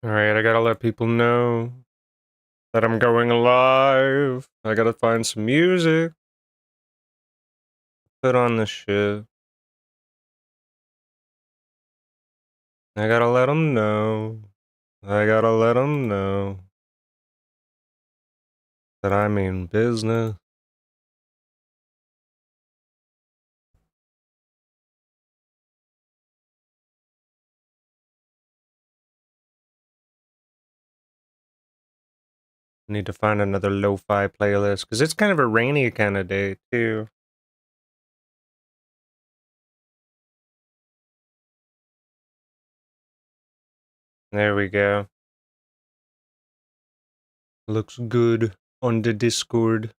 Alright, I gotta let people know that I'm going live. I gotta find some music. Put on this shit. I gotta let them know. I gotta let them know that I mean business. Need to find another lo-fi playlist, because it's kind of a rainy kind of day, too. There we go. Looks good on the Discord.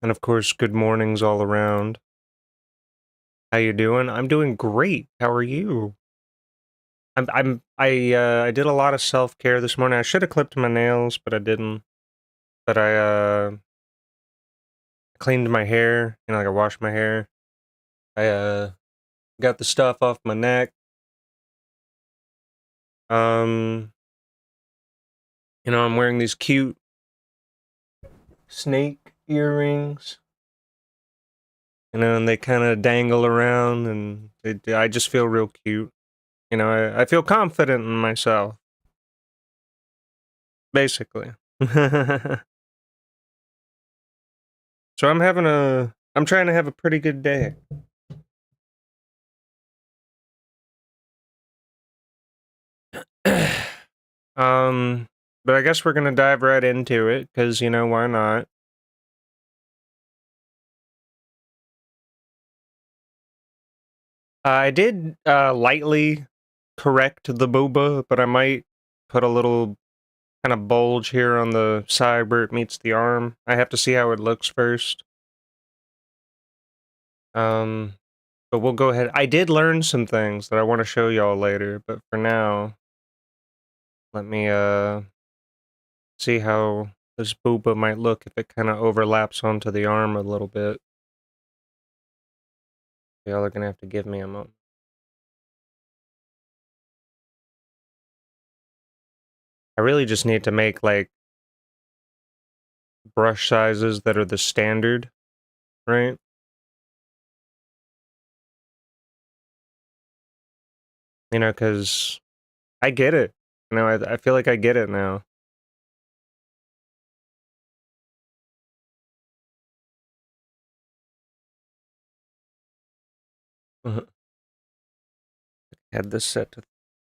And of course, good mornings all around. How you doing? I'm doing great. How are you? I did a lot of self-care this morning. I should have clipped my nails, but I didn't. But I cleaned my hair, like I washed my hair. I got the stuff off my neck. I'm wearing these cute snake earrings. And they kind of dangle around, and I just feel real cute. I feel confident in myself, basically. So I'm trying to have a pretty good day. But I guess we're gonna dive right into it, because, why not? I did lightly correct the booba, but I might put a little kind of bulge here on the side where it meets the arm. I have to see how it looks first. Um, but we'll go ahead. I did learn some things that I want to show y'all later, but for now, let me see how this booba might look if it kind of overlaps onto the arm a little bit. Y'all are gonna have to give me a moment. I really just need to make, like, brush sizes that are the standard, right? Because I get it. I feel like I get it now. Had this set to...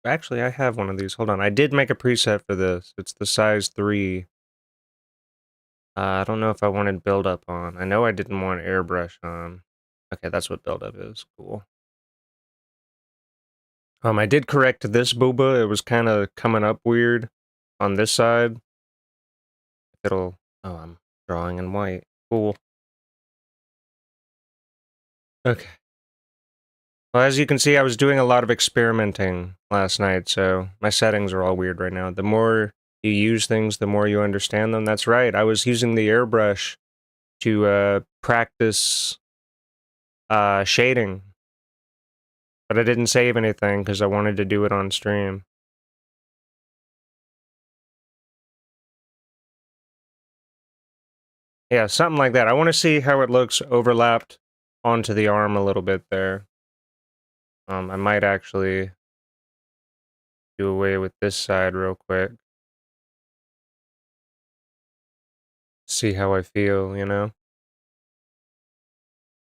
Actually, I have one of these. Hold on. I did make a preset for this. It's the size 3. I don't know if I wanted build-up on. I know I didn't want airbrush on. Okay, that's what build-up is. Cool. I did correct this booba. It was kind of coming up weird on this side. Oh, I'm drawing in white. Cool. Okay. Well, as you can see, I was doing a lot of experimenting last night, so my settings are all weird right now. The more you use things, the more you understand them. That's right. I was using the airbrush to practice shading, but I didn't save anything because I wanted to do it on stream. Yeah, something like that. I want to see how it looks overlapped onto the arm a little bit there. I might actually do away with this side real quick. See how I feel,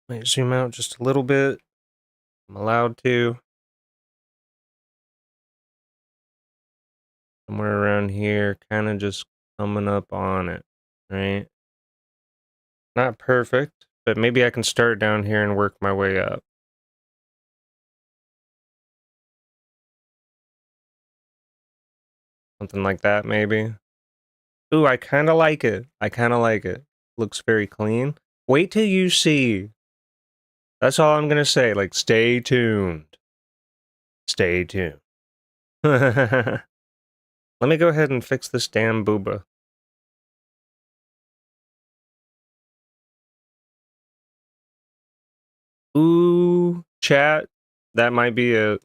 Might zoom out just a little bit. I'm allowed to. Somewhere around here, kind of just coming up on it, right? Not perfect, but maybe I can start down here and work my way up. Something like that, maybe. Ooh, I kind of like it. I kind of like it. Looks very clean. Wait till you see. That's all I'm gonna say. Like, stay tuned. Stay tuned. Let me go ahead and fix this damn booba. Ooh, chat. That might be it.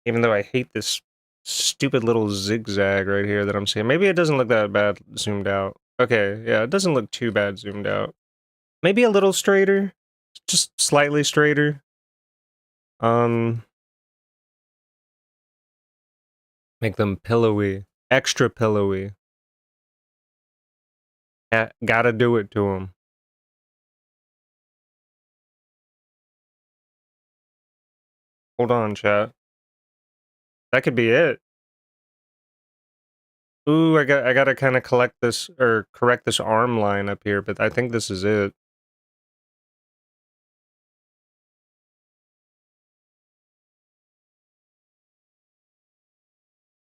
Even though I hate this stupid little zigzag right here that I'm seeing. Maybe it doesn't look that bad zoomed out. Okay, yeah, it doesn't look too bad zoomed out. Maybe a little straighter. Just slightly straighter. Make them pillowy. Extra pillowy. Gotta do it to them. Hold on, chat. That could be it. Ooh, I gotta kind of collect this, or correct this arm line up here, but I think this is it.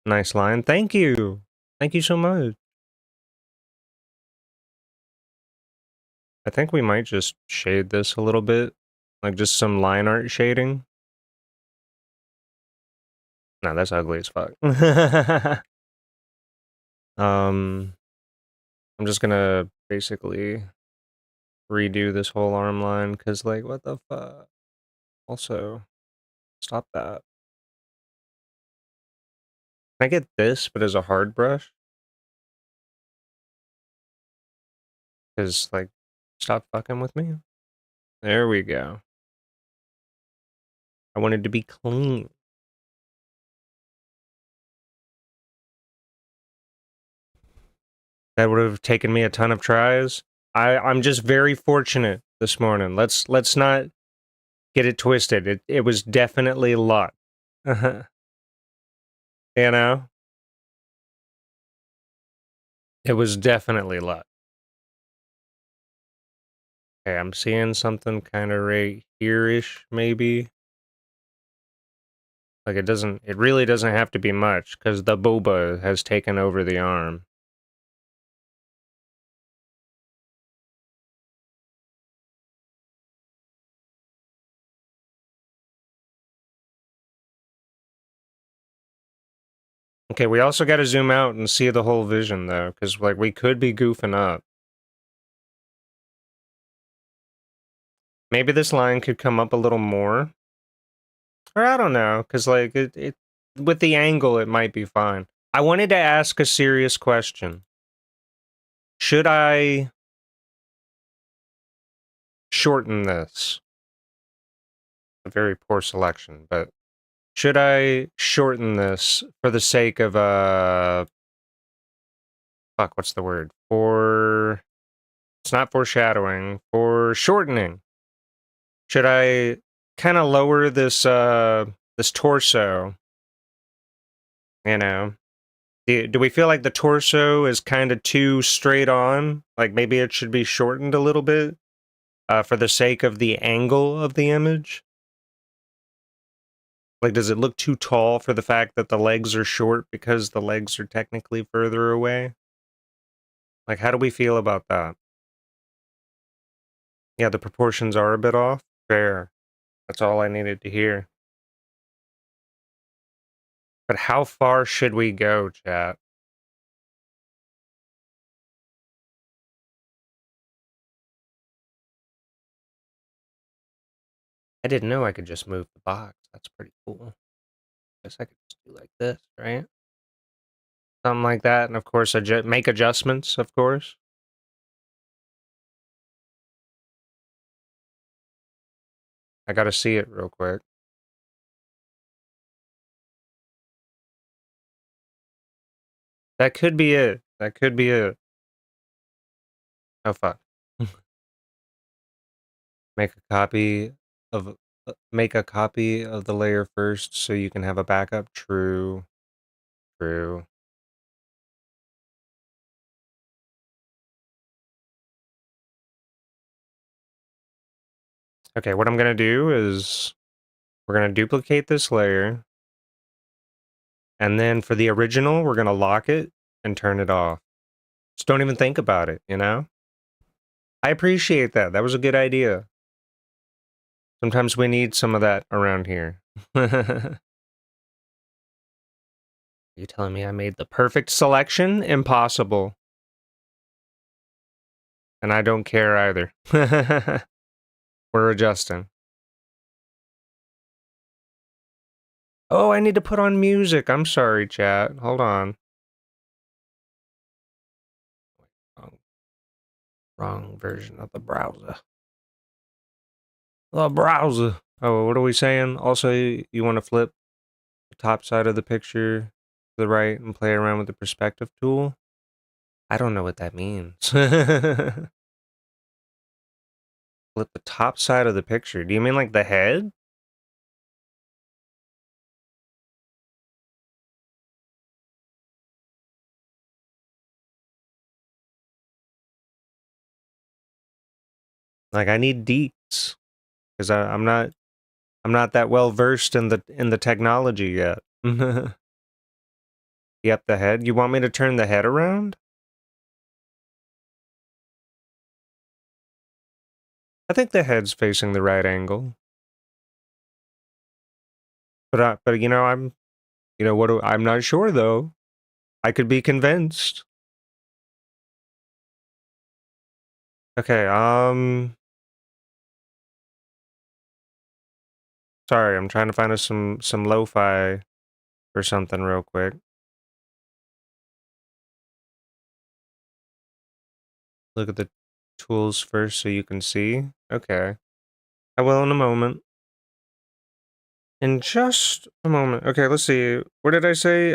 Nice line. Thank you. Thank you so much. I think we might just shade this a little bit. Like just some line art shading. No, that's ugly as fuck. I'm just gonna basically redo this whole arm line, because like, what the fuck? Also, stop that. Can I get this, but as a hard brush? Because, like, stop fucking with me. There we go. I wanted to be clean. That would have taken me a ton of tries. I'm just very fortunate this morning. Let's not get it twisted. It was definitely luck. You know? It was definitely luck. Okay, I'm seeing something kind of right here-ish, maybe. Like, it really doesn't have to be much, because the boba has taken over the arm. Okay, we also got to zoom out and see the whole vision, though, because, like, we could be goofing up. Maybe this line could come up a little more. Or I don't know, because, like, with the angle, it might be fine. I wanted to ask a serious question. Should I shorten this? A very poor selection, but should I shorten this for the sake of, fuck, what's the word? It's not foreshadowing, for shortening. Should I kind of lower this, this torso? You know? Do we feel like the torso is kind of too straight on? Like maybe it should be shortened a little bit? For the sake of the angle of the image? Like, does it look too tall for the fact that the legs are short because the legs are technically further away? Like, how do we feel about that? Yeah, the proportions are a bit off? Fair. That's all I needed to hear. But how far should we go, chat? I didn't know I could just move the box. That's pretty cool. Guess I could just do like this, right? Something like that, and of course, make adjustments, of course. I gotta see it real quick. That could be it. That could be it. Oh, fuck. Make a copy of make a copy of the layer first so you can have a backup. True. True. Okay, what I'm gonna do is we're gonna duplicate this layer, and then for the original, we're gonna lock it and turn it off. Just don't even think about it, you know? I appreciate that. That was a good idea. Sometimes we need some of that around here. You telling me I made the perfect selection? Impossible. And I don't care either. We're adjusting. Oh, I need to put on music. I'm sorry, chat. Hold on. Wrong version of the browser. The browser. Oh, what are we saying? Also, you want to flip the top side of the picture to the right and play around with the perspective tool? I don't know what that means. Flip the top side of the picture. Do you mean like the head? Like I need deets because I'm not that well versed in the technology yet. Yep, the head. You want me to turn the head around? I think the head's facing the right angle. But you know, I'm not sure though. I could be convinced. Okay, sorry, I'm trying to find us some lo-fi or something real quick. Look at the tools first so you can see. Okay. I will in a moment. In just a moment. Okay, let's see. What did I say?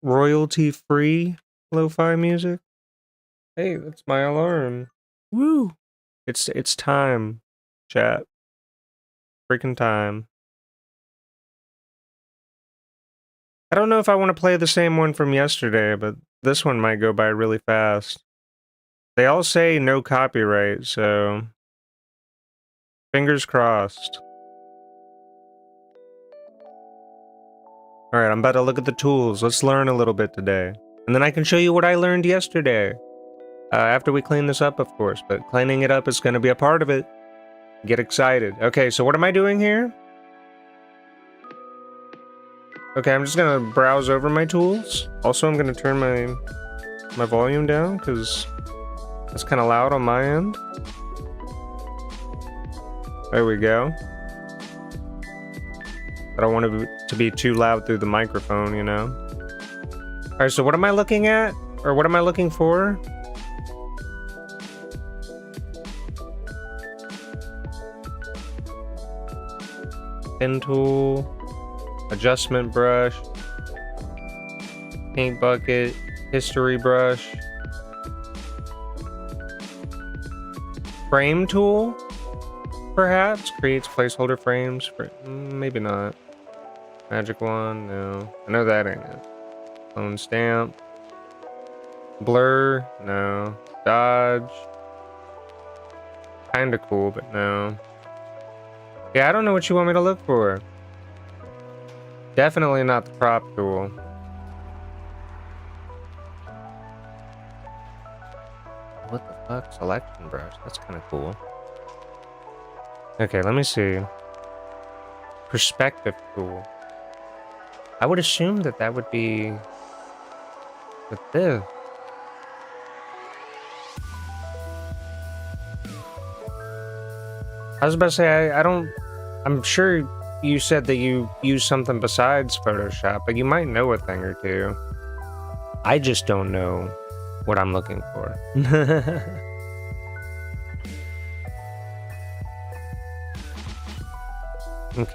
Royalty-free lo-fi music? Hey, that's my alarm. Woo! It's time, chat. Freaking time. I don't know if I want to play the same one from yesterday, but this one might go by really fast. They all say no copyright, so fingers crossed. Alright, I'm about to look at the tools. Let's learn a little bit today. And then I can show you what I learned yesterday. After we clean this up, of course, but cleaning it up is going to be a part of it. Get excited. Okay, so what am I doing here? Okay, I'm just gonna browse over my tools. Also, I'm gonna turn my volume down, because it's kind of loud on my end. There we go. I don't want it to be too loud through the microphone, you know? Alright, so what am I looking at? Or what am I looking for? Pen tool. Adjustment brush. Paint bucket. History brush. Frame tool? Perhaps? Creates placeholder frames. Maybe not. Magic wand? No. I know that ain't it. Clone stamp. Blur? No. Dodge? Kinda cool, but no. Yeah, I don't know what you want me to look for. Definitely not the prop tool. What the fuck? Selection brush. That's kind of cool. Okay, let me see. Perspective tool. I would assume that would be with this. I was about to say, I'm sure you said that you use something besides Photoshop, but you might know a thing or two. I just don't know what I'm looking for. Okay.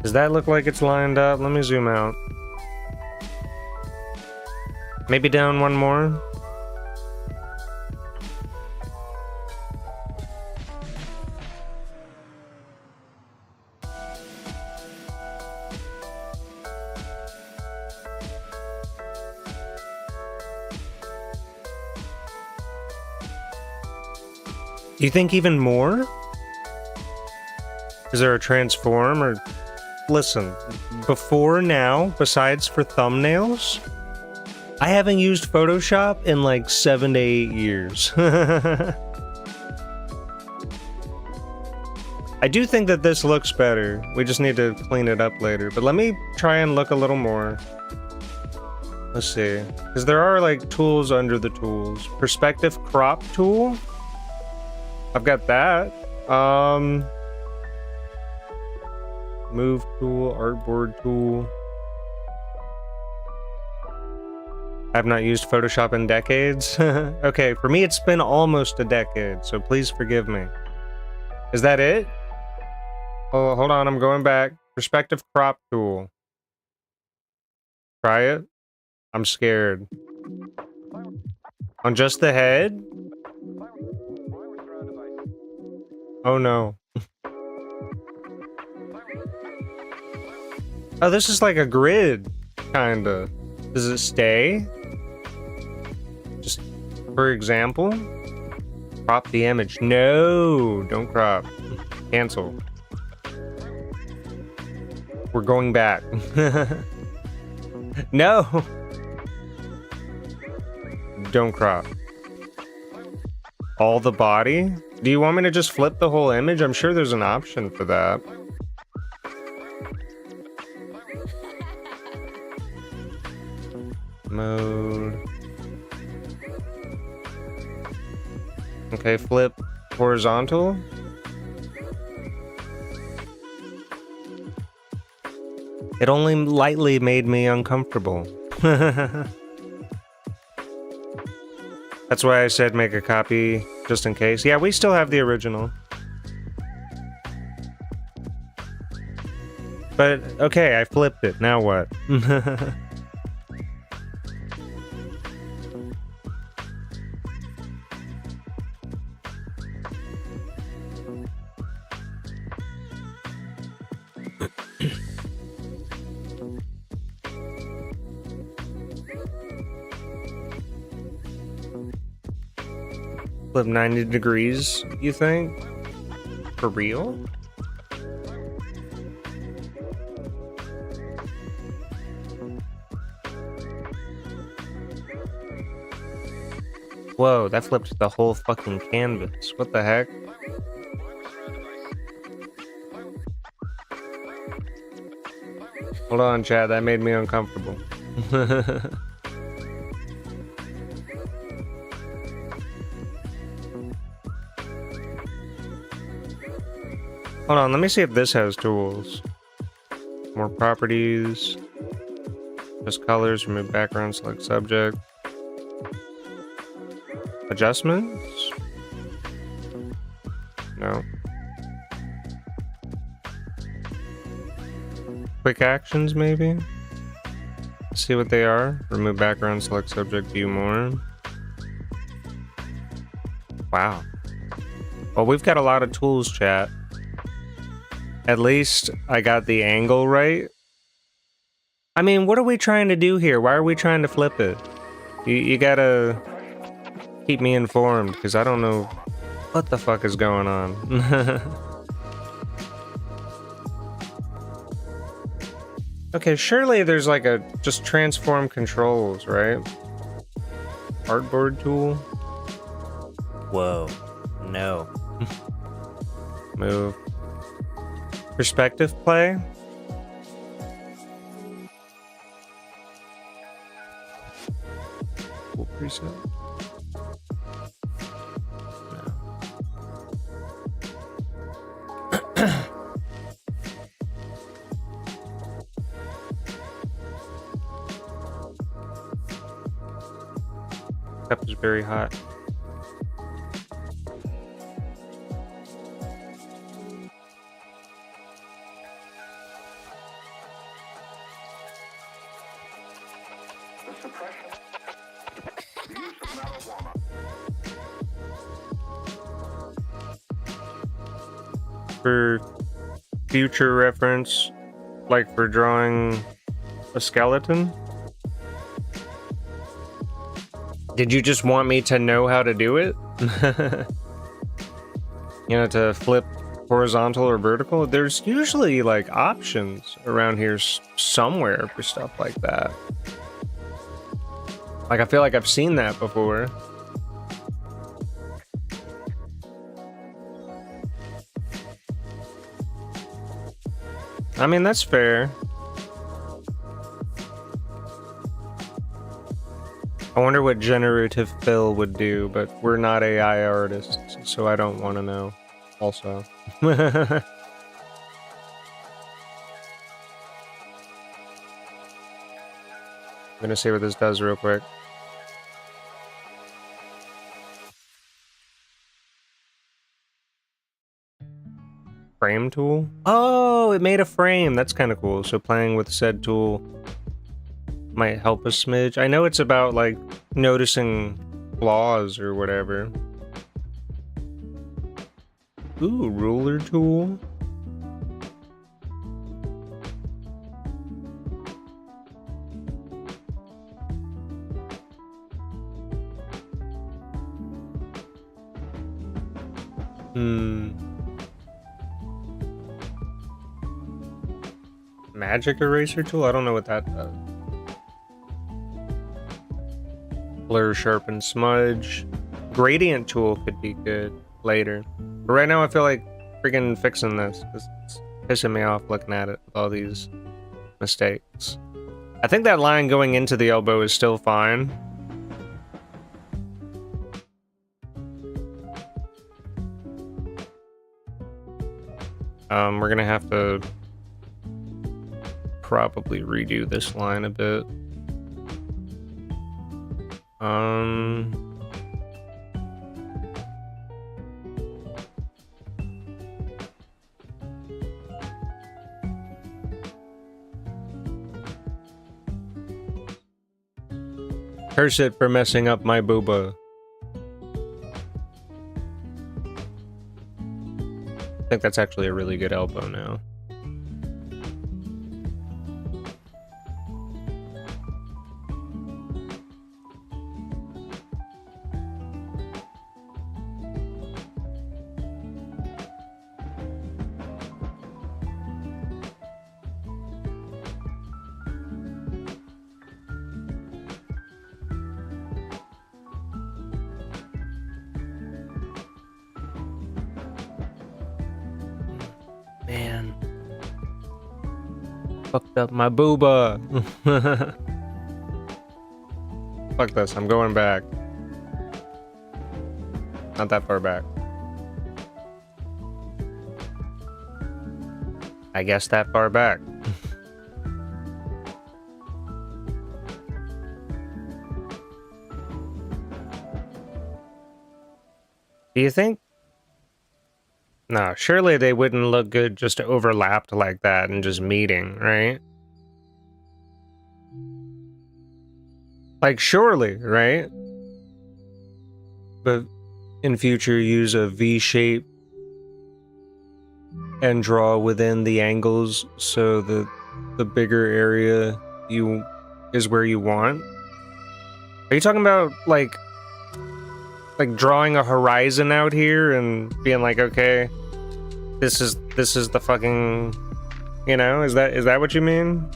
Does that look like it's lined up? Let me zoom out. Maybe down one more. Do you think even more? Is there a transform or... Listen, before now, besides for thumbnails, I haven't used Photoshop in like 7 to 8 years. I do think that this looks better. We just need to clean it up later. But let me try and look a little more. Let's see. Because there are like tools under the tools. Perspective crop tool. I've got that. Move tool, artboard tool. I've not used Photoshop in decades. Okay, for me it's been almost a decade, so please forgive me. Is that it? Oh, hold on, I'm going back. Perspective crop tool. Try it. I'm scared. On just the head? Oh no. Oh, this is like a grid, kinda. Does it stay? Just for example? Crop the image. No, don't crop. Cancel. We're going back. No! Don't crop. All the body? Do you want me to just flip the whole image? I'm sure there's an option for that. Mode. Okay, flip horizontal. It only lightly made me uncomfortable. That's why I said make a copy, just in case. Yeah, we still have the original. But, okay, I flipped it. Now what? Flip 90 degrees, you think? For real? Whoa, that flipped the whole fucking canvas. What the heck? Hold on, chat, that made me uncomfortable. Hold on, let me see if this has tools. More properties. Just colors, remove background, select subject. Adjustments? No. Quick actions, maybe? See what they are. Remove background, select subject, view more. Wow. Well, we've got a lot of tools, chat. At least I got the angle right. I mean, what are we trying to do here? Why are we trying to flip it? You gotta keep me informed, because I don't know what the fuck is going on. Okay, surely there's like a just transform controls, right? Artboard tool. Whoa. No. Move. Perspective play. Full preset. No. Cup is very hot. For future reference, like for drawing a skeleton? Did you just want me to know how to do it? You know, to flip horizontal or vertical? There's usually like options around here somewhere for stuff like that. Like, I feel like I've seen that before. I mean, that's fair. I wonder what generative fill would do, but we're not AI artists, so I don't want to know. Also. I'm gonna see what this does real quick. Frame tool? Oh, it made a frame. That's kind of cool. So playing with said tool might help a smidge. I know it's about, like, noticing flaws or whatever. Ooh, ruler tool. Magic eraser tool? I don't know what that does. Blur, sharpen, smudge. Gradient tool could be good later. But right now I feel like freaking fixing this. It's pissing me off looking at it with all these mistakes. I think that line going into the elbow is still fine. We're gonna have to probably redo this line a bit. Curse it for messing up my booba. I think that's actually a really good elbow now. Man. Fucked up my booba. Fuck this, I'm going back. Not that far back. I guess that far back. Do you think? No, surely they wouldn't look good just overlapped like that and just meeting, right? Like, surely, right? But in future, use a V shape and draw within the angles so that the bigger area is where you want. Are you talking about like drawing a horizon out here and being like, okay, this is the fucking, you know, is that what you mean?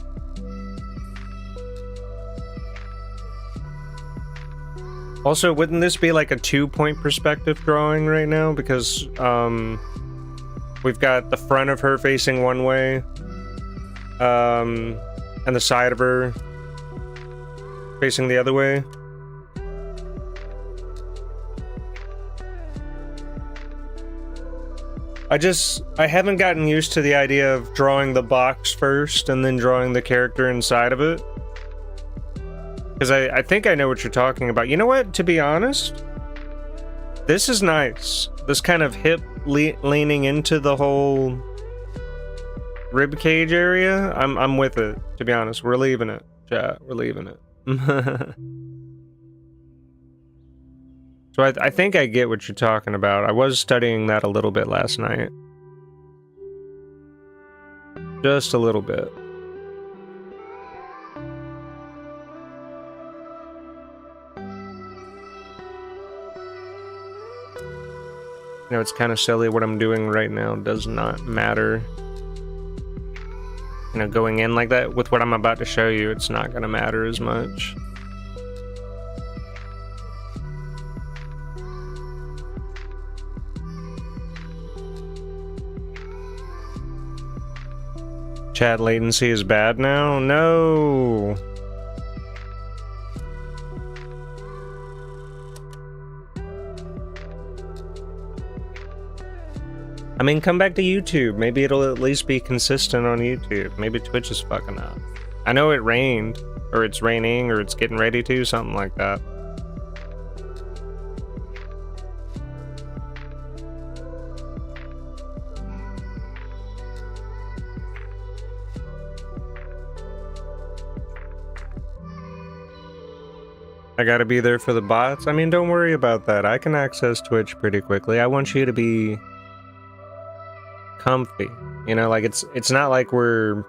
Also, wouldn't this be like a 2-point perspective drawing right now? Because we've got the front of her facing one way, and the side of her facing the other way. I haven't gotten used to the idea of drawing the box first and then drawing the character inside of it. Because I think I know what you're talking about. You know what? To be honest, this is nice. This kind of hip leaning into the whole rib cage area. I'm with it, to be honest. We're leaving it. Yeah, we're leaving it. So I think I get what you're talking about. I was studying that a little bit last night. Just a little bit. You know, it's kind of silly. What I'm doing right now does not matter. You know, going in like that, with what I'm about to show you, it's not going to matter as much. Chat latency is bad now? No! I mean, come back to YouTube. Maybe it'll at least be consistent on YouTube. Maybe Twitch is fucking up. I know it rained, or it's raining, or it's getting ready to, something like that. I gotta be there for the bots. I mean, don't worry about that. I can access Twitch pretty quickly. I want you to be comfy. You know, like it's not like we're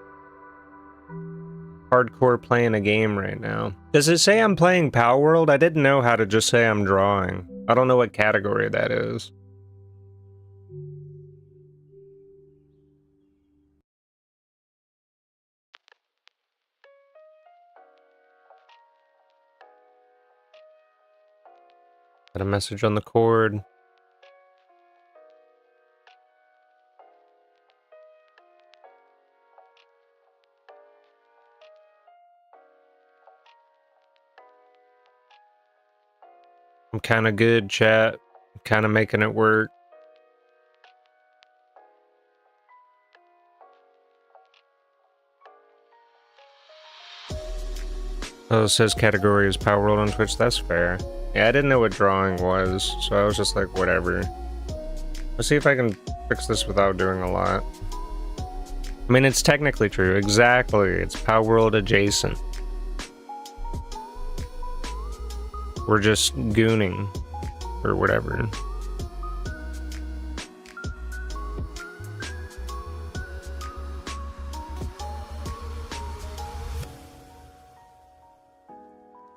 hardcore playing a game right now. Does it say I'm playing Power World? I didn't know how to just say I'm drawing. I don't know what category that is. Got a message on the cord. I'm kind of good, chat. I'm kind of making it work. Oh, it says category is Power World on Twitch. That's fair. Yeah, I didn't know what drawing was, so I was just like, whatever. Let's see if I can fix this without doing a lot. I mean, it's technically true. Exactly. It's Power World adjacent. We're just gooning, or whatever.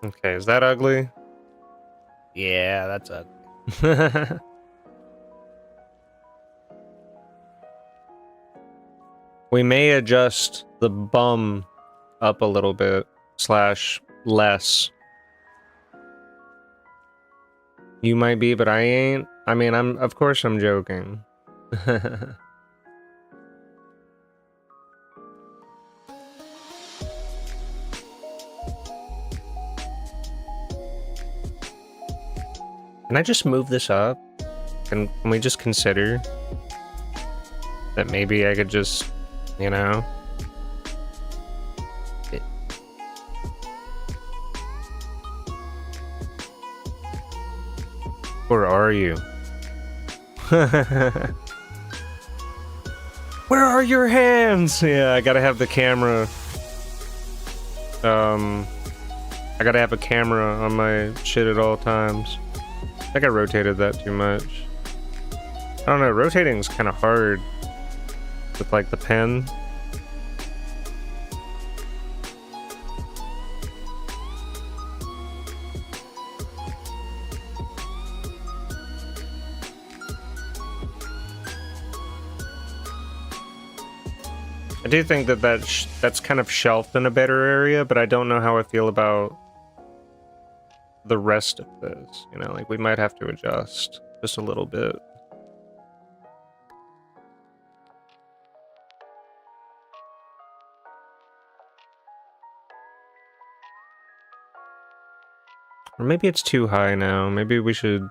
Okay, is that ugly? Yeah, that's ugly. We may adjust the bum up a little bit, / less. You might be, but I ain't. I mean, of course I'm joking. Can I just move this up? Can we just consider that maybe I could just, you know? Where are you? Where are your hands? Yeah, I gotta have the camera. I gotta have a camera on my shit at all times. I think I rotated that too much. I don't know, rotating is kind of hard with like the pen. I do think that that's kind of shelved in a better area, but I don't know how I feel about the rest of this. You know, like we might have to adjust just a little bit. Or maybe it's too high now. Maybe we should...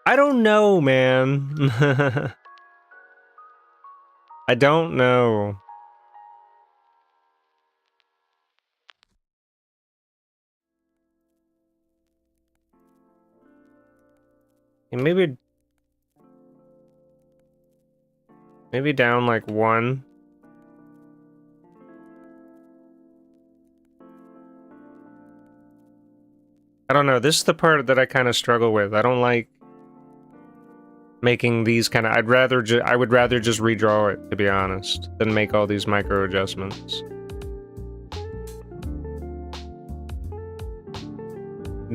I don't know, man. I don't know. And maybe down like 1. I don't know. This is the part that I kind of struggle with. I don't like making these kind of... I would rather just redraw it, to be honest, than make all these micro adjustments.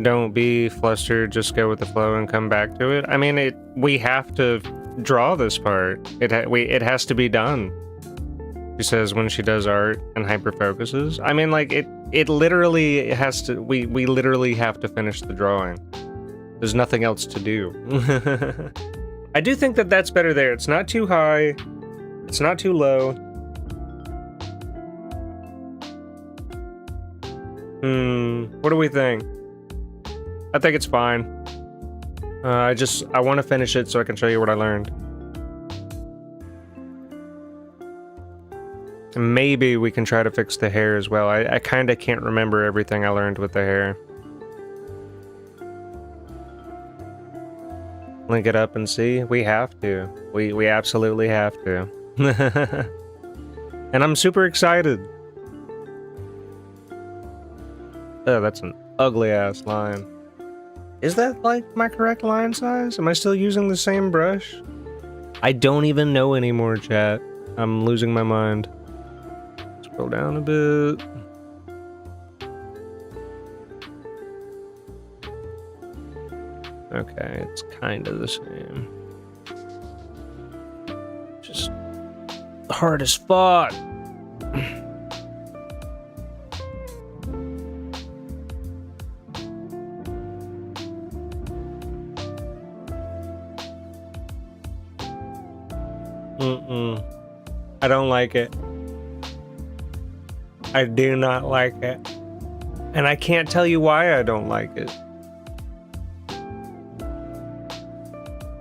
Don't be flustered, just go with the flow and come back to it. I mean, we have to draw this part. It has to be done. She says when she does art and hyper focuses. I mean, like it literally has to. We literally have to finish the drawing. There's nothing else to do. I do think that that's better there. It's not too high. It's not too low. What do we think? I think it's fine. I want to finish it so I can show you what I learned. Maybe we can try to fix the hair as well. I kind of can't remember everything I learned with the hair. Link it up and see. We have to. We absolutely have to. And I'm super excited. Oh, that's an ugly ass line. Is that like my correct line size? Am I still using the same brush? I don't even know anymore, chat. I'm losing my mind. Scroll down a bit. Okay, it's kind of the same. Just hard as fuck. I don't like it. I do not like it. And I can't tell you why I don't like it.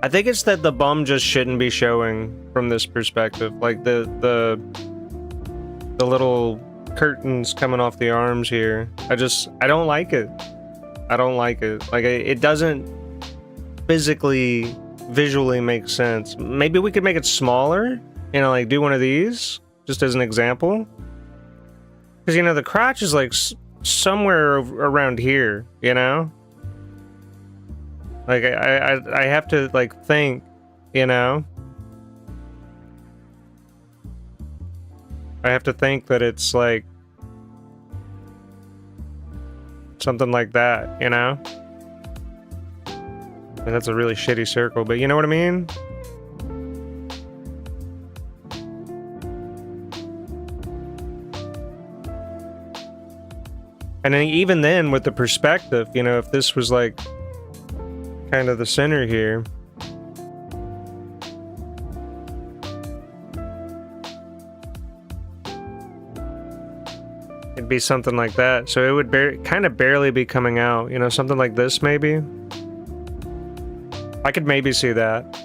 I think it's that the bum just shouldn't be showing from this perspective. Like the little curtains coming off the arms here. I don't like it. I don't like it. Like it doesn't visually make sense. Maybe we could make it smaller, you know, like do one of these just as an example. Because, you know, the crotch is like somewhere around here, you know? Like I have to like think, you know? I have to think that it's like something like that, you know? And that's a really shitty circle, but you know what I mean? And then even then, with the perspective, you know, if this was like kind of the center here, it'd be something like that. So it would kind of barely be coming out, you know, something like this maybe. I could maybe see that.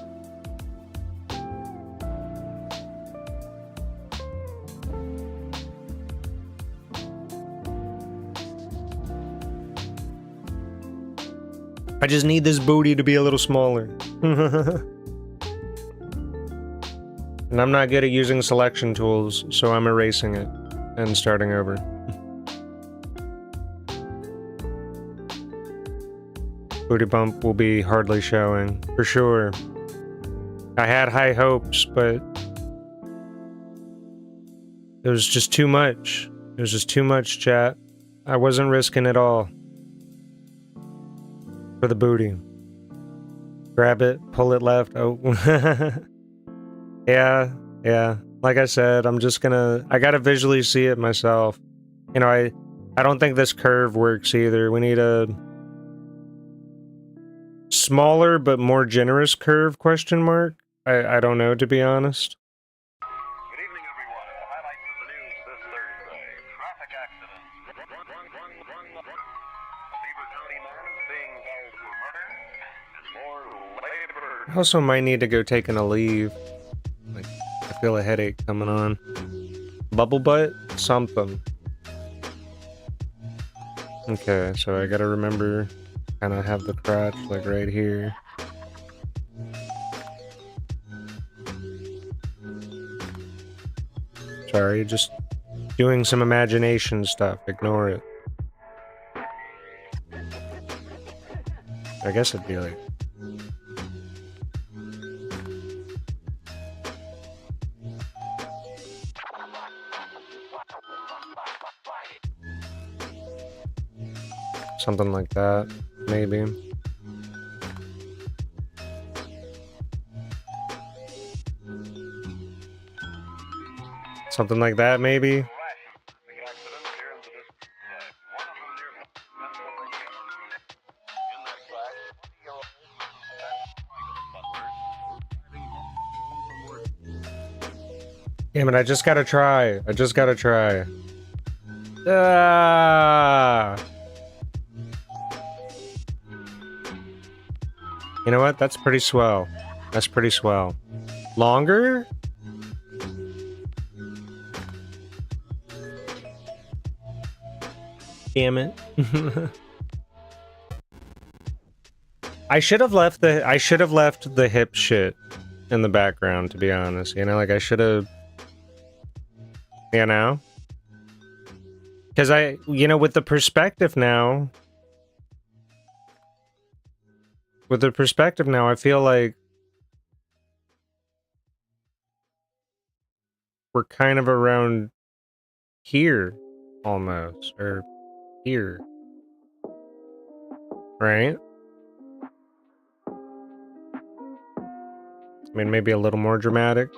I just need this booty to be a little smaller. And I'm not good at using selection tools, so I'm erasing it and starting over. Booty bump will be hardly showing, for sure. I had high hopes, but it was just too much. It was just too much, chat. I wasn't risking it all. For the booty. Grab it, pull it left. Oh. Yeah. Like I said, I gotta visually see it myself. You know, I don't think this curve works either. We need a smaller but more generous curve, question mark? I don't know, to be honest. Good evening, everyone. The highlights of the news this Thursday. Traffic accident. A Beaver County man is being held for murder. And more labor. I also might need to go taking a leave. Like, I feel a headache coming on. Bubble butt? Something. Okay, so I gotta remember, kind of have the crotch like right here. Sorry, just doing some imagination stuff. Ignore it. I guess it'd be like... something like that, maybe. Something like that, maybe. Damn it, I just gotta try. You know what? That's pretty swell. Longer? Damn it. I should have left the hip shit in the background, to be honest. You know, like I should have, you know? Because with the perspective now, I feel like we're kind of around here, almost, or here, right? I mean, maybe a little more dramatic.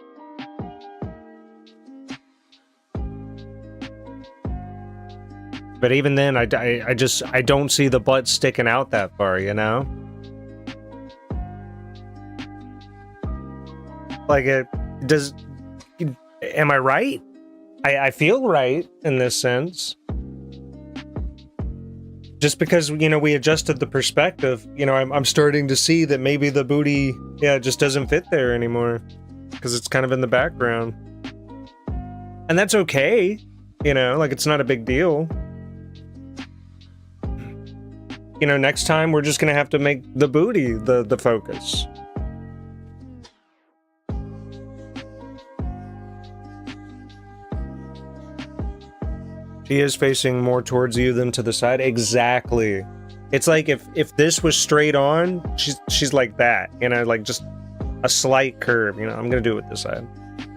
But even then, I don't see the butt sticking out that far, you know? Like, am I right? I feel right in this sense. Just because, we adjusted the perspective, I'm starting to see that maybe the booty, just doesn't fit there anymore. Because it's kind of in the background. And that's okay. Like, it's not a big deal. Next time we're just gonna have to make the booty the focus. She is facing more towards you than to the side. Exactly. It's like if this was straight on, she's like that, like just a slight curve, I'm gonna do it with this side.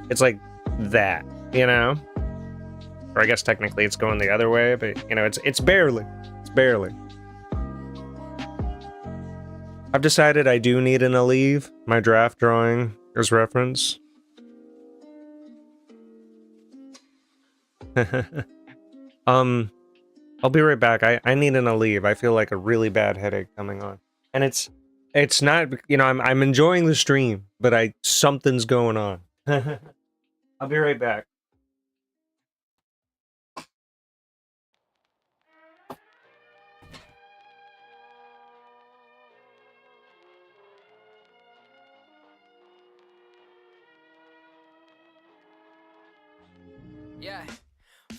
It's like that, Or I guess technically it's going the other way, but it's barely. It's barely. I've decided I do need an Aleve. My draft drawing is reference. I'll be right back. I need an Aleve. I feel like a really bad headache coming on. And it's not, I'm enjoying the stream, but something's going on. I'll be right back. Yeah.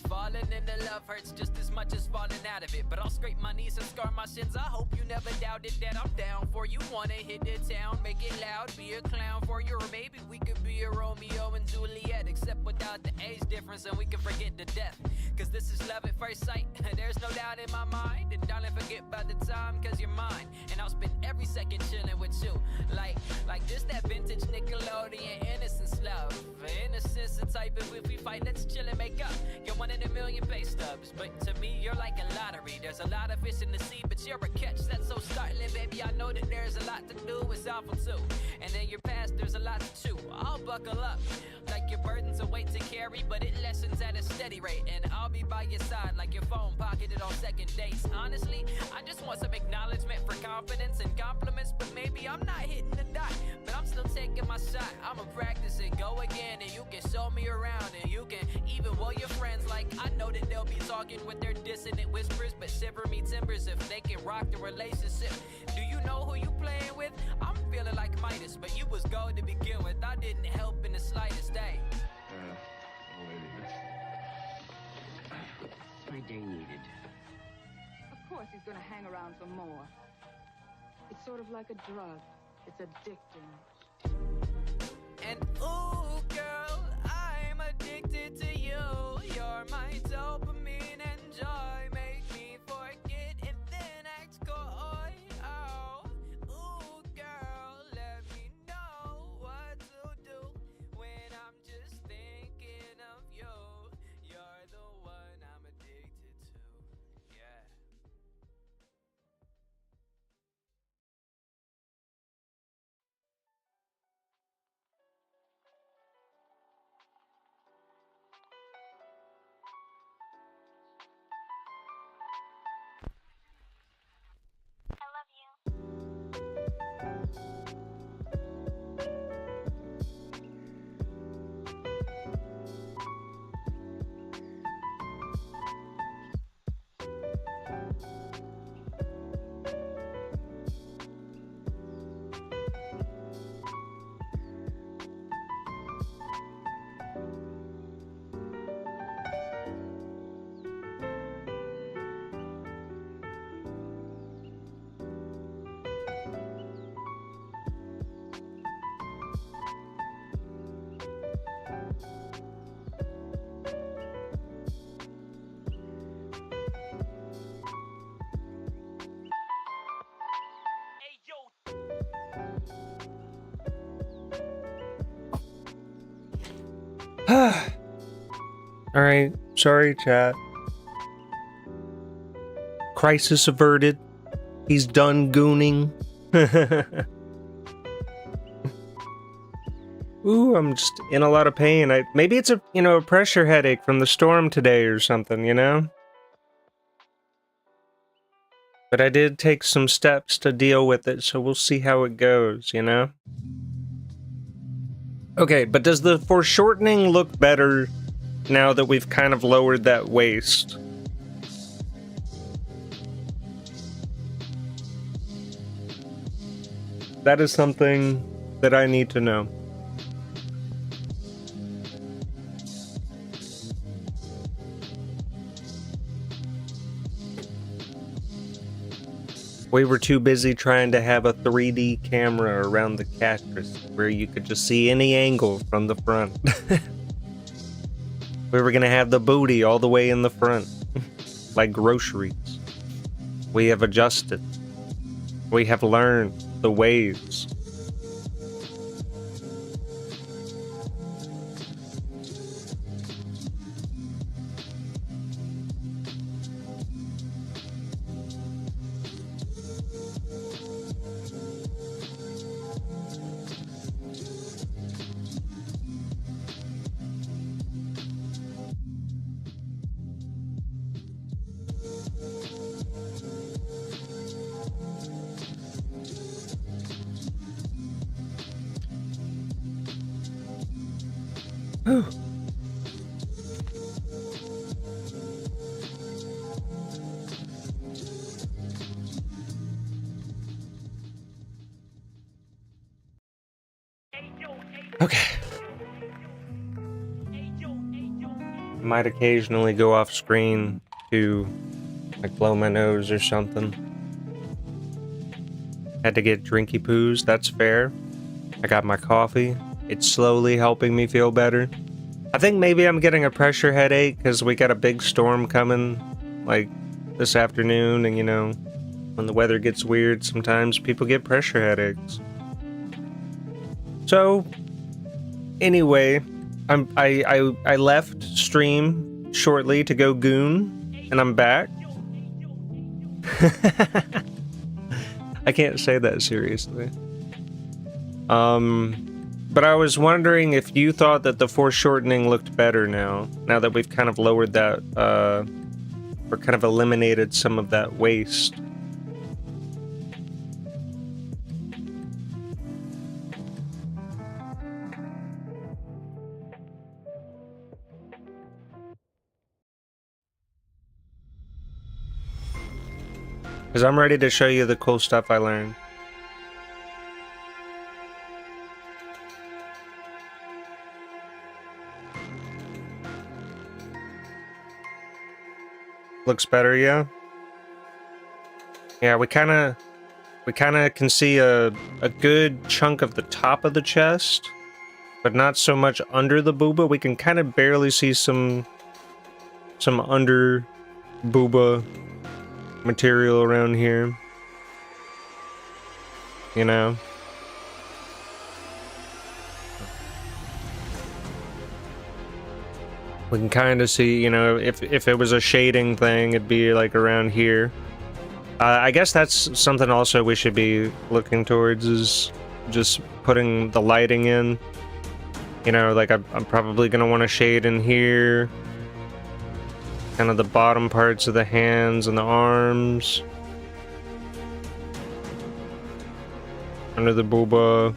Falling into love hurts just as much as falling out of it. But I'll scrape my knees and scar my shins. I hope you never doubted that I'm down for you. Wanna hit the town, make it loud, be a clown for you. Or maybe we could be a Romeo and Juliet, except without the age difference, and we can forget the death. Cause this is love at first sight. There's no doubt in my mind. And darling, forget about the time, cause you're mine. And I'll spend every second chilling with you. Like this, that vintage Nickelodeon innocence love. Innocence the type of if we fight, let's chill and make up. You're one in a million pay stubs, but to me you're like a lottery. There's a lot of fish in the sea, but you're a catch that's so startling, baby. I know that there's a lot to do, it's awful too. And in your past there's a lot to chew. I'll buckle up, like your burden's a weight to carry, but it lessens at a steady rate. And I'll be by your side, like your phone pocketed on second dates. Honestly, I just want some acknowledgement for confidence and compliments, but maybe I'm not hitting the dot, but I'm still taking my shot. I'ma practice and go again, and you can show me around, and you can even will your friends. Like I know that they'll be talking with their dissonant whispers, but shiver me timbers if they can rock the relationship. Do you know who you playing with? I'm feeling like Midas, but you was gold to begin with. I didn't help in the slightest day. My day needed. Of course he's gonna hang around for more. It's sort of like a drug. It's addicting. And ooh, girl, I'm addicted to you. You're my dopamine and joy. Make me forget and then act coy. Oh, ooh, girl, let me know what to do when I'm just thinking of you. You're the one I'm addicted to. Yeah. Alright, sorry, chat. Crisis averted. He's done gooning. Ooh, I'm just in a lot of pain. Maybe it's a, a pressure headache from the storm today or something, But I did take some steps to deal with it, so we'll see how it goes, Okay, but does the foreshortening look better now that we've kind of lowered that waist? That is something that I need to know. We were too busy trying to have a 3D camera around the Katress where you could just see any angle from the front. We were gonna have the booty all the way in the front, like groceries. We have adjusted. We have learned the ways. Okay. Might occasionally go off screen to like blow my nose or something. Had to get drinky poos, that's fair. I got my coffee. It's slowly helping me feel better. I think maybe I'm getting a pressure headache because we got a big storm coming like this afternoon, and when the weather gets weird, sometimes people get pressure headaches. So anyway, I left stream shortly to go goon, and I'm back. I can't say that seriously. But I was wondering if you thought that the foreshortening looked better now that we've kind of lowered that, or kind of eliminated some of that waste. Because I'm ready to show you the cool stuff I learned. Looks better, yeah? Yeah, we kind of can see a good chunk of the top of the chest, but not so much under the booba. We can kind of barely see some under booba material around here. We can kind of see, if it was a shading thing, it'd be like around here. I guess that's something also we should be looking towards, is just putting the lighting in. Like I'm probably going to want to shade in here. Kind of the bottom parts of the hands and the arms. Under the booba.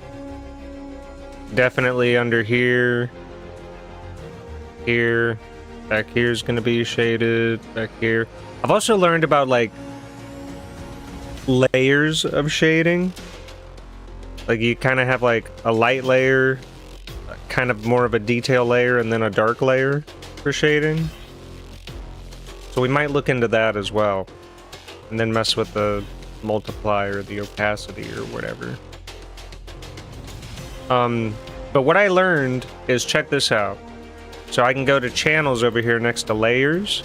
Definitely under here. Here. Back here is going to be shaded. Back here. I've also learned about, like, layers of shading. Like, you kind of have, like, a light layer, kind of more of a detail layer, and then a dark layer for shading. So we might look into that as well. And then mess with the multiplier, the opacity, or whatever. But what I learned is, check this out. So I can go to channels over here next to layers.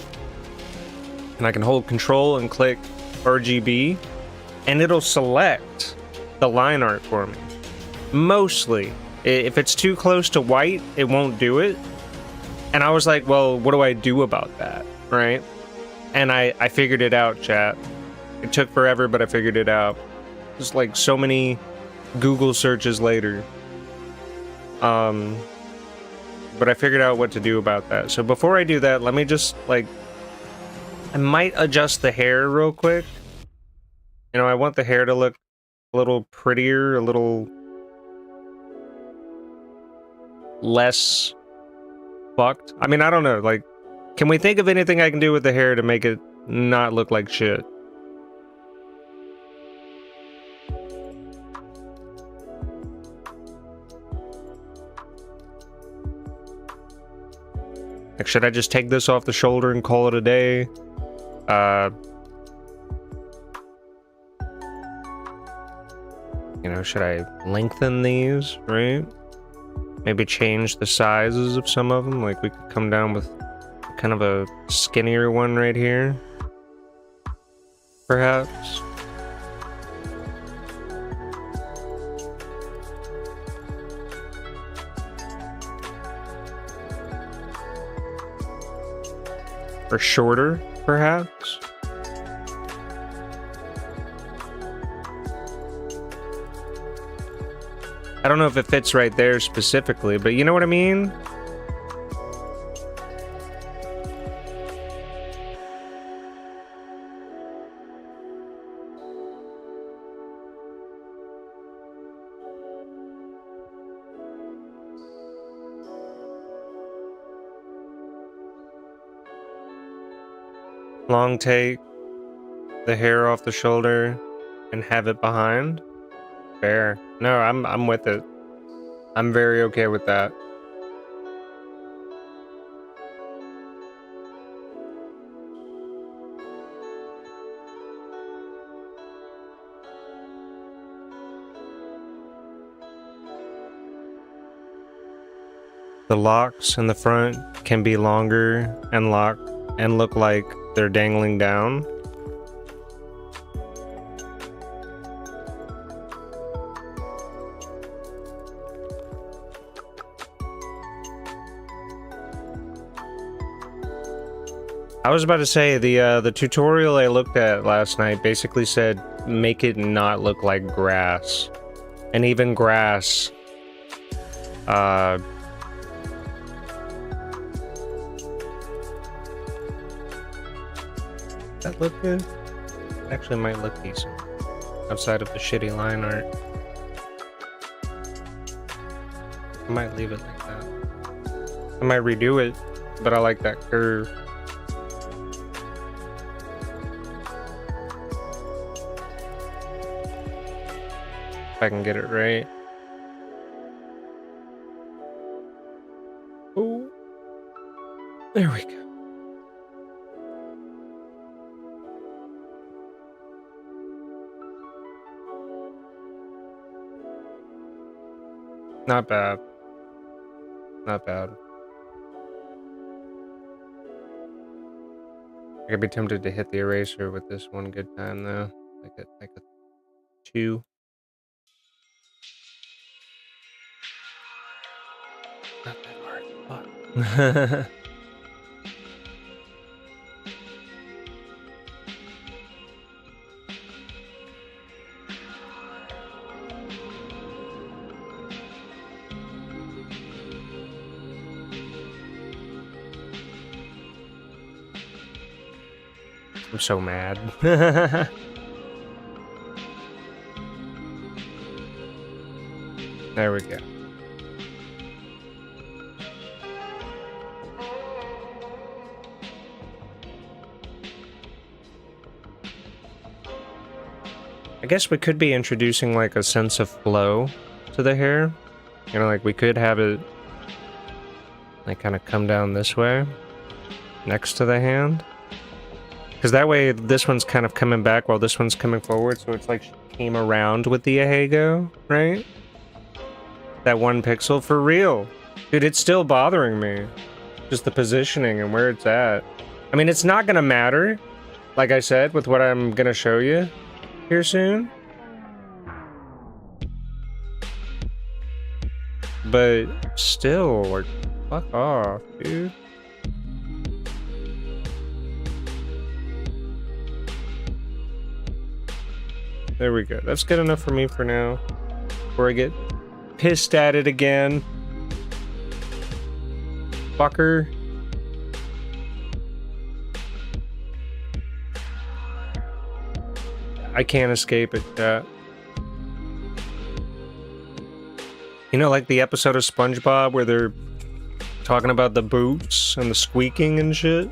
And I can hold control and click RGB. And it'll select the line art for me. Mostly. If it's too close to white, it won't do it. And I was like, well, what do I do about that, right? And I figured it out, chat. It took forever, but I figured it out. Just like so many Google searches later. But I figured out what to do about that. So before I do that, let me just like, I might adjust the hair real quick. You know, I want the hair to look a little prettier, a little less fucked. I mean, I don't know, like, can we think of anything I can do with the hair to make it not look like shit? Like, should I just take this off the shoulder and call it a day? You know, should I lengthen these, right? Maybe change the sizes of some of them. Like, we could come down with kind of a skinnier one right here. Perhaps. Or shorter, perhaps? I don't know if it fits right there specifically, but you know what I mean? Long take the hair off the shoulder and have it behind. Fair. No, I'm with it. I'm very okay with that. The locks in the front can be longer and look like they're dangling down. I was about to say, the tutorial I looked at last night basically said make it not look like grass. And even grass, that look good? Actually might look decent. Outside of the shitty line art. I might leave it like that. I might redo it, but I like that curve. If I can get it right. Oh, there we go. Not bad. Not bad. I could be tempted to hit the eraser with this one good time though. Like a 2. Not that hard. Fuck. I'm so mad. There we go. I guess we could be introducing like a sense of flow to the hair. You know, like we could have it like kind of come down this way next to the hand. Because that way this one's kind of coming back while this one's coming forward. So it's like she came around with the Ahego, right? That 1 pixel for real. Dude, it's still bothering me. Just the positioning and where it's at. I mean, it's not gonna matter, like I said, with what I'm gonna show you here soon. But still, like, Fuck off, dude. There we go. That's good enough for me for now. Before I get pissed at it again. Fucker. I can't escape it, chat. You know, like the episode of SpongeBob where they're talking about the boots and the squeaking and shit?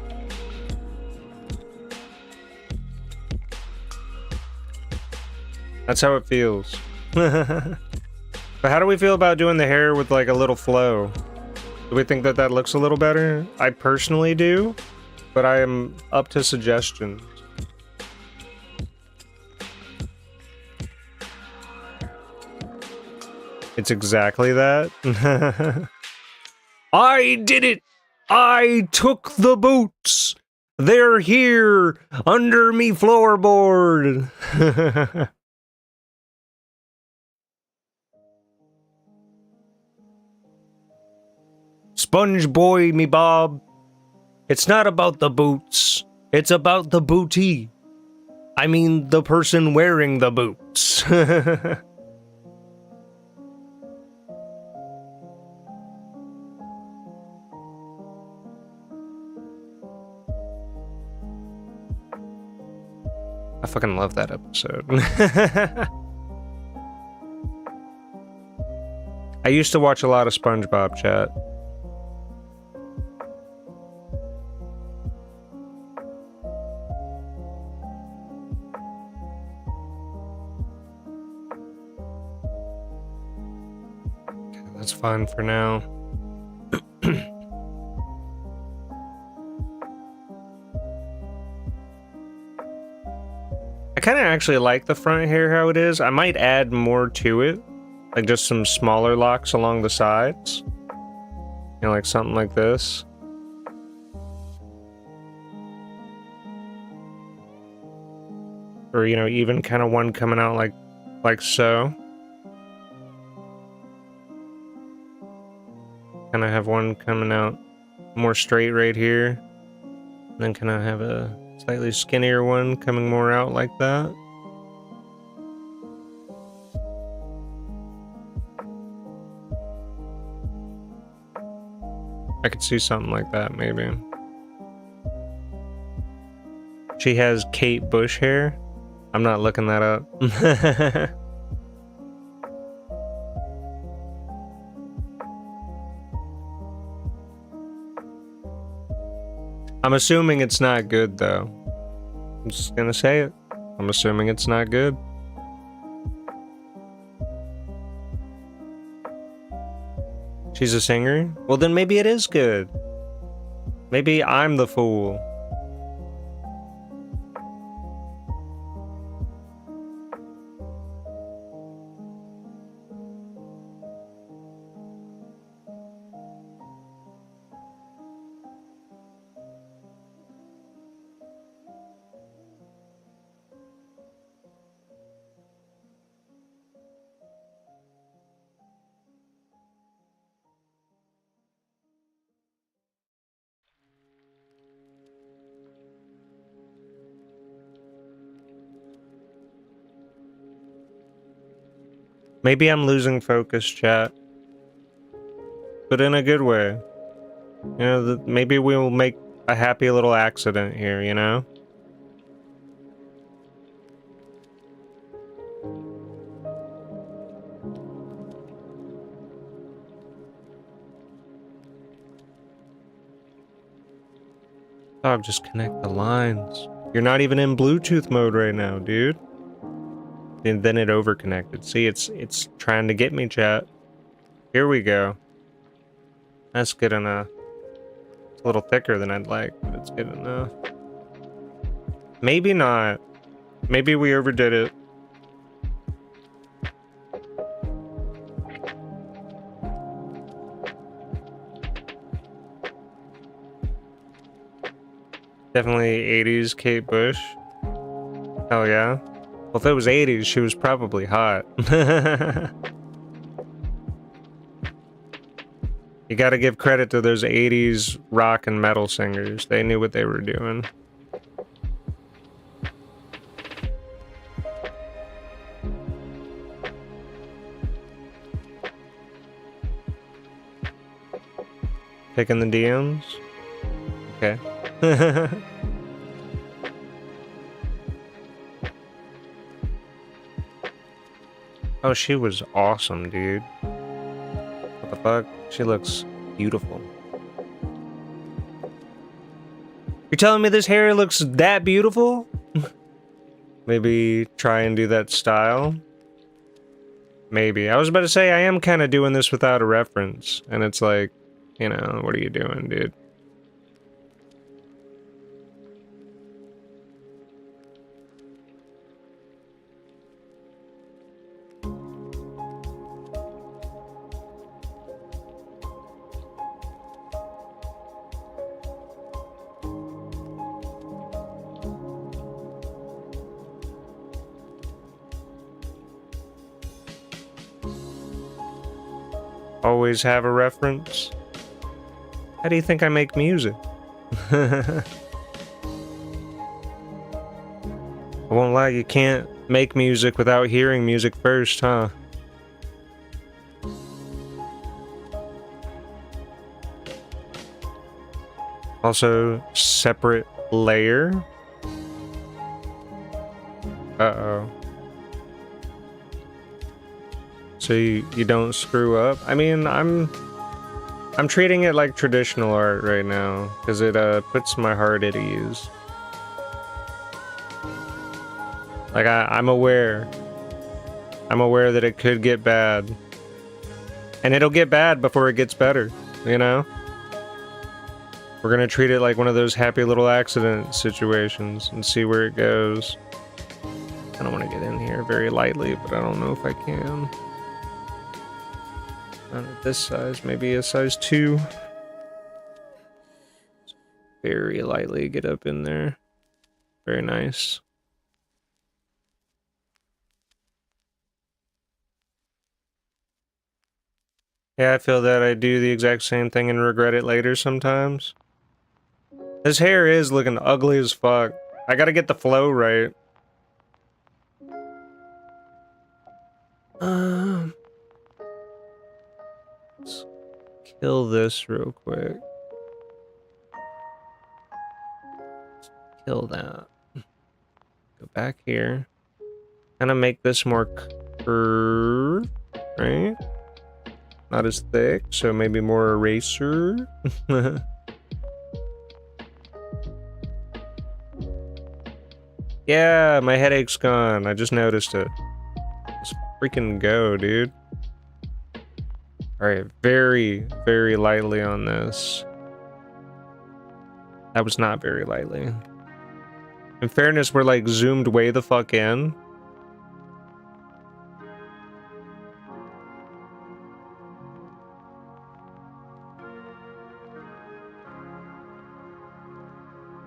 That's how it feels. But how do we feel about doing the hair with like a little flow? Do we think that that looks a little better? I personally do, but I am up to suggestions. It's exactly that. I did it! I took the boots! They're here under me floorboard! Sponge boy, me Bob. It's not about the boots. It's about the booty. I mean, the person wearing the boots. I fucking love that episode. I used to watch a lot of SpongeBob, chat. Okay, that's fine for now. I kind of actually like the front hair how it is. I might add more to it. Like just some smaller locks along the sides. You know, like something like this. Or, you know, even kind of one coming out like so. Kind of have one coming out more straight right here. And then kind of have a slightly skinnier one coming more out like that. I could see something like that, maybe. She has Kate Bush hair. I'm not looking that up. I'm assuming it's not good, though. I'm just gonna say it. I'm assuming it's not good. She's a singer? Well, then maybe it is good. Maybe I'm the fool. Maybe I'm losing focus, chat. But in a good way. You know, maybe we'll make a happy little accident here, you know? Oh, just connect the lines. You're not even in Bluetooth mode right now, dude. And then it overconnected. See, it's trying to get me, chat. Here we go. That's good enough. It's a little thicker than I'd like, but it's good enough. Maybe not. Maybe we overdid it. Definitely 80s Kate Bush. Hell yeah. Well, if it was 80s, she was probably hot. You gotta give credit to those 80s rock and metal singers. They knew what they were doing. Picking the DMs? Okay. Oh, she was awesome, dude. What the fuck? She looks beautiful. You're telling me this hair looks that beautiful? Maybe try and do that style? Maybe. I was about to say, I am kind of doing this without a reference. And it's like, you know, what are you doing, dude? Always have a reference. How do you think I make music? I won't lie, you can't make music without hearing music first, huh? Also, separate layer. Uh-oh. So you don't screw up? I mean, I'm treating it like traditional art right now, because it puts my heart at ease. Like, I'm aware. I'm aware that it could get bad. And it'll get bad before it gets better, you know? We're gonna treat it like one of those happy little accident situations and see where it goes. I don't want to get in here very lightly, but I don't know if I can. Not at this size, maybe a size 2. Very lightly get up in there. Very nice. Yeah, I feel that I do the exact same thing and regret it later sometimes. This hair is looking ugly as fuck. I gotta get the flow right. Let's kill this real quick. Kill that. Go back here. Kind of make this more curved, right? Not as thick, so maybe more eraser. Yeah, my headache's gone. I just noticed it. Let's freaking go, dude. Alright, very, very lightly on this. That was not very lightly. In fairness, we're like zoomed way the fuck in.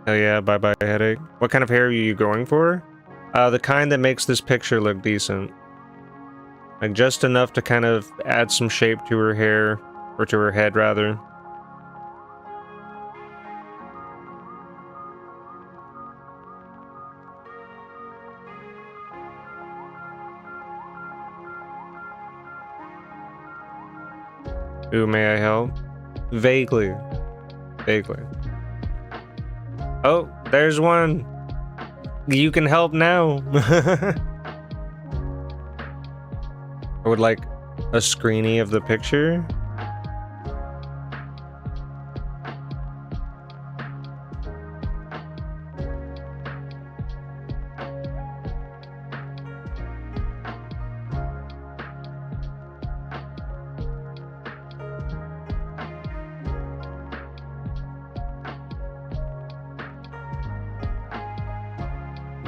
Oh yeah, bye-bye headache. What kind of hair are you going for? The kind that makes this picture look decent. Like just enough to kind of add some shape to her hair, or to her head rather. Ooh, may I help? Vaguely. Vaguely. Oh, there's one. You can help now. I would like a screenie of the picture.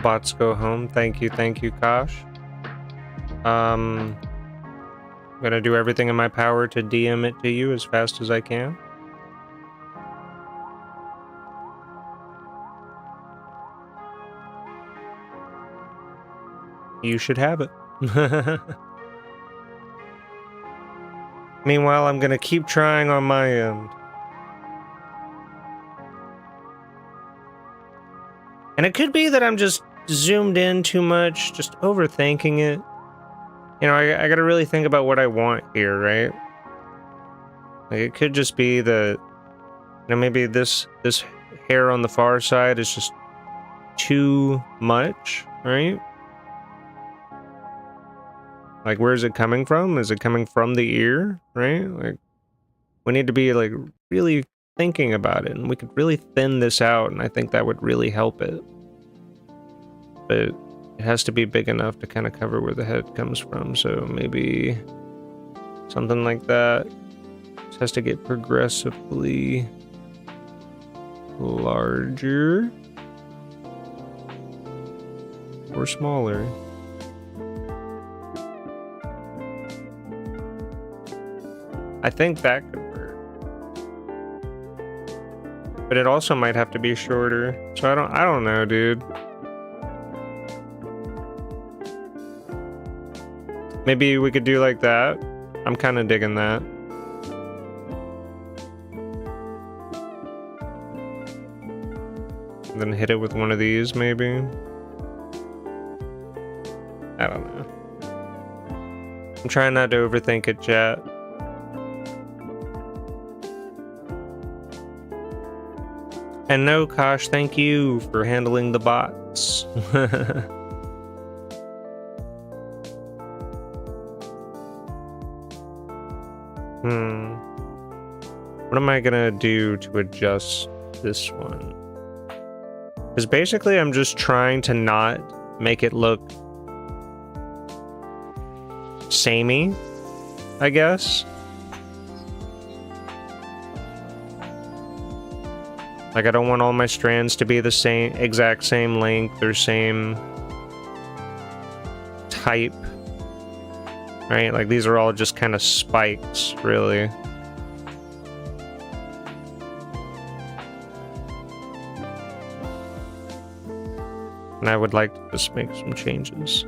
Bots go home. Thank you, Kosh. I'm gonna do everything in my power to DM it to you as fast as I can. You should have it. Meanwhile, I'm gonna keep trying on my end. And it could be that I'm just zoomed in too much, just overthinking it. You know, I gotta really think about what I want here, right? Like, it could just be that, you know, maybe this hair on the far side is just too much, right? Like, where is it coming from? Is it coming from the ear, right? Like, we need to be, like, really thinking about it, and we could really thin this out, and I think that would really help it. But it has to be big enough to kind of cover where the head comes from, so maybe something like that. Just has to get progressively larger or smaller. I think that could work. But it also might have to be shorter. So I don't know, dude. Maybe we could do like that. I'm kind of digging that. And then hit it with one of these, maybe. I don't know. I'm trying not to overthink it, chat. And no, Kosh, thank you for handling the bots. What am I gonna do to adjust this one? Because basically I'm just trying to not make it look samey, I guess. Like, I don't want all my strands to be the same, exact same length or same type, right? Like, these are all just kind of spikes, really. And I would like to just make some changes.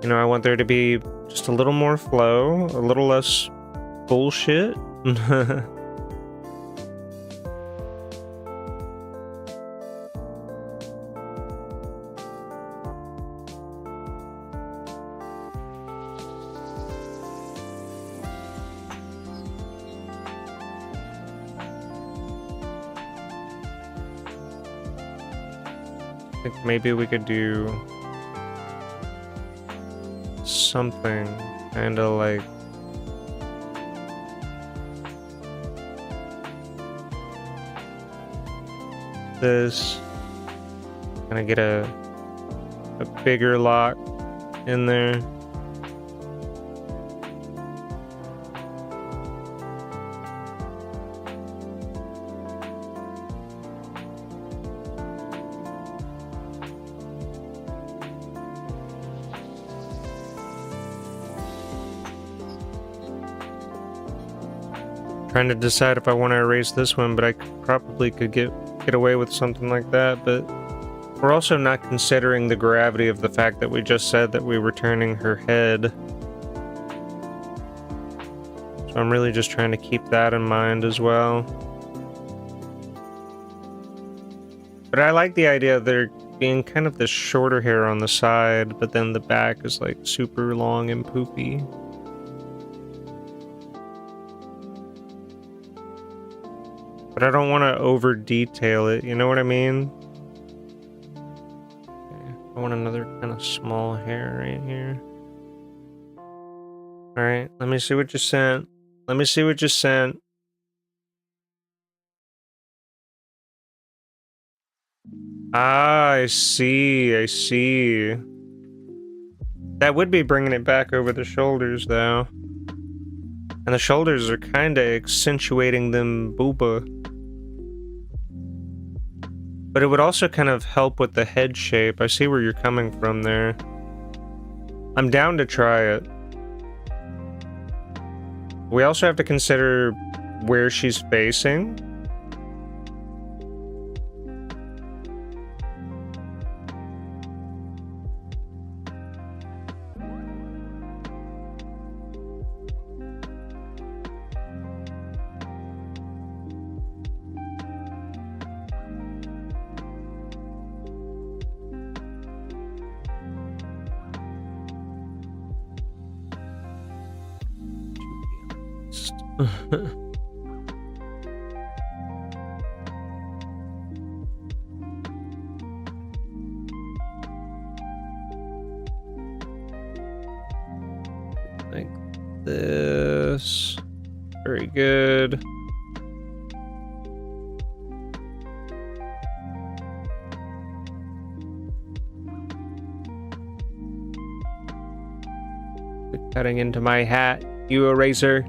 You know, I want there to be just a little more flow, a little less bullshit. I think maybe we could do something kind of like this. Kind of get a bigger lock in there. Trying to decide if I want to erase this one, but I probably could get away with something like that. But we're also not considering the gravity of the fact that we just said that we were turning her head. So I'm really just trying to keep that in mind as well. But I like the idea of there being kind of this shorter hair on the side, but then the back is like super long and poofy. But I don't want to over detail it, you know what I mean? Okay, I want another kind of small hair right here. Alright, let me see what you sent. Let me see what you sent. Ah, I see, I see. That would be bringing it back over the shoulders, though. And the shoulders are kind of accentuating them booba. But it would also kind of help with the head shape. I see where you're coming from there. I'm down to try it. We also have to consider where she's facing. Like this. Very good. Quit cutting into my hat, you eraser.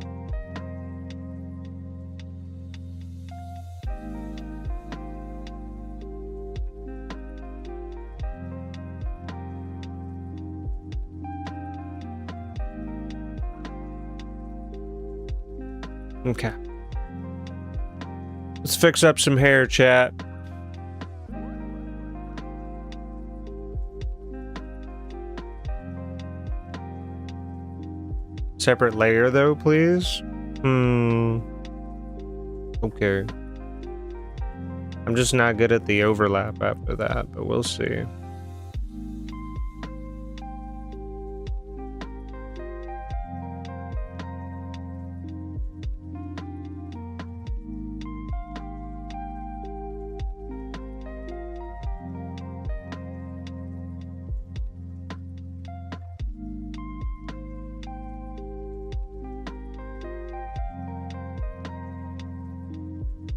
Okay. Let's fix up some hair, chat. Separate layer, though, please. Okay. I'm just not good at the overlap after that, but we'll see.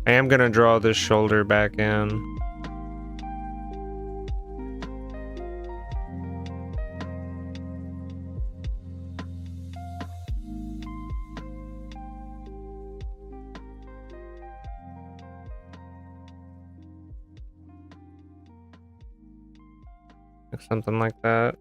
I am gonna draw this shoulder back in. Like something like that.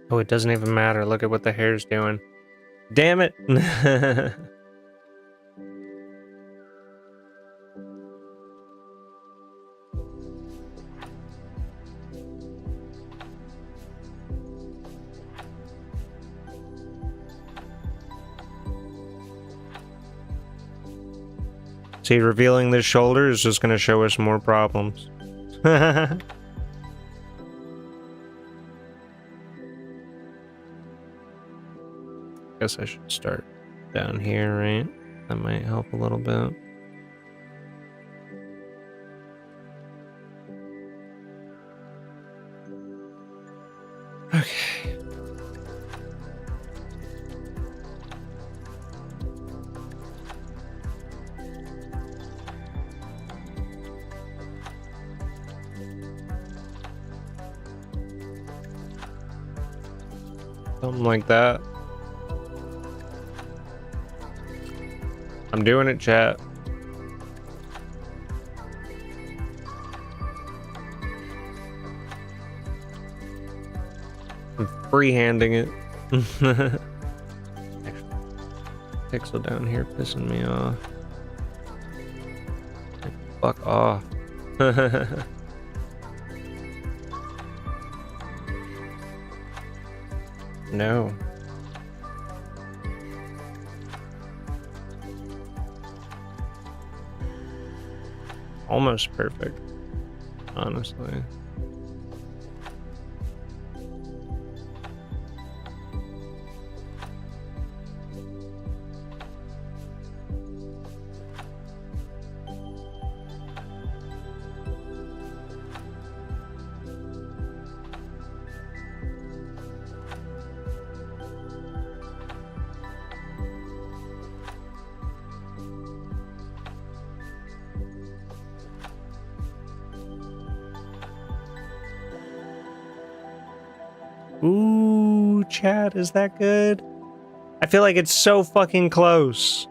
Oh, it doesn't even matter. Look at what the hair's doing. Damn it! See, revealing this shoulder is just gonna show us more problems. Guess I should start down here, right? That might help a little bit. Okay. Something like that. I'm doing it, chat. I'm freehanding it. Pixel down here pissing me off. Fuck off. No. Almost perfect, honestly. Ooh. chat, is that good? I feel like it's so fucking close.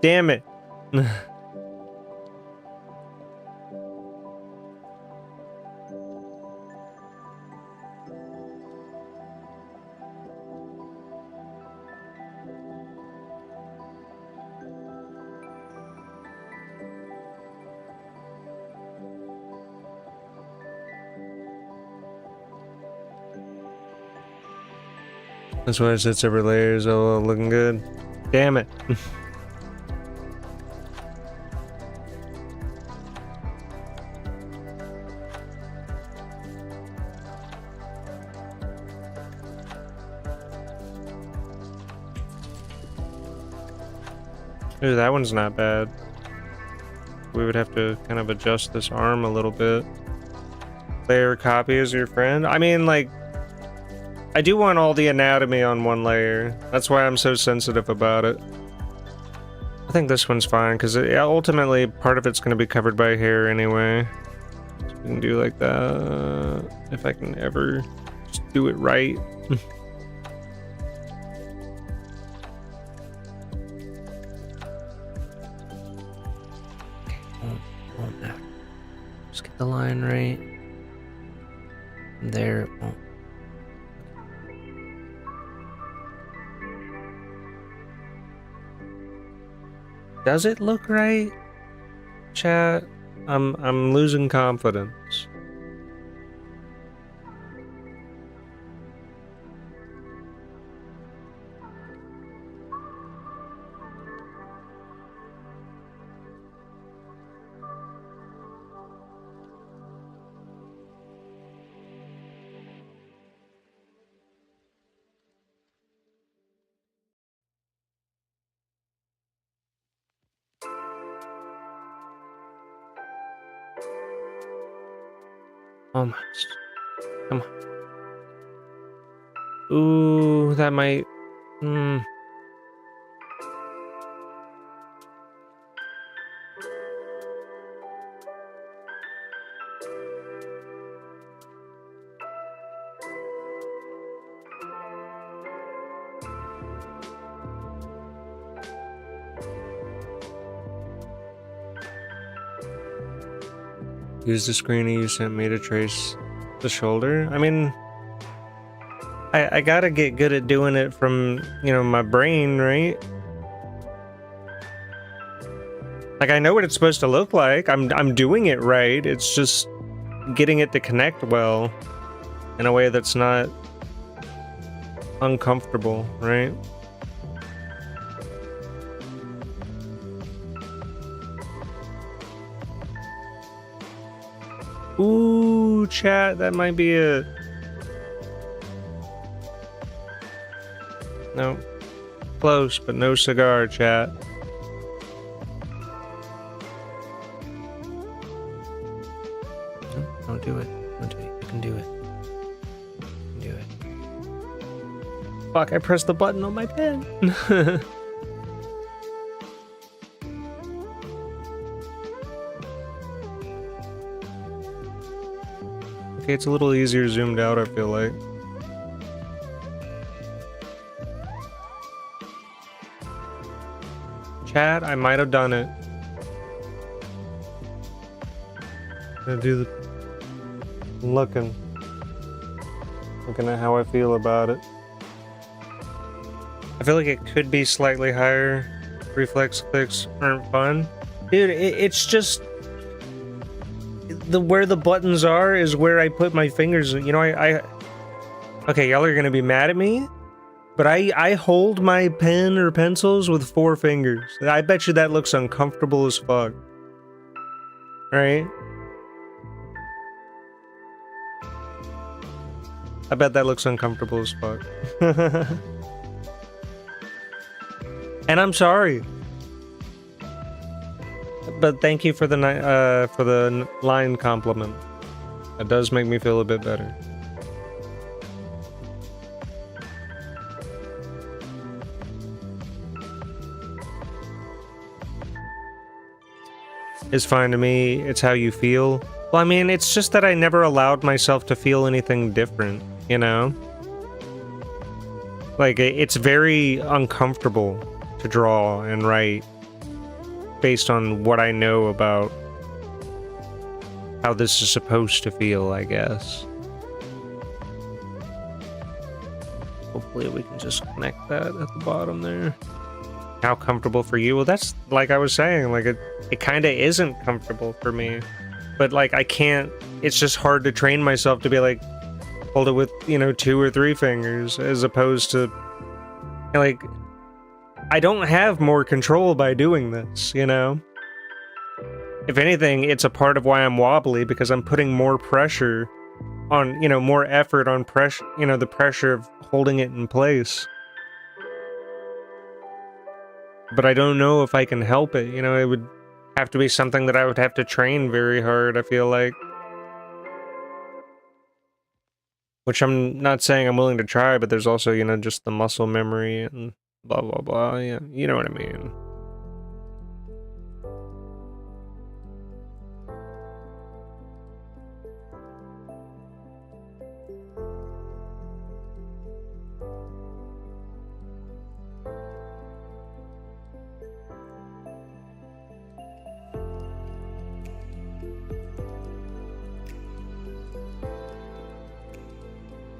Damn it. That's why it sits over layers, oh, looking good. Damn it. Ooh, that one's not bad. We would have to kind of adjust this arm a little bit. Layer copy as your friend? I mean, like, I do want all the anatomy on one layer. That's why I'm so sensitive about it. I think this one's fine, because ultimately part of it's going to be covered by hair anyway. So we can do like that, if I can ever just do it right. Won't matter. Just get the line right. There it won't. Does it look right? Chat, I'm losing confidence. Almost. Come on. Ooh, that might... Use the screening you sent me to trace the shoulder. I mean, I gotta get good at doing it from, you know, my brain, right? Like, I know what it's supposed to look like. I'm doing it right. It's just getting it to connect well in a way that's not uncomfortable, right? Ooh, chat, that might be it. No. Close, but no cigar, chat. No, don't do it. Don't do it. You can do it. You can do it. Fuck, I pressed the button on my pen. Okay, it's a little easier zoomed out, I feel like. Chat, I might have done it. Gonna do the looking at how I feel about it. I feel like it could be slightly higher. Reflex clicks aren't fun. Dude, it's just... where the buttons are is where I put my fingers. You know, okay, y'all are gonna be mad at me, but I hold my pen or pencils with 4 fingers. I bet you that looks uncomfortable as fuck. Right? I bet that looks uncomfortable as fuck. And I'm sorry. But thank you for the line compliment. It does make me feel a bit better. It's fine to me. It's how you feel. Well, I mean, it's just that I never allowed myself to feel anything different, you know? Like, it's very uncomfortable to draw and write based on what I know about how this is supposed to feel, I guess. Hopefully we can just connect that at the bottom there. How comfortable for you? Well, that's like I was saying, like it kind of isn't comfortable for me, but like I can't, it's just hard to train myself to be like, hold it with, you know, 2 or 3 fingers as opposed to like, I don't have more control by doing this, you know? If anything, it's a part of why I'm wobbly, because I'm putting more pressure on, you know, more effort on pressure, you know, the pressure of holding it in place. But I don't know if I can help it, you know, it would have to be something that I would have to train very hard, I feel like. Which I'm not saying I'm willing to try, but there's also, you know, just the muscle memory and blah, blah, blah, yeah, you know what I mean.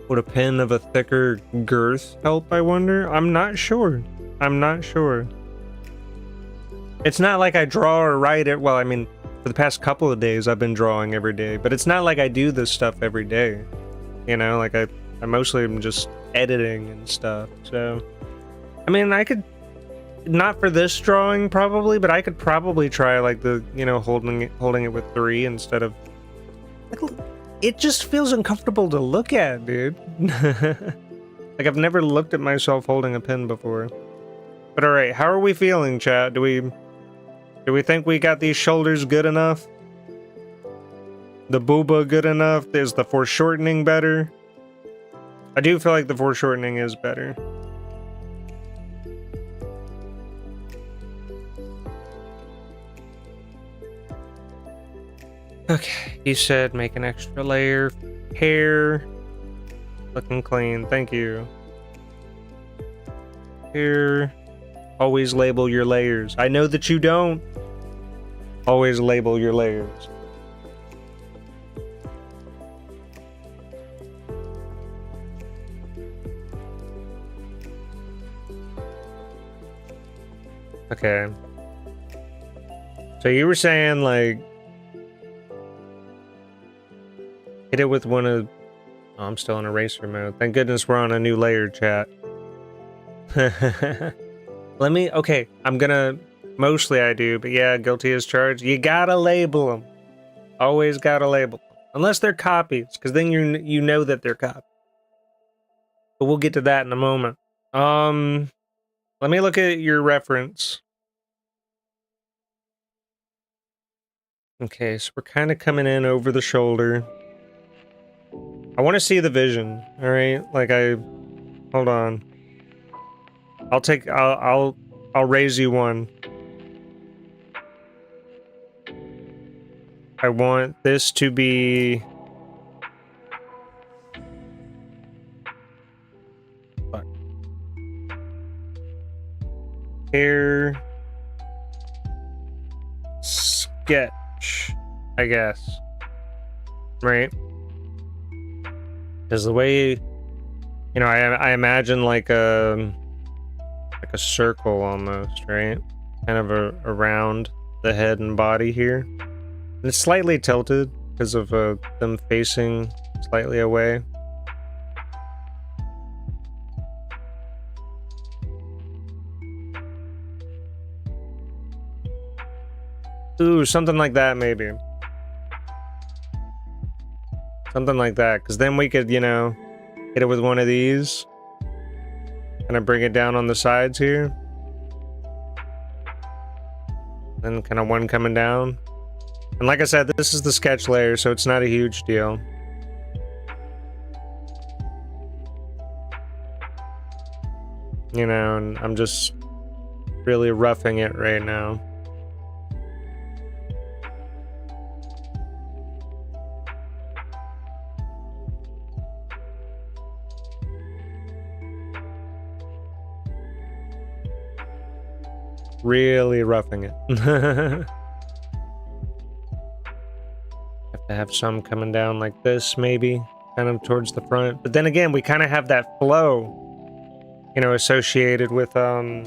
Would a pen of a thicker girth help, I wonder? I'm not sure. I'm not sure. It's not like I draw or write it. Well, I mean, for the past couple of days, I've been drawing every day. But it's not like I do this stuff every day. You know, like I mostly am just editing and stuff. So, I mean, I could... Not for this drawing, probably, but I could probably try, like, the, you know, holding it with 3 instead of... Like, it just feels uncomfortable to look at, dude. Like, I've never looked at myself holding a pen before. But alright, how are we feeling, chat? Do we think we got these shoulders good enough? The booba good enough? Is the foreshortening better? I do feel like the foreshortening is better. Okay, you said make an extra layer. Hair. Looking clean, thank you. Here. Always label your layers. I know that you don't. Always label your layers. Okay. So you were saying, like, hit it with one of... Oh, I'm still in eraser mode. Thank goodness we're on a new layer, chat. Let me... Okay, I'm gonna... Mostly I do, but yeah, guilty as charged. You gotta label them. Always gotta label them. Unless they're copies, because then you know that they're copies. But we'll get to that in a moment. Let me look at your reference. Okay, so we're kind of coming in over the shoulder. I want to see the vision, all right? Like hold on. I'll raise you one. I want this to be... Fuck. Hair... Sketch, I guess. Right? Because the way... You know, I imagine like a circle almost, right? Kind of around the head and body here. And it's slightly tilted because of them facing slightly away. Ooh, something like that maybe. Something like that, because then we could, you know, hit it with one of these. Kind of bring it down on the sides here. Then kind of one coming down. And like I said, this is the sketch layer, so it's not a huge deal. You know, and I'm just really roughing it right now. Really roughing it. Have to have some coming down like this, maybe, kind of towards the front. But then again, we kind of have that flow, you know, associated with, you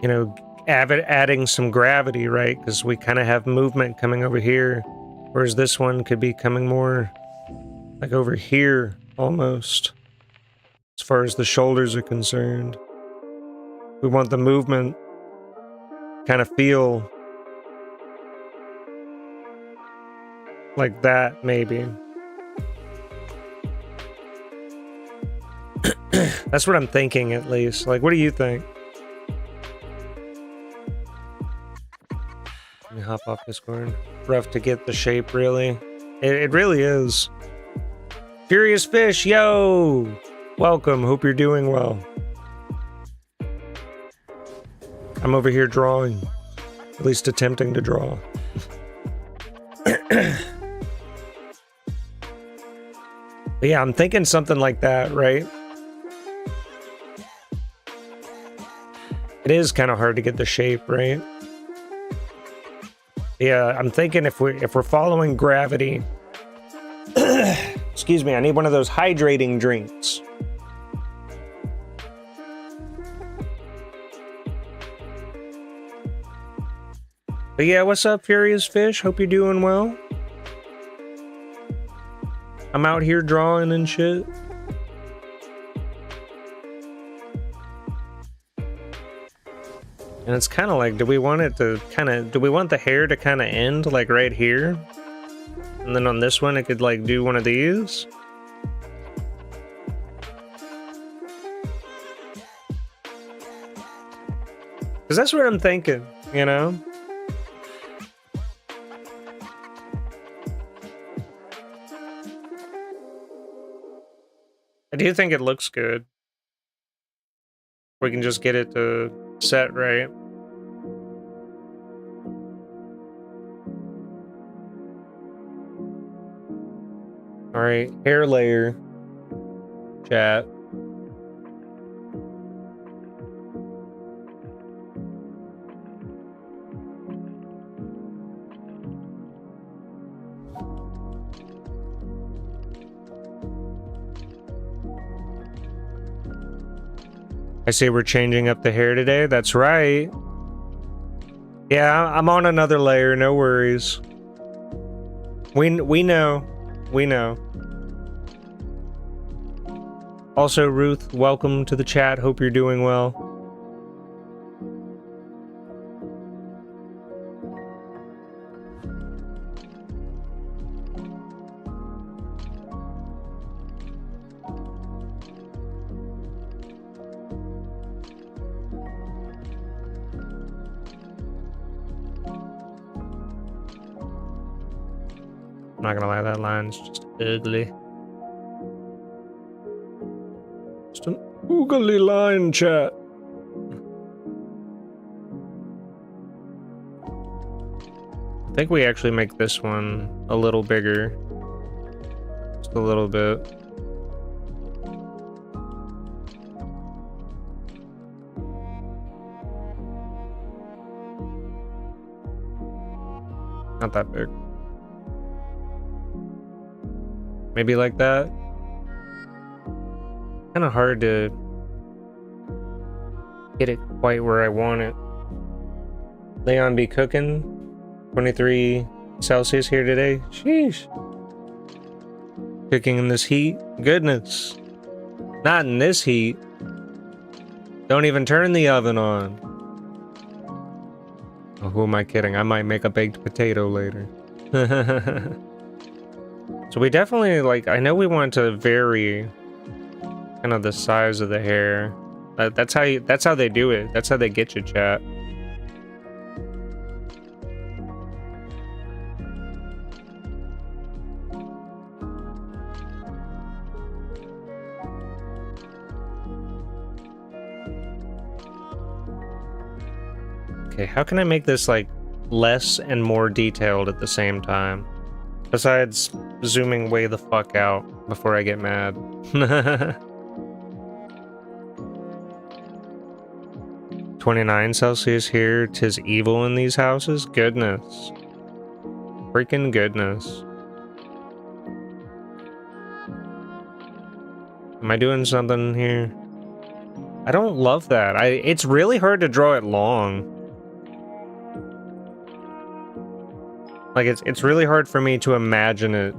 know, adding some gravity, right? Because we kind of have movement coming over here, whereas this one could be coming more like over here, almost, as far as the shoulders are concerned. We want the movement kind of feel like that, maybe. That's what I'm thinking, at least. Like, what do you think? Let me hop off Discord. Rough to get the shape, really. It really is. Furious Fish, yo! Welcome, hope you're doing well. I'm over here drawing. At least attempting to draw. But yeah, I'm thinking something like that, right? It is kind of hard to get the shape, right? Yeah, I'm thinking if we're following gravity. Excuse me, I need one of those hydrating drinks. But yeah, what's up, Furious Fish? Hope you're doing well. I'm out here drawing and shit. And it's kind of like, do we want the hair to kind of end like right here? And then on this one, it could like do one of these. Because that's what I'm thinking, you know? I do think it looks good. We can just get it to set right. Alright, hair layer. Chat. I say we're changing up the hair today. That's right. Yeah, I'm on another layer. No worries. We know. We know. Also, Ruth, welcome to the chat. Hope you're doing well. I'm not gonna lie, that line's just ugly. Just an ugly line, chat. I think we actually make this one a little bigger. Just a little bit. Not that big. Maybe like that. Kind of hard to get it quite where I want it. Leon be cooking. 23 Celsius here today. Sheesh. Cooking in this heat. Goodness. Not in this heat. Don't even turn the oven on. Oh, who am I kidding? I might make a baked potato later. So we definitely, like, I know we want to vary kind of the size of the hair. That's how they do it. That's how they get you, chat. Okay, how can I make this, like, less and more detailed at the same time? Besides zooming way the fuck out before I get mad. 29 Celsius here. 'Tis evil in these houses. Goodness. Freaking goodness. Am I doing something here? I don't love that. It's really hard to draw it long. Like, it's really hard for me to imagine it,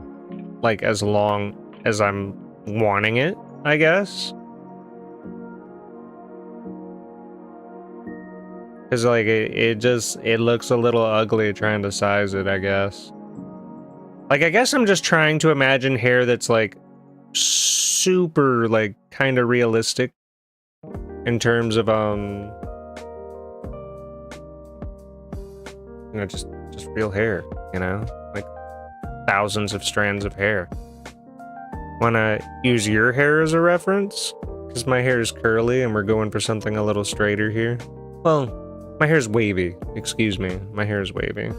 like, as long as I'm wanting it, I guess. Because, like, it looks a little ugly trying to size it, I guess. Like, I guess I'm just trying to imagine hair that's, like, super, like, kind of realistic in terms of, you know, just real hair, you know? Like, thousands of strands of hair. Wanna use your hair as a reference? Because my hair is curly and we're going for something a little straighter here. Well, my hair's wavy. Excuse me. My hair is wavy.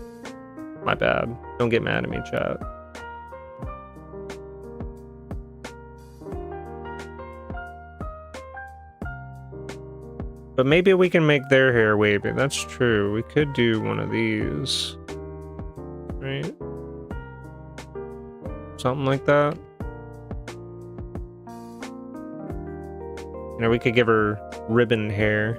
My bad. Don't get mad at me, chat. But maybe we can make their hair wavy. That's true. We could do one of these. Right? Something like that. You know, we could give her ribbon hair.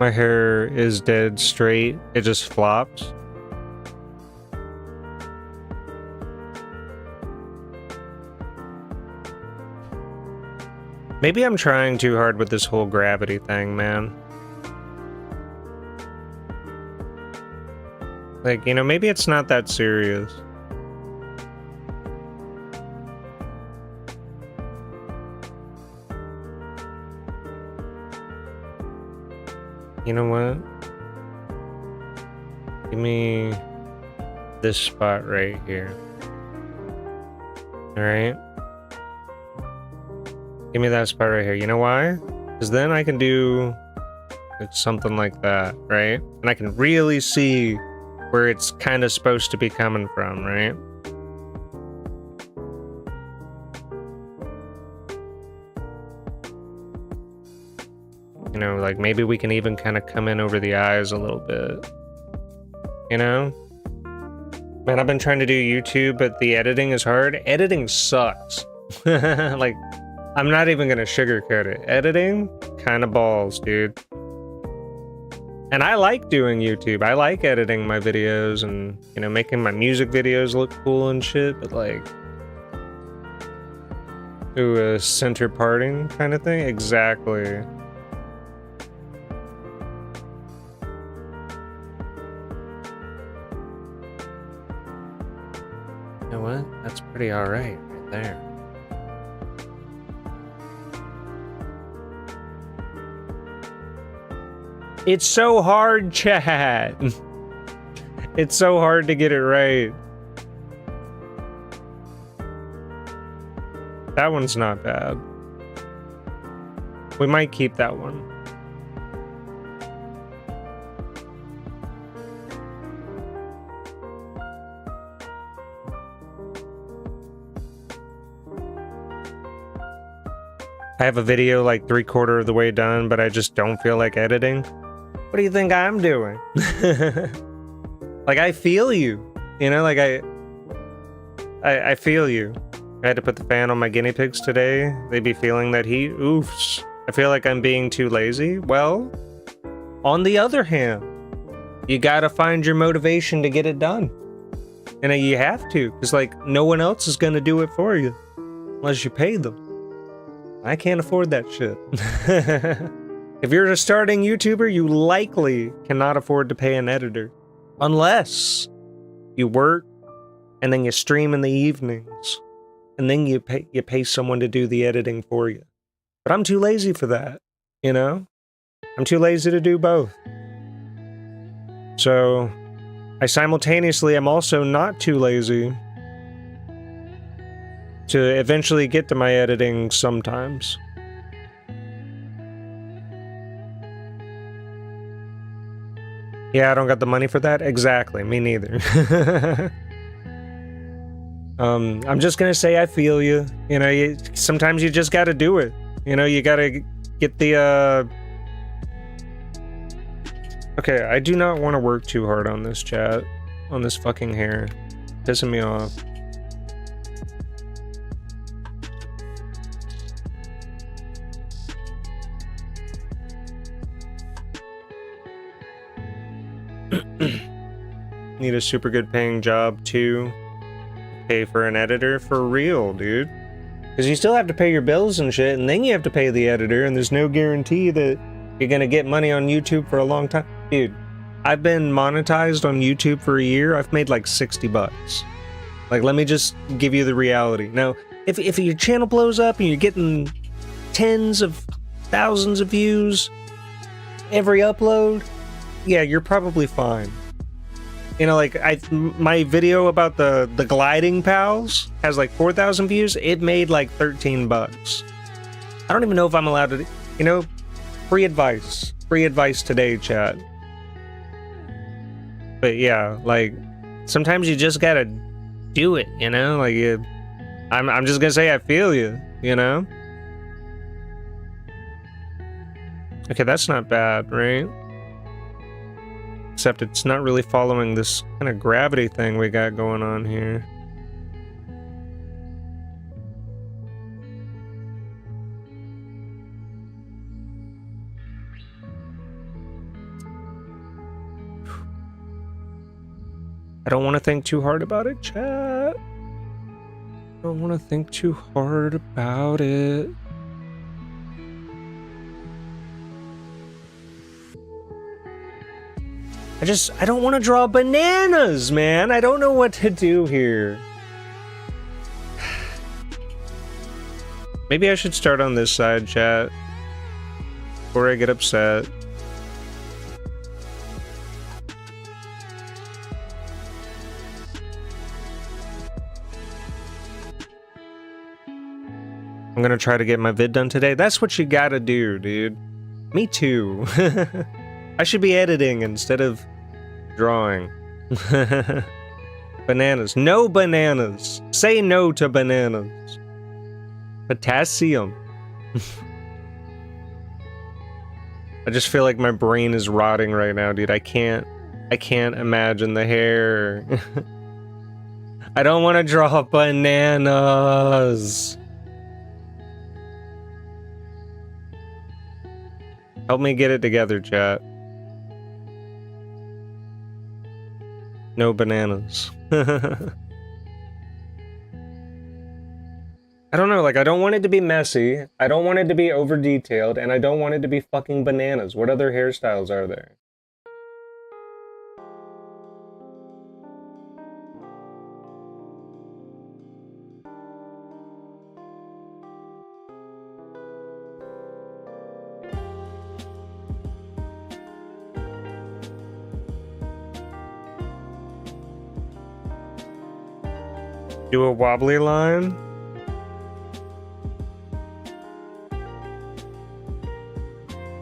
My hair is dead straight. It just flops. Maybe I'm trying too hard with this whole gravity thing, man. Like, you know, maybe it's not that serious. You know what? Give me this spot right here. Alright? Give me that spot right here. You know why? Because then I can do like something like that, right? And I can really see where it's kind of supposed to be coming from, right? You know, like maybe we can even kind of come in over the eyes a little bit. You know? Man, I've been trying to do YouTube, but the editing is hard. Editing sucks. Like, I'm not even gonna sugarcoat it. Editing, kind of balls, dude. And I like doing YouTube. I like editing my videos and, you know, making my music videos look cool and shit, but like... Ooh, a center parting kind of thing? Exactly. You know what? That's pretty alright right there. It's so hard, chat. It's so hard to get it right. That one's not bad. We might keep that one. I have a video like 3/4 of the way done, but I just don't feel like editing. What do you think I'm doing? Like, I feel you. You know, like I feel you. I had to put the fan on my guinea pigs today. They'd be feeling that heat. Oofs. I feel like I'm being too lazy. Well, on the other hand, you gotta find your motivation to get it done. And you have to, because like no one else is gonna do it for you unless you pay them. I can't afford that shit. If you're a starting YouTuber, you likely cannot afford to pay an editor. Unless you work and then you stream in the evenings. And then you pay someone to do the editing for you. But I'm too lazy for that, you know? I'm too lazy to do both. So, I simultaneously am also not too lazy to eventually get to my editing sometimes. Yeah, I don't got the money for that. Exactly, me neither. I'm just gonna say I feel you. You know, sometimes you just gotta do it. You know, you gotta get the Okay, I do not want to work too hard on this, chat. On this fucking hair. Pissing me off. Need a super good paying job too. Pay for an editor for real, dude. Because you still have to pay your bills and shit, and then you have to pay the editor, and there's no guarantee that you're gonna get money on YouTube for a long time. Dude, I've been monetized on YouTube for a year. I've made like 60 bucks. Like, let me just give you the reality. Now, if your channel blows up and you're getting tens of thousands of views every upload, yeah, you're probably fine. You know, like, my video about the gliding pals has like 4,000 views. It made like 13 bucks. I don't even know if I'm allowed to, you know, free advice today, chat. But yeah, like, sometimes you just gotta do it, you know? Like, I'm just gonna say I feel you, you know? Okay, that's not bad, right? Except it's not really following this kind of gravity thing we got going on here. I don't want to think too hard about it, chat. I don't want to think too hard about it. I don't want to draw bananas, man. I don't know what to do here. Maybe I should start on this side, chat, before I get upset. I'm gonna try to get my vid done today. That's what you gotta do, dude. Me too. I should be editing instead of drawing. Bananas. No bananas. Say no to bananas. Potassium. I just feel like my brain is rotting right now, dude. I can't imagine the hair. I don't want to draw bananas. Help me get it together, chat. No bananas. I don't know, like, I don't want it to be messy, I don't want it to be over detailed, and I don't want it to be fucking bananas. What other hairstyles are there? Do a wobbly line?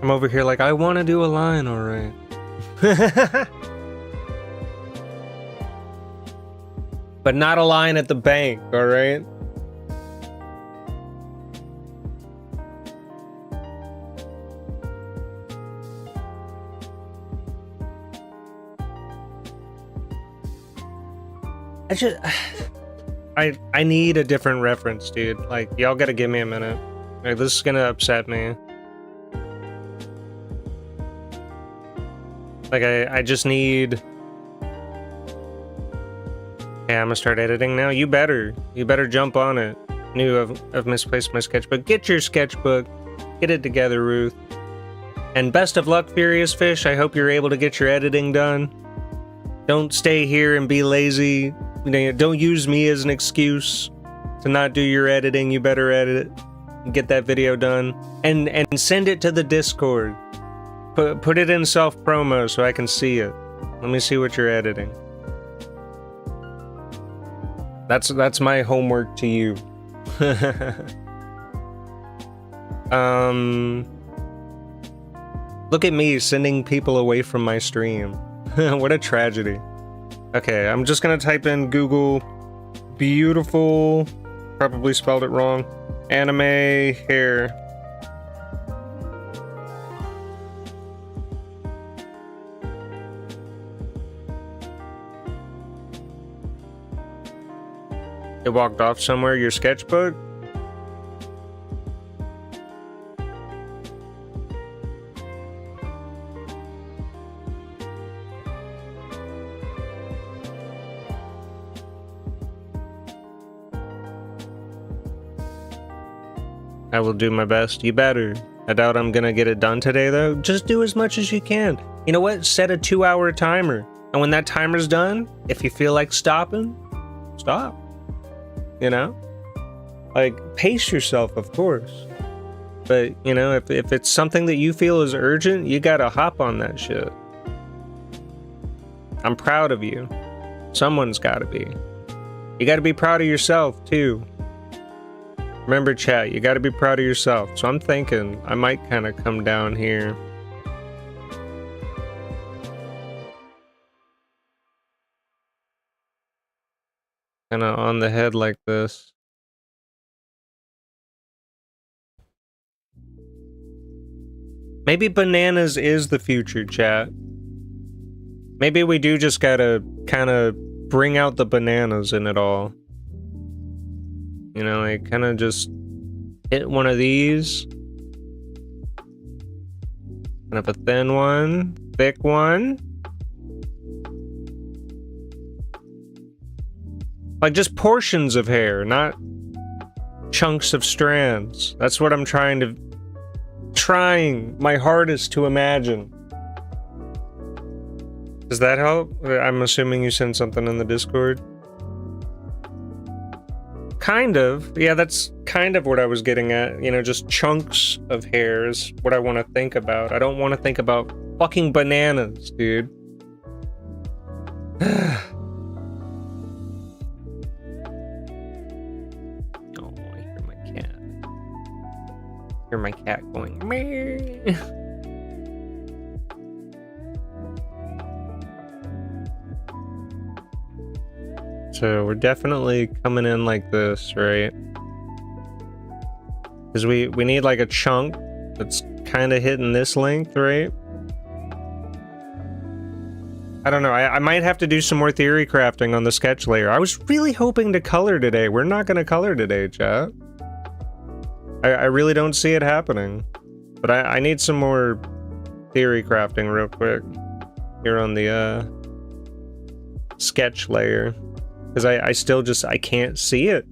I'm over here like, I want to do a line, alright. But not a line at the bank, alright? I need a different reference, dude. Like, y'all gotta give me a minute. Like, this is gonna upset me. Like, I just need... Yeah, I'm gonna start editing now. You better jump on it. I've misplaced my sketchbook. Get your sketchbook. Get it together, Ruth. And best of luck, Furious Fish. I hope you're able to get your editing done. Don't stay here and be lazy. You know, don't use me as an excuse to not do your editing. You better edit it and get that video done. And send it to the Discord. Put it in self-promo so I can see it. Let me see what you're editing. That's my homework to you. Look at me sending people away from my stream. What a tragedy. Okay, I'm just gonna type in Google beautiful, probably spelled it wrong, anime hair. It walked off somewhere, your sketchbook? I will do my best. You better. I doubt I'm gonna get it done today, though. Just do as much as you can. You know what? Set a 2-hour timer. And when that timer's done, if you feel like stopping, stop. You know? Like, pace yourself, of course. But, you know, if it's something that you feel is urgent, you gotta hop on that shit. I'm proud of you. Someone's gotta be. You gotta be proud of yourself, too. Remember, chat, you gotta be proud of yourself. So I'm thinking I might kind of come down here. Kind of on the head like this. Maybe bananas is the future, chat. Maybe we do just gotta kind of bring out the bananas in it all. You know, like kind of just hit one of these. Kind of a thin one, thick one. Like just portions of hair, not chunks of strands. That's what I'm trying my hardest to imagine. Does that help? I'm assuming you sent something in the Discord. Kind of. Yeah, that's kind of what I was getting at. You know, just chunks of hair is what I want to think about. I don't want to think about fucking bananas, dude. Oh, I hear my cat. I hear my cat going, meh. So we're definitely coming in like this, right? Because we need like a chunk that's kind of hitting this length, right? I don't know. I might have to do some more theory crafting on the sketch layer. I was really hoping to color today. We're not going to color today, chat. I really don't see it happening. But I need some more theory crafting real quick here on the sketch layer. Because I still just, I can't see it.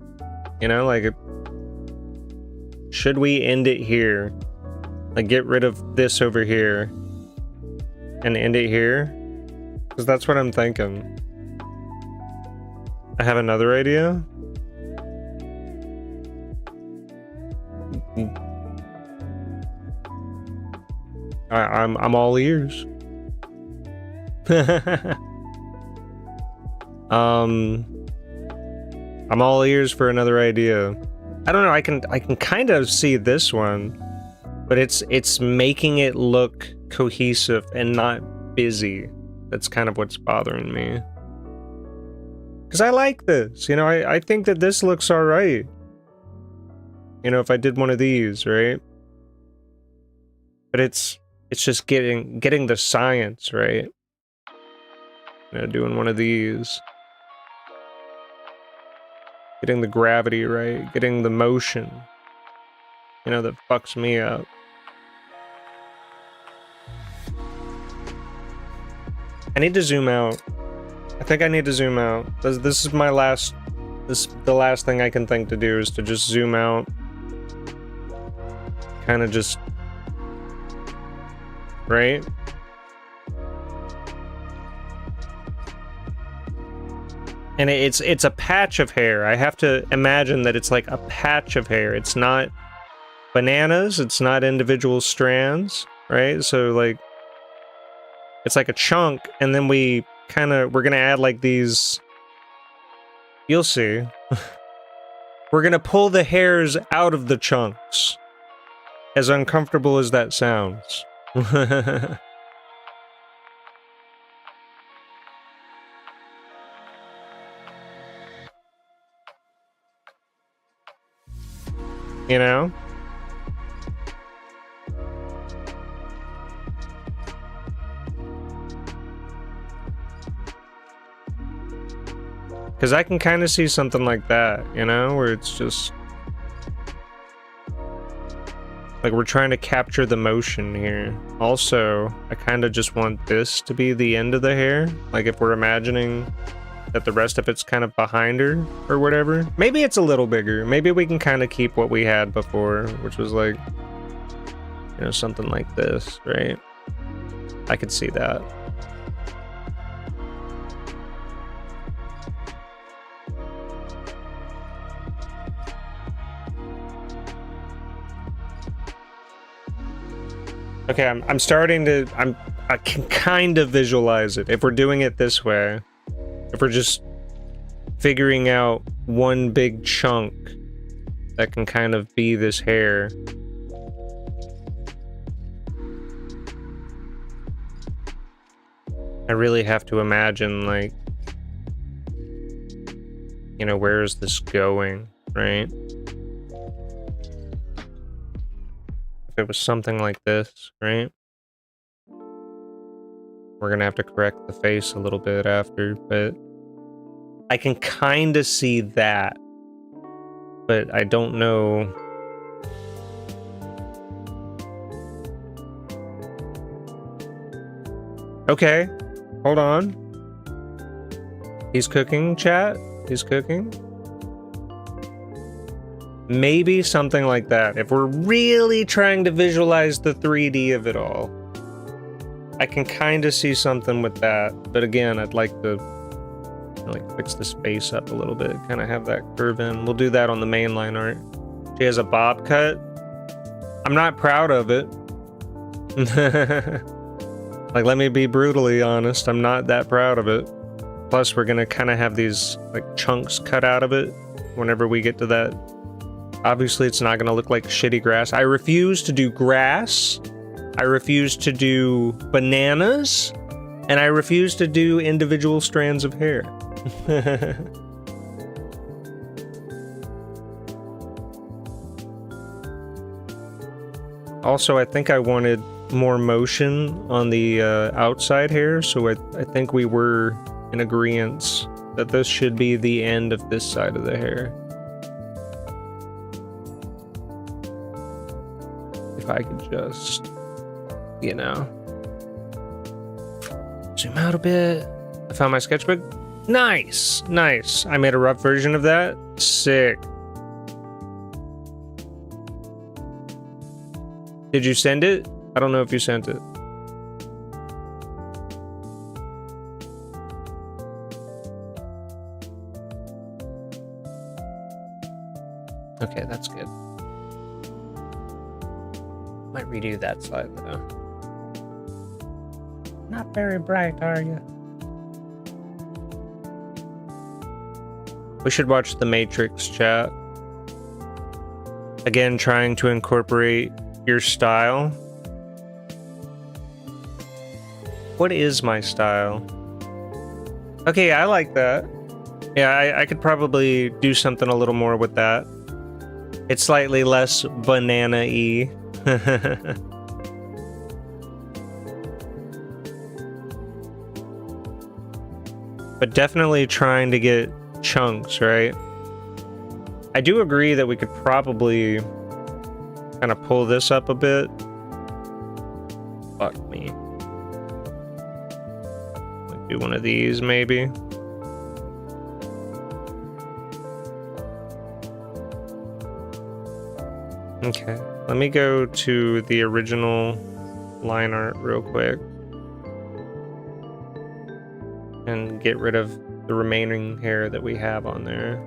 You know, like, should we end it here? Like, get rid of this over here and end it here? Because that's what I'm thinking. I have another idea. I'm all ears. I'm all ears for another idea. I don't know, I can kind of see this one, but it's making it look cohesive and not busy. That's kind of what's bothering me. Because I like this, you know, I think that this looks alright. You know, if I did one of these, right? But it's just getting the science, right? You know, doing one of these. Getting the gravity right, getting the motion, you know, that fucks me up. I need to zoom out. I think I need to zoom out. This is my last, the last thing I can think to do is to just zoom out. Kind of just, right? And it's a patch of hair. I have to imagine that it's like a patch of hair. It's not bananas. It's not individual strands, right? So like, it's like a chunk, and then we're gonna add like these. You'll see. We're gonna pull the hairs out of the chunks. As uncomfortable as that sounds. You know? Because I can kind of see something like that, you know? Where it's just... like, we're trying to capture the motion here. Also, I kind of just want this to be the end of the hair. Like, if we're imagining that the rest of it's kind of behind her or whatever. Maybe it's a little bigger. Maybe we can kind of keep what we had before, which was like, you know, something like this, right? I could see that. Okay, I'm starting to, I can kind of visualize it. If we're doing it this way, if we're just figuring out one big chunk that can kind of be this hair. I really have to imagine, like, you know, where is this going, right? If it was something like this, right? We're gonna have to correct the face a little bit after, but I can kind of see that, but I don't know. Okay, hold on. He's cooking, chat. He's cooking. Maybe something like that. If we're really trying to visualize the 3D of it all, I can kind of see something with that. But again, I'd like to fix the space up a little bit, kind of have that curve in. We'll do that on the mainline art. She has a bob cut. I'm not proud of it. Like, let me be brutally honest. I'm not that proud of it. Plus, we're gonna kind of have these like chunks cut out of it whenever we get to that. Obviously, it's not gonna look like shitty grass. I refuse to do grass. I refuse to do bananas. And I refuse to do individual strands of hair. Also, I think I wanted more motion on the outside hair, so I think we were in agreement that this should be the end of this side of the hair. If I could just, you know, zoom out a bit. I found my sketchbook. Nice, nice. I made a rough version of that. Sick. Did you send it? I don't know if you sent it. Okay, that's good. Might redo that slide though. Not very bright, are you? We should watch The Matrix, chat. Again, trying to incorporate your style. What is my style? Okay, I like that. Yeah, I could probably do something a little more with that. It's slightly less banana-y. But definitely trying to get chunks, right? I do agree that we could probably kind of pull this up a bit. Fuck me. Like do one of these, maybe. Okay, let me go to the original line art real quick and get rid of the remaining hair that we have on there.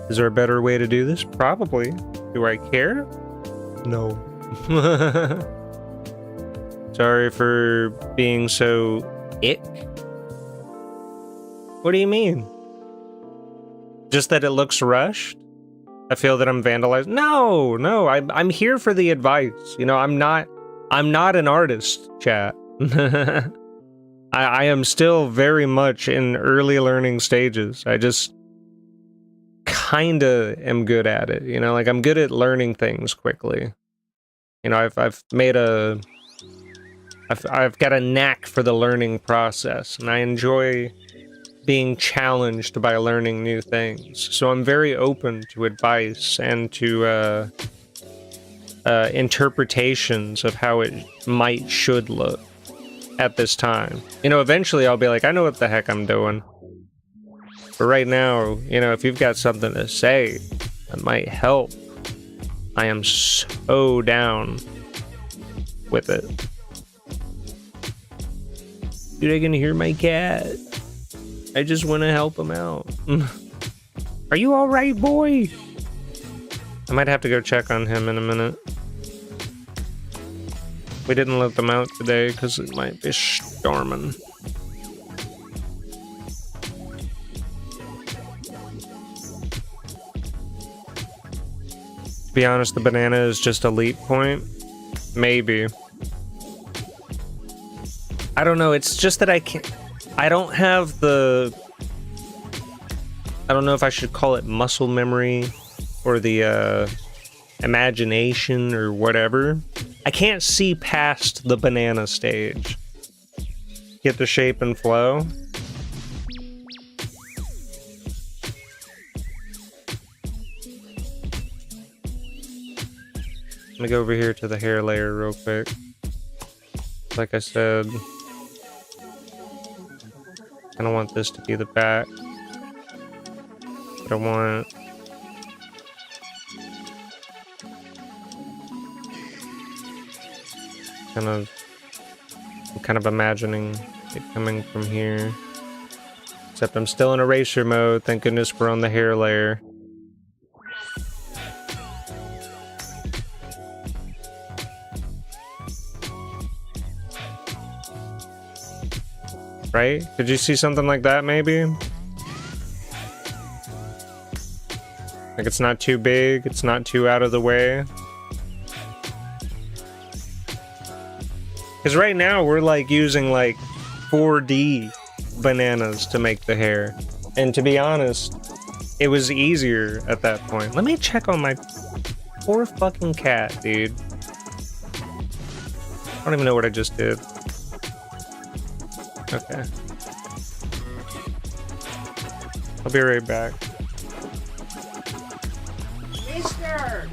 Is there a better way to do this? Probably. Do I care? No. Sorry for being so ick. What do you mean? Just that it looks rushed? I feel that I'm vandalized. No, I'm here for the advice. You know, I'm not an artist, chat. I am still very much in early learning stages. I just kinda am good at it. You know, like I'm good at learning things quickly. You know, I've got a knack for the learning process, and I enjoy being challenged by learning new things. So I'm very open to advice and to interpretations of how it should look at this time. You know, eventually I'll be like, I know what the heck I'm doing. But right now, you know, if you've got something to say that might help, I am so down with it. Dude, I can hear my cat. I just want to help him out. Are you alright, boy? I might have to go check on him in a minute. We didn't let them out today because it might be storming. To be honest, the banana is just a leap point. Maybe. I don't know, it's just that I don't have the... I don't know if I should call it muscle memory or the imagination or whatever. I can't see past the banana stage. Get the shape and flow. Let me go over here to the hair layer real quick. Like I said, I don't want this to be the back. But I want... I'm kind of imagining it coming from here. Except I'm still in eraser mode. Thank goodness we're on the hair layer. Right? Did you see something like that, maybe? Like it's not too big, it's not too out of the way. Because right now we're like using like 4D bananas to make the hair. And to be honest, it was easier at that point. Let me check on my poor fucking cat, dude. I don't even know what I just did. Okay. I'll be right back. Mister!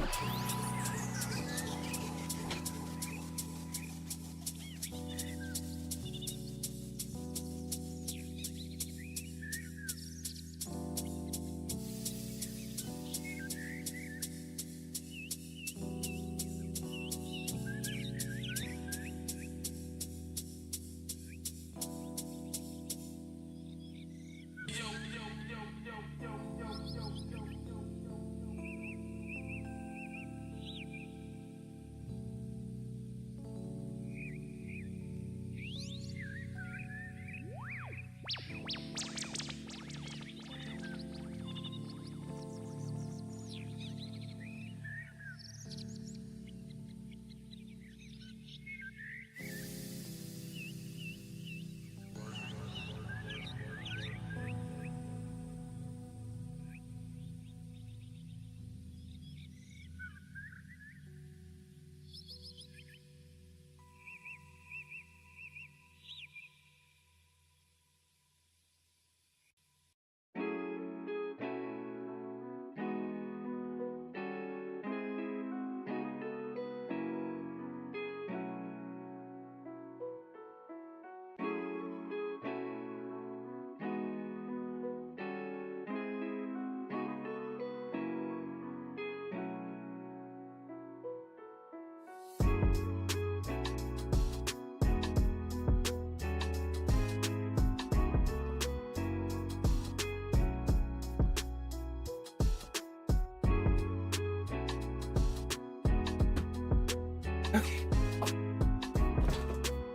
Okay.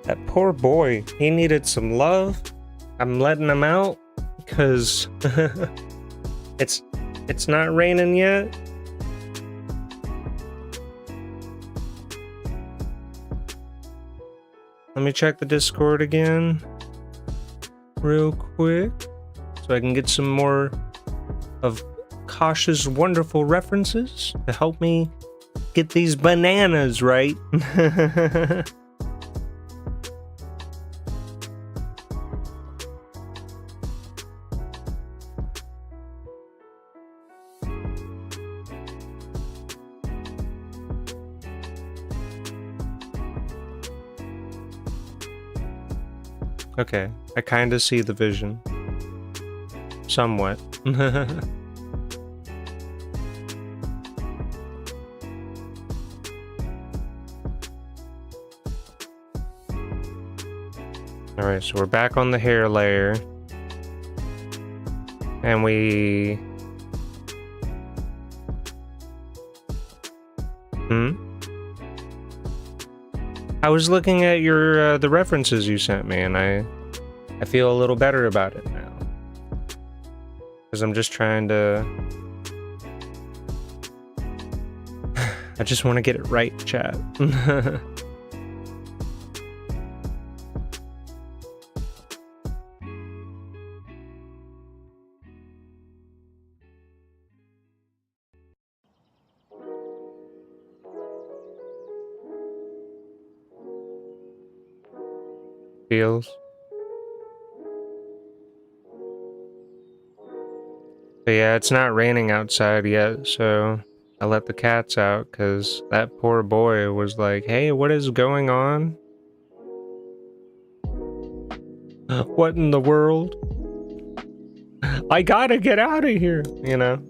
That poor boy, he needed some love. I'm letting him out because it's not raining yet. Let me check the Discord again real quick so I can get some more of Kosh's wonderful references to help me get these bananas right. Okay, I kind of see the vision. Somewhat. Alright, so we're back on the hair layer. And we... I was looking at your the references you sent me, and I feel a little better about it now. Because I'm just trying to... I just want to get it right, chat. Feels. But yeah, it's not raining outside yet, so I let the cats out because that poor boy was like, hey, what is going on? What in the world? I gotta get out of here, you know?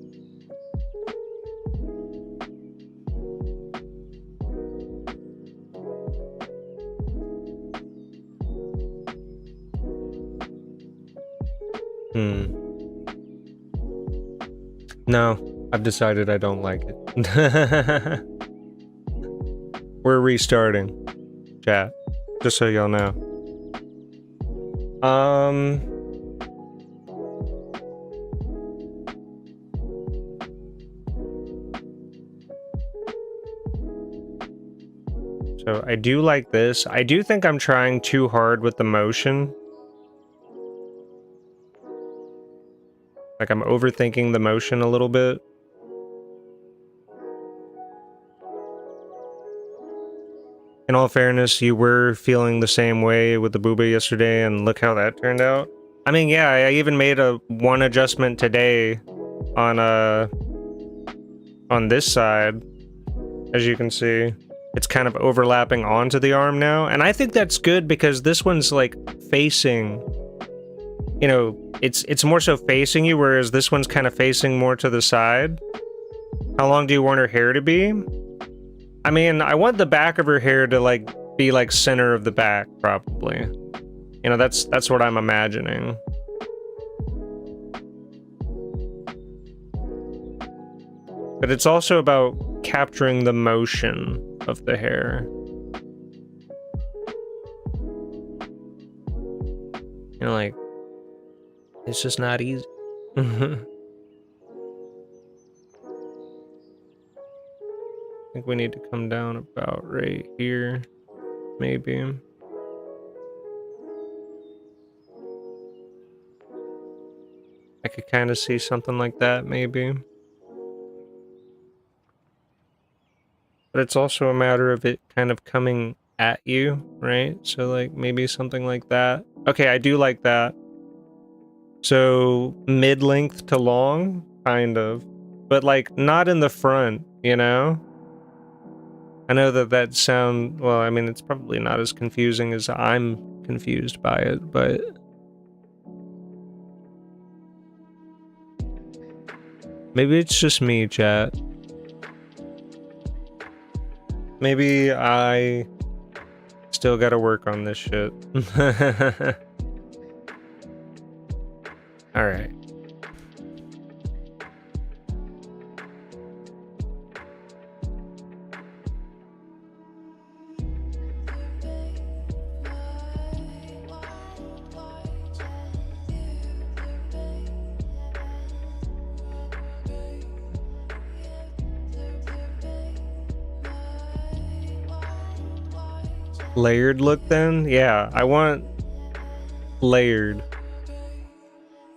No, I've decided I don't like it. We're restarting, chat, just so y'all know. So I do like this. I do think I'm trying too hard with the motion. Like I'm overthinking the motion a little bit. In all fairness, you were feeling the same way with the booba yesterday, and look how that turned out. I mean, yeah, I even made one adjustment today on this side. As you can see, it's kind of overlapping onto the arm now, and I think that's good because this one's like facing, you know, it's more so facing you, whereas this one's kind of facing more to the side. How long do you want her hair to be? I mean, I want the back of her hair to like be like center of the back, probably. You know, that's what I'm imagining. But it's also about capturing the motion of the hair. You know, like, it's just not easy. I think we need to come down about right here, maybe. I could kind of see something like that, maybe. But it's also a matter of it kind of coming at you, right? So like maybe something like that. Okay, I do like that. So mid-length to long, kind of. But like not in the front, you know? I know that sound, well, I mean, it's probably not as confusing as I'm confused by it, but... Maybe it's just me, chat. Maybe I still gotta work on this shit. Alright. layered look then? Yeah, I want layered.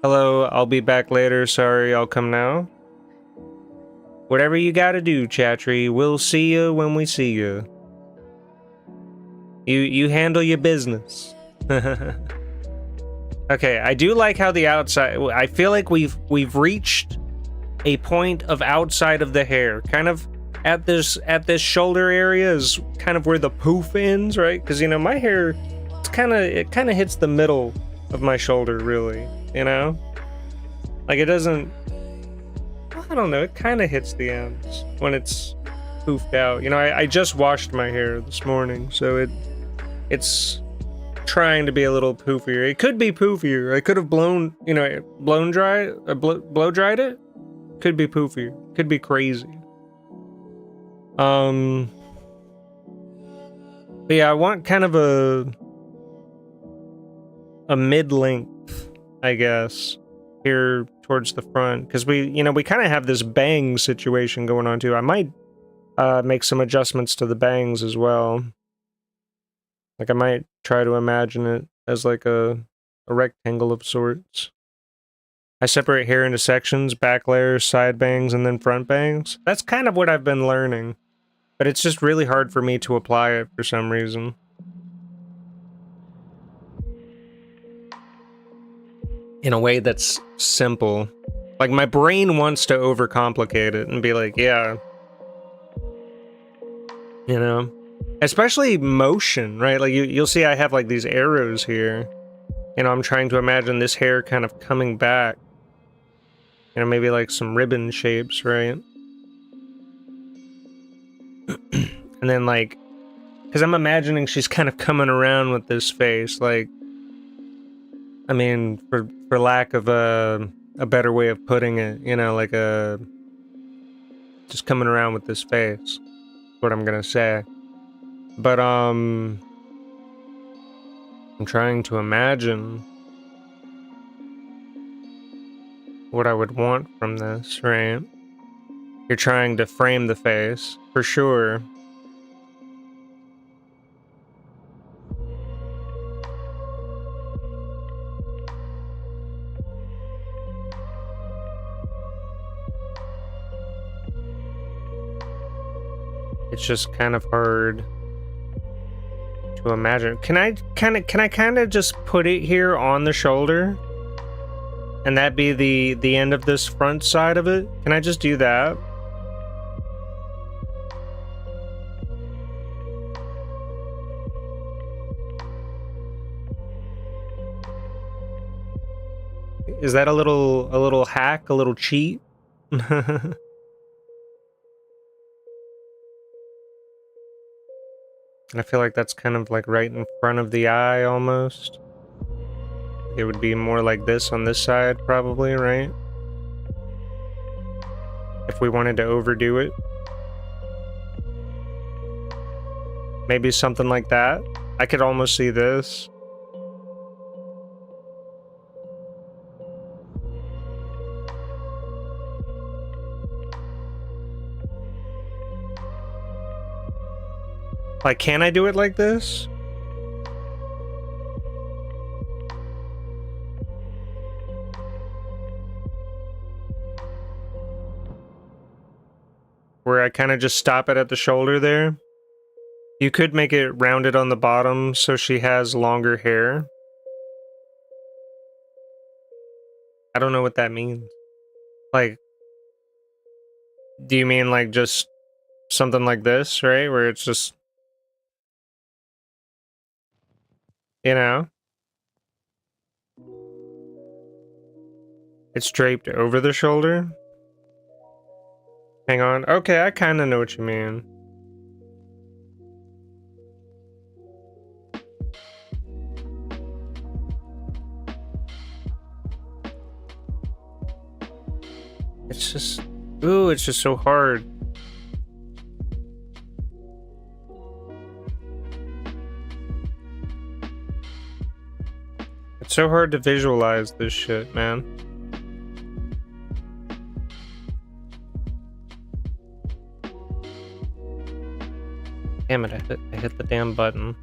Hello, I'll be back later. Sorry, I'll come now. Whatever you gotta do, Chatry. We'll see you when we see you. You handle your business. Okay, I do like how the outside. I feel like we've reached a point of outside of the hair, kind of at this shoulder area is kind of where the poof ends, right? Because you know my hair, it kind of hits the middle of my shoulder, really. You know, like it doesn't. I don't know. It kind of hits the ends when it's poofed out. You know, I just washed my hair this morning, so it's trying to be a little poofier. It could be poofier. I could have blown dried it. Could be poofier. Could be crazy. But yeah, I want kind of a mid-length, I guess, here towards the front, because we kind of have this bang situation going on too. I might make some adjustments to the bangs as well. Like I might try to imagine it as like a rectangle of sorts. I separate hair into sections, back layers, side bangs, and then front bangs. That's kind of what I've been learning, but it's just really hard for me to apply it for some reason. In a way that's simple. Like my brain wants to overcomplicate it and be like, yeah, you know, especially motion, right? Like you'll see I have like these arrows here. You know, I'm trying to imagine this hair kind of coming back. You know, maybe like some ribbon shapes, right? And then like, because I'm imagining she's kind of coming around with this face, like, I mean, for lack of a better way of putting it, you know, like just coming around with this face, what I'm gonna say. But I'm trying to imagine what I would want from this, right? You're trying to frame the face, for sure. It's just kind of hard to imagine. Can I kind of just put it here on the shoulder? And that be the end of this front side of it? Can I just do that? Is that a little hack, a little cheat? I feel like that's kind of like right in front of the eye almost. It would be more like this on this side probably, right? If we wanted to overdo it. Maybe something like that. I could almost see this. Like, can I do it like this? Where I kind of just stop it at the shoulder there. You could make it rounded on the bottom so she has longer hair. I don't know what that means. Like, do you mean like just something like this, right? Where it's just, you know, it's draped over the shoulder? Hang on. Okay, I kind of know what you mean. It's just, ooh, it's just so hard. It's so hard to visualize this shit, man. Damn it, I hit the damn button.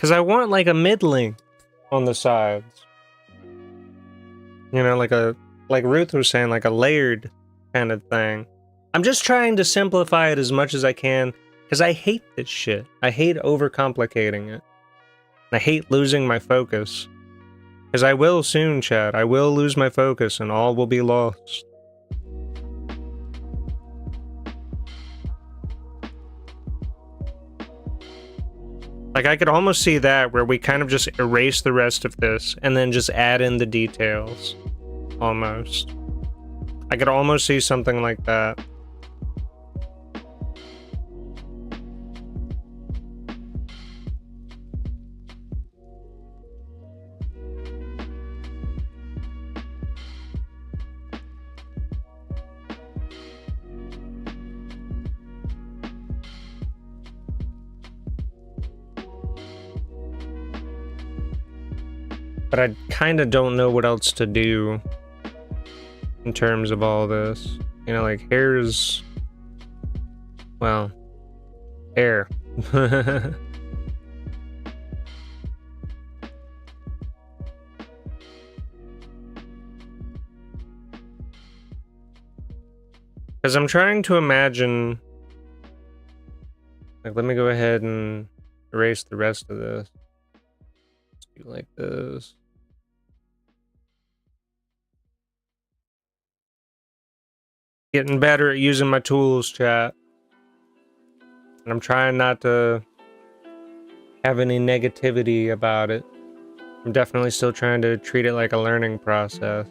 Because I want like a mid-length on the sides. You know, like Ruth was saying, like a layered kind of thing. I'm just trying to simplify it as much as I can, because I hate this shit. I hate overcomplicating it. I hate losing my focus. Because I will soon, chat. I will lose my focus and all will be lost. Like, I could almost see that, where we kind of just erase the rest of this, and then just add in the details. Almost. I could almost see something like that. But I kind of don't know what else to do in terms of all this. You know, like, hair's... well, hair. Because I'm trying to imagine... like, let me go ahead and erase the rest of this. Let's do like this. Getting better at using my tools, chat. And I'm trying not to have any negativity about it. I'm definitely still trying to treat it like a learning process.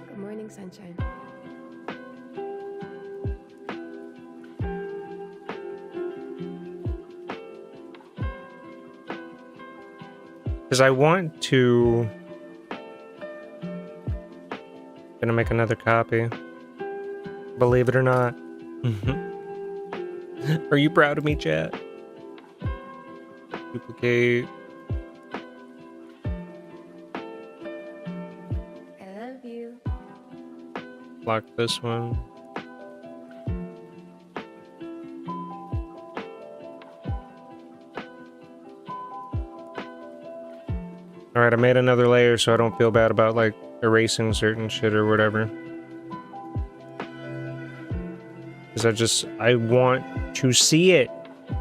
Good morning, sunshine. Because I want to... gonna make another copy. Believe it or not. Are you proud of me, chat? Duplicate. I love you. Lock this one. Alright, I made another layer so I don't feel bad about, like, erasing certain shit or whatever. Because I want to see it,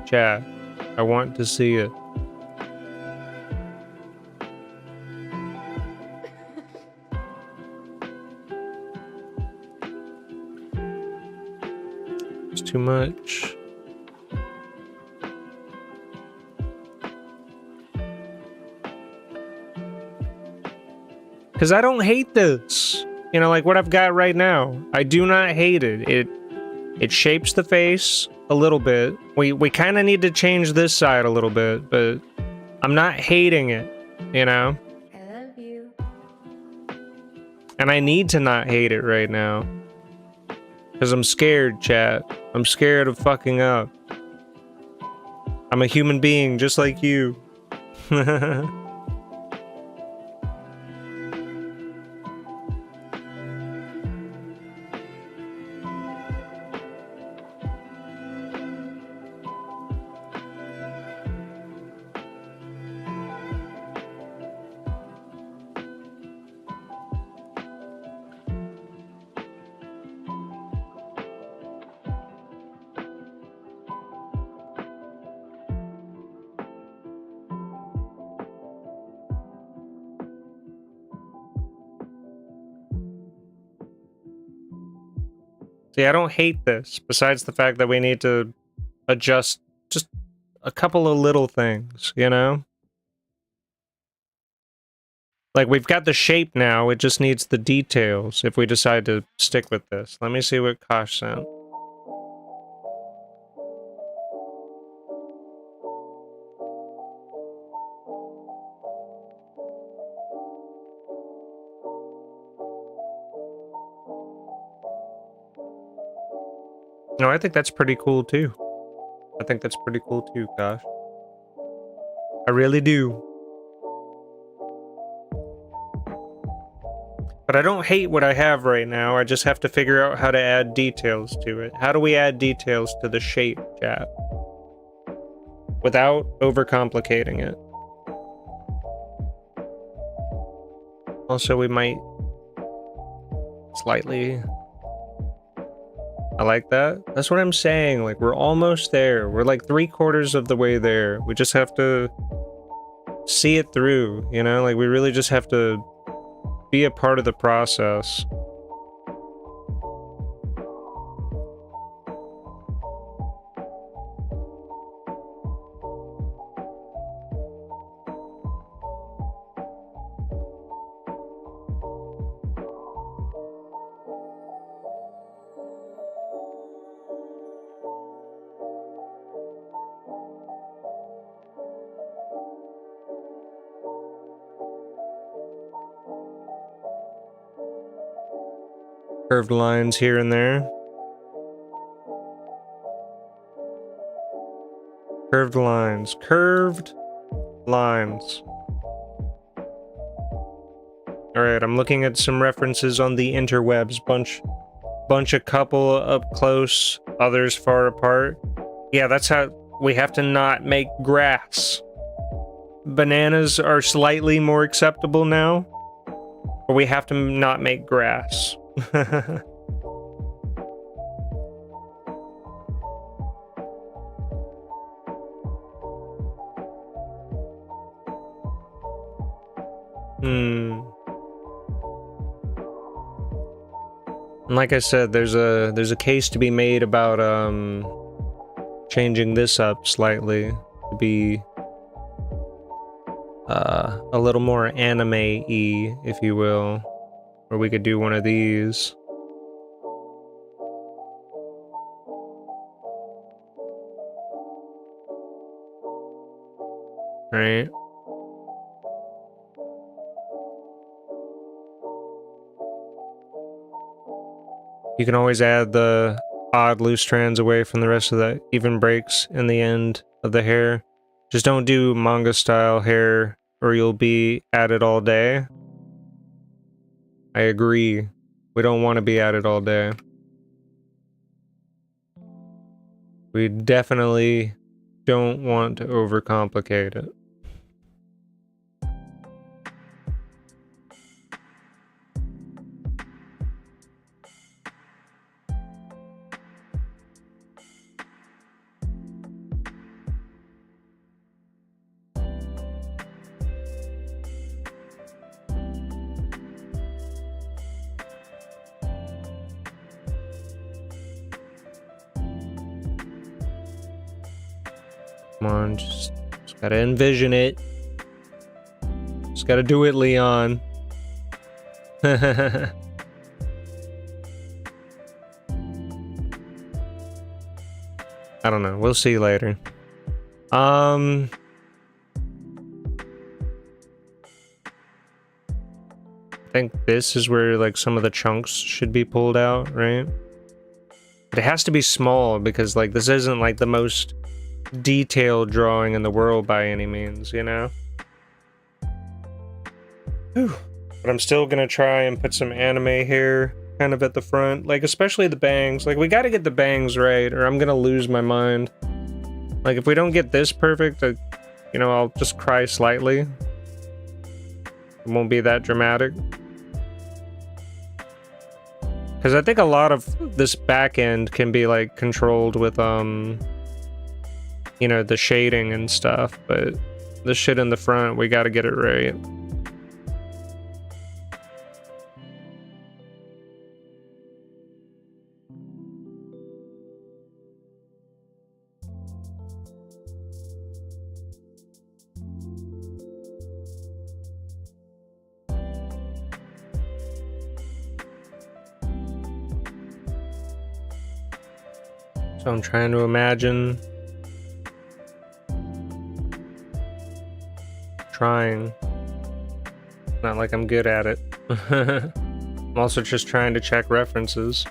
chat. I want to see it. It's too much. Because I don't hate this. You know, like what I've got right now. I do not hate it. It shapes the face a little bit. We kind of need to change this side a little bit, but I'm not hating it, you know? I love you. And I need to not hate it right now. Because I'm scared, chat. I'm scared of fucking up. I'm a human being just like you. See, I don't hate this, besides the fact that we need to adjust just a couple of little things, you know? Like, we've got the shape now, it just needs the details if we decide to stick with this. Let me see what Kosh sent. No, I think that's pretty cool too. I think that's pretty cool too, Kosh. I really do. But I don't hate what I have right now. I just have to figure out how to add details to it. How do we add details to the shape, chat? Without overcomplicating it. Also, we might slightly... I like that. That's what I'm saying. Like, we're almost there. We're like 3/4 of the way there. We just have to see it through, you know? Like, we really just have to be a part of the process. Curved lines here and there. Curved lines. Curved lines. Alright, I'm looking at some references on the interwebs. Bunch a couple up close, others far apart. Yeah, that's how we have to not make grass. Bananas are slightly more acceptable now, but we have to not make grass. And like I said, there's a case to be made about changing this up slightly to be a little more anime-y, if you will. Or we could do one of these. Right? You can always add the odd loose strands away from the rest of the even breaks in the end of the hair. Just don't do manga style hair or you'll be at it all day. I agree. We don't want to be at it all day. We definitely don't want to overcomplicate it. Come on, just gotta envision it. Just gotta do it, Leon. I don't know. We'll see later. I think this is where like some of the chunks should be pulled out, right? But it has to be small because like this isn't like the most detailed drawing in the world by any means, you know? Whew. But I'm still gonna try and put some anime hair kind of at the front, like especially the bangs. Like we gotta get the bangs right or I'm gonna lose my mind. Like if we don't get this perfect, you know, I'll just cry slightly. It won't be that dramatic. Because I think a lot of this back end can be like controlled with you know, the shading and stuff, but the shit in the front, we gotta get it right. So I'm trying to imagine trying. Not like I'm good at it. I'm also just trying to check references.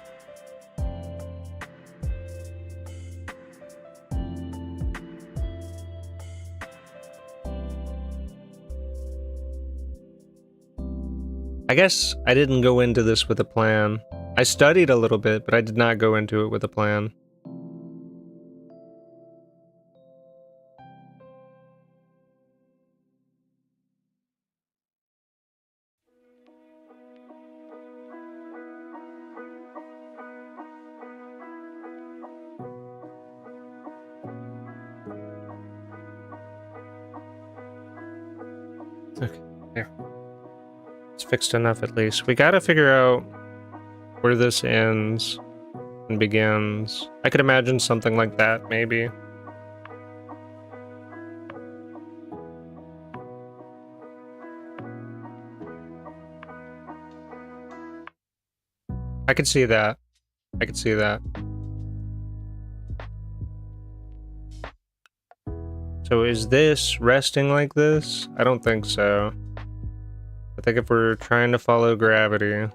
I guess I didn't go into this with a plan. I studied a little bit, but I did not go into it with a plan. Okay, there. It's fixed enough at least. We gotta figure out where this ends and begins. I could imagine something like that, maybe. I could see that. I could see that. So is this resting like this? I don't think so. I think if we're trying to follow gravity...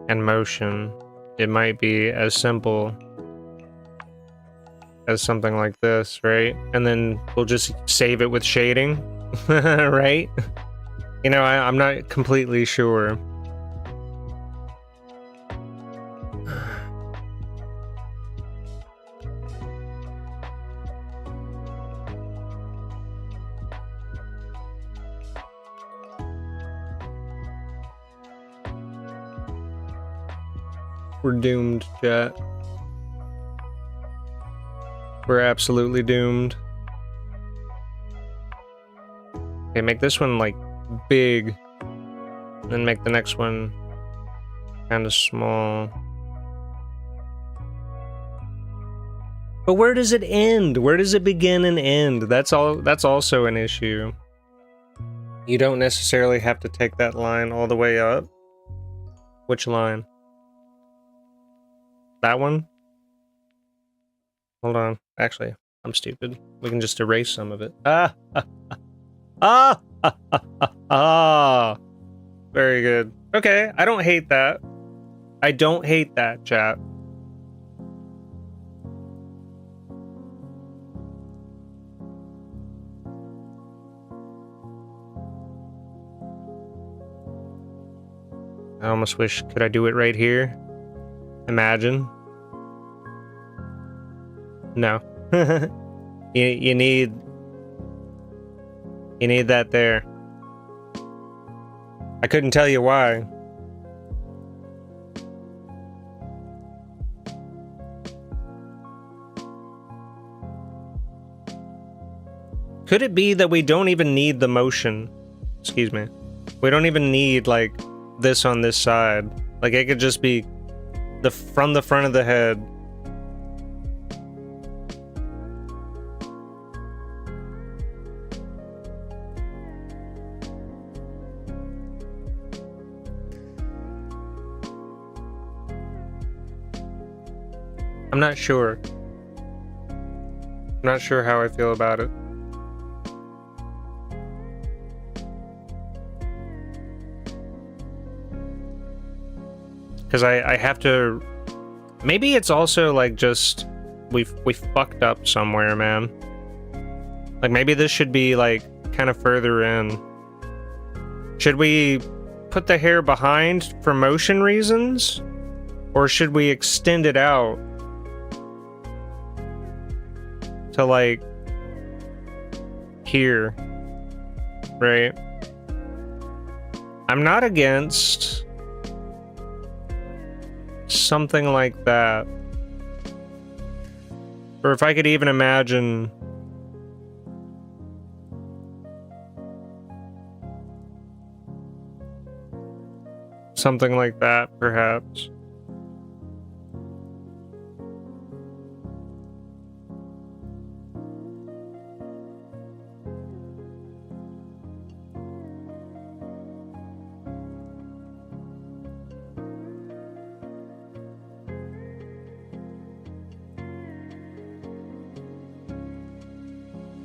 and motion, it might be as simple as something like this, right? And then we'll just save it with shading, right? You know, I'm not completely sure. We're doomed, chat. We're absolutely doomed. Okay, make this one, like, big. Then make the next one kind of small. But where does it end? Where does it begin and end? That's also an issue. You don't necessarily have to take that line all the way up. Which line? That one? Hold on. Actually, I'm stupid. We can just erase some of it. Ah! Ah! Ah! Very good. Okay, I don't hate that. I don't hate that, chat. I almost wish, could I do it right here? Imagine. No. you need that there. I couldn't tell you why. Could it be that we don't even need the motion? Excuse me. We don't even need, like, this on this side. Like, it could just be from the front of the head. I'm not sure. I'm not sure how I feel about it. Because I have to... Maybe it's also like just... We fucked up somewhere, man. Like maybe this should be like kind of further in. Should we put the hair behind for motion reasons? Or should we extend it out to like here, right? I'm not against something like that. Or if I could even imagine something like that, perhaps.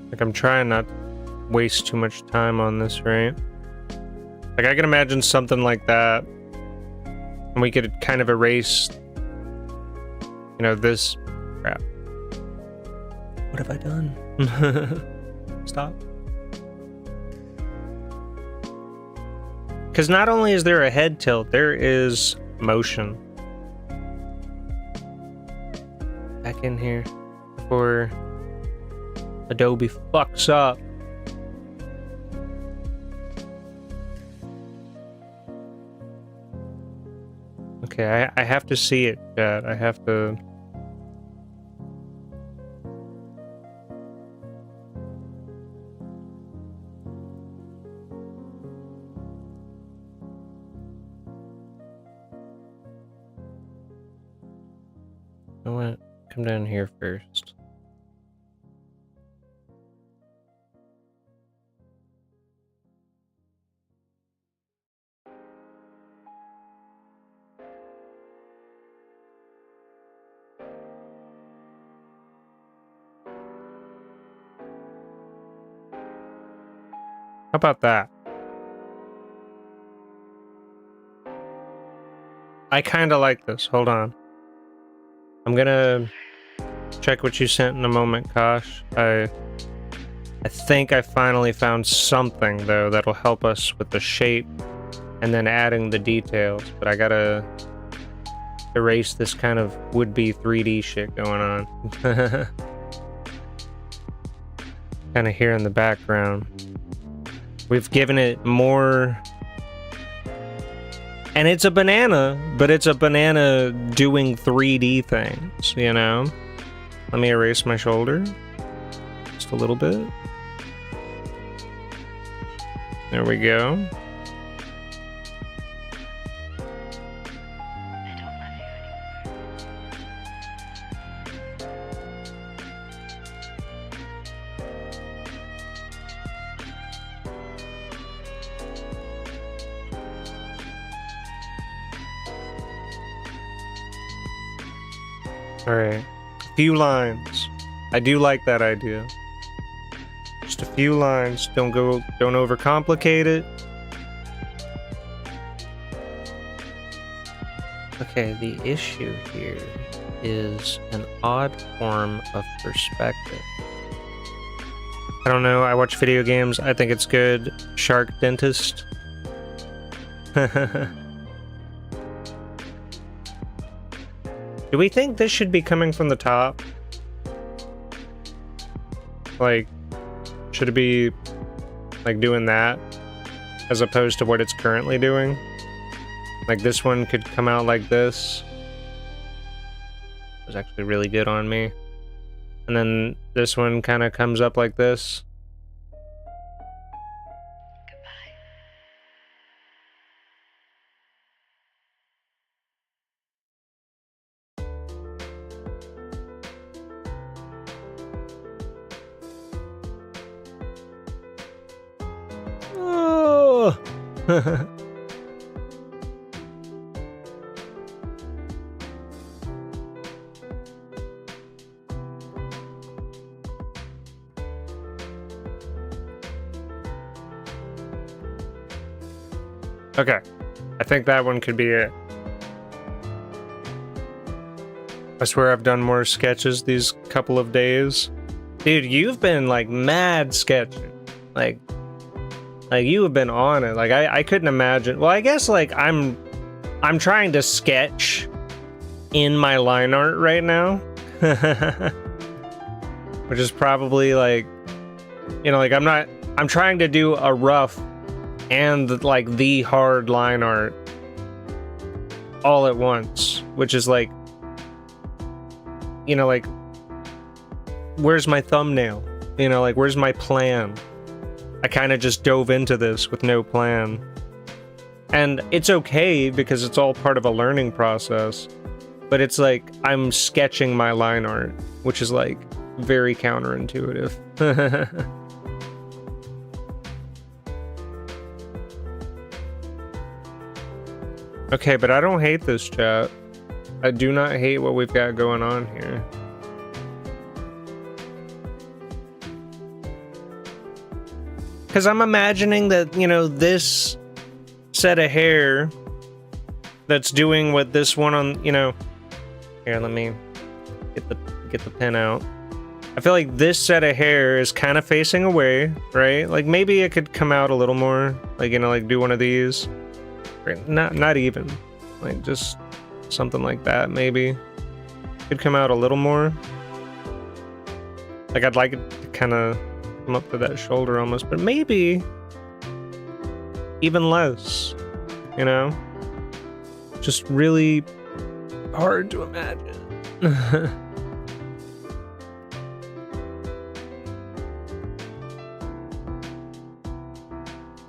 Like, I'm trying not to waste too much time on this, right? Like, I can imagine something like that. And we could kind of erase, you know, this crap. What have I done? Stop. Because not only is there a head tilt, there is motion. Back in here before Adobe fucks up. Okay, I have to see it, chat. I have to... I want to come down here first. How about that? I kind of like this. Hold on. I'm gonna check what you sent in a moment, Kosh. I think I finally found something, though, that'll help us with the shape and then adding the details. But I gotta erase this kind of would-be 3D shit going on. Kind of here in the background. We've given it more... And it's a banana, but it's a banana doing 3D things, you know? Let me erase my shoulder. Just a little bit. There we go. Alright, a few lines. I do like that idea. Just a few lines. Don't overcomplicate it. Okay, the issue here is an odd form of perspective. I don't know, I watch video games, I think it's good. Shark Dentist. Do we think this should be coming from the top? Like, should it be, like, doing that? As opposed to what it's currently doing? Like, this one could come out like this. It was actually really good on me. And then this one kind of comes up like this. Okay, I think that one could be it. I swear I've done more sketches these couple of days. Dude, you've been like mad sketching. Like you have been on it. Like I couldn't imagine. Well, I guess like I'm trying to sketch in my line art right now. Which is probably like, you know, like I'm trying to do a rough and like the hard line art all at once, which is like, you know, like, where's my thumbnail? You know, like, where's my plan? I kind of just dove into this with no plan. And it's okay because it's all part of a learning process, but it's like I'm sketching my line art, which is like very counterintuitive. Okay, but I don't hate this, chat. I do not hate what we've got going on here. Because I'm imagining that, you know, this set of hair that's doing what this one on, you know... Here, let me get the pen out. I feel like this set of hair is kind of facing away, right? Like maybe it could come out a little more, like, you know, like do one of these. Right? Not even, like just something like that maybe. Could come out a little more. Like I'd like it to kind of come up to that shoulder almost, but maybe even less, you know? Just really hard to imagine.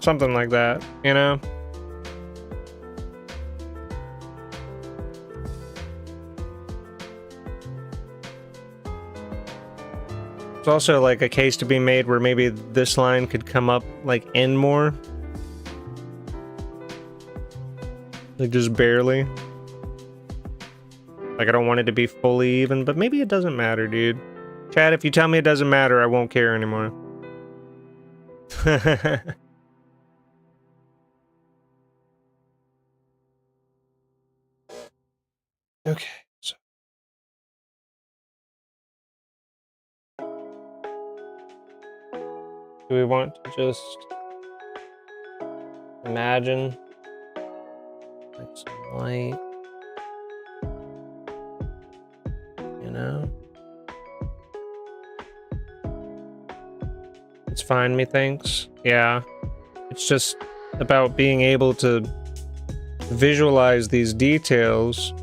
Something like that, you know? It's also like a case to be made where maybe this line could come up like in more. Like just barely. Like I don't want it to be fully even, but maybe it doesn't matter, dude. Chad, if you tell me it doesn't matter, I won't care anymore. Okay, so. Do we want to just imagine like some light, you know? It's fine, methinks. Yeah. It's just about being able to visualize these details,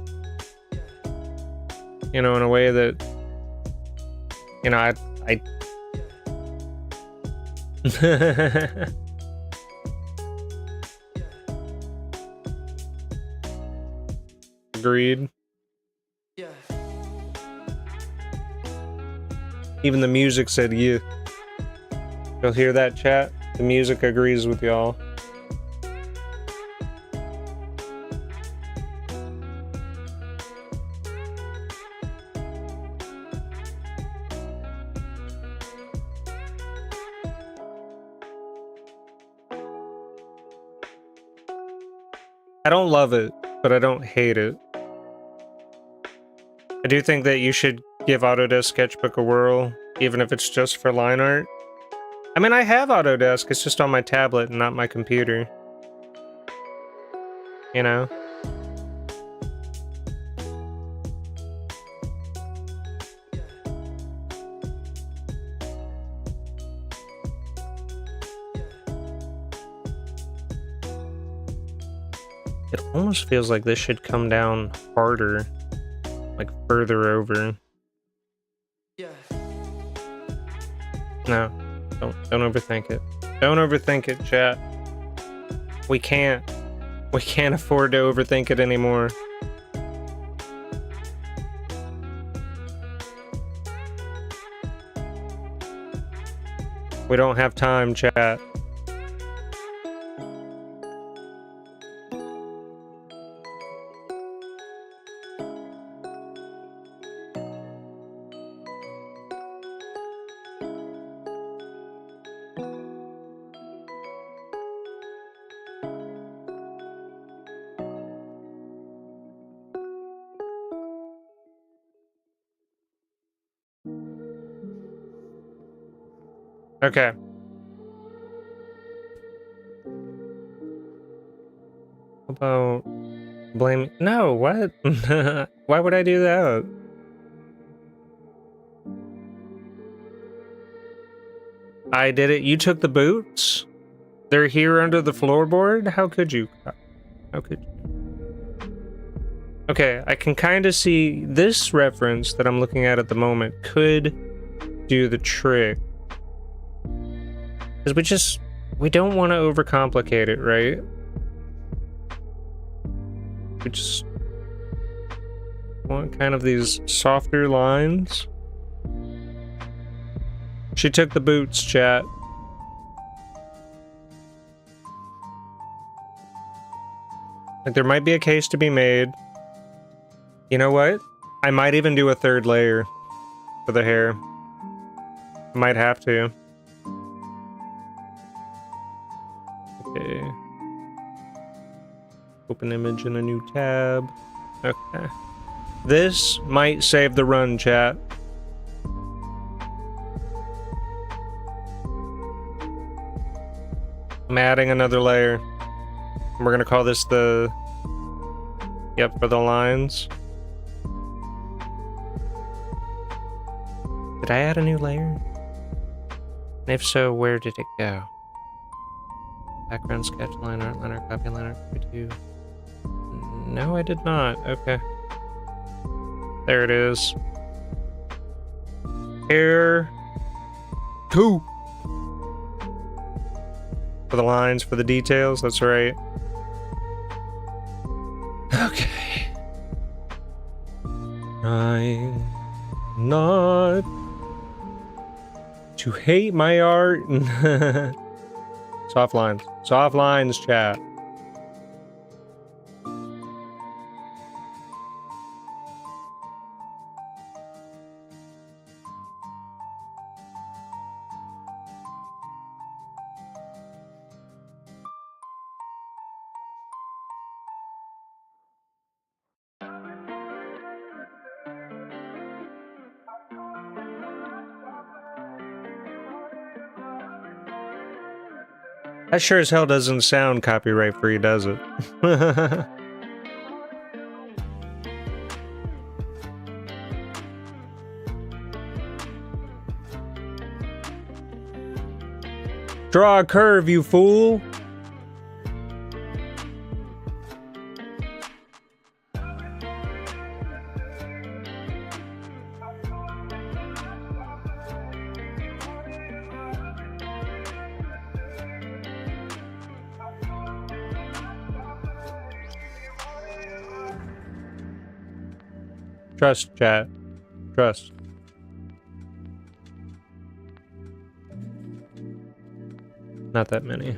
you know, in a way that, you know, I agreed. Even the music said you. You'll hear that, chat? The music agrees with y'all. I don't love it, but I don't hate it. I do think that you should give Autodesk Sketchbook a whirl, even if it's just for line art. I mean, I have Autodesk, it's just on my tablet and not my computer. You know? It almost feels like this should come down harder, like further over. No, don't overthink it. Don't overthink it, chat. We can't afford to overthink it anymore. We don't have time, chat. Okay. How about blame? No, what? Why would I do that? I did it. You took the boots? They're here under the floorboard? How could you? How could you? Okay, I can kind of see this reference that I'm looking at the moment could do the trick. Because we don't want to overcomplicate it, right? We just want kind of these softer lines. She took the boots, chat. Like, there might be a case to be made. You know what? I might even do a third layer for the hair. Might have to. Okay. Open image in a new tab. Okay. This might save the run, chat. I'm adding another layer. We're gonna call this the... Yep, for the lines. Did I add a new layer? And if so, where did it go? Background, sketch, line art, copy, line art, preview. No, I did not. Okay. There it is. Here. 2. For the lines, for the details, that's right. Okay. Trying not to hate my art. Soft lines. Soft lines, chat. That sure as hell doesn't sound copyright free, does it? Draw a curve, you fool! Trust, chat. Trust. Not that many.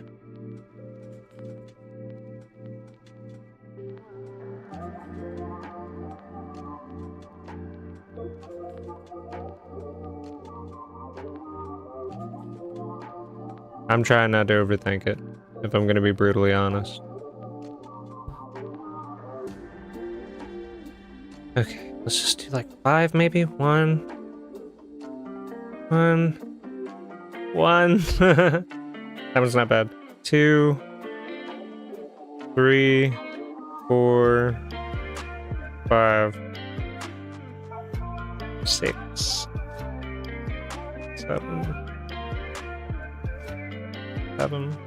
I'm trying not to overthink it, if I'm gonna be brutally honest. Okay, let's just do like 5 maybe? 1. That one's not bad. 2, 3, 4, 5, 6, 7. 7.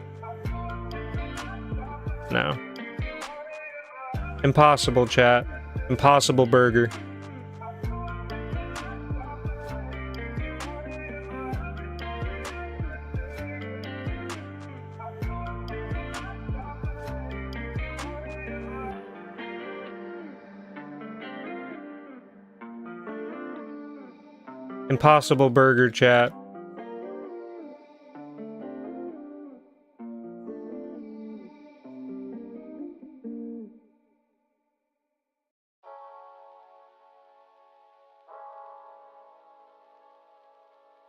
No. Impossible, chat. Impossible burger. Impossible burger, chat.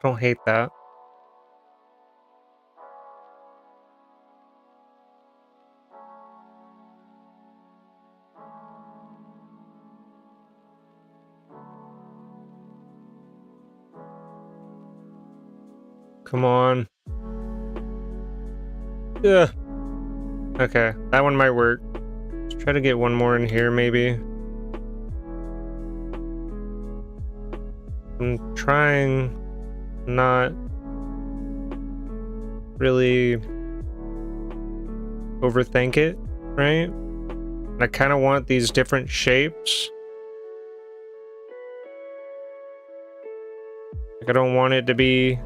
Don't hate that. Come on. Yeah. Okay, that one might work. Let's try to get one more in here, maybe. I'm trying not really overthink it, right? And I kind of want these different shapes. Like, I don't want it to be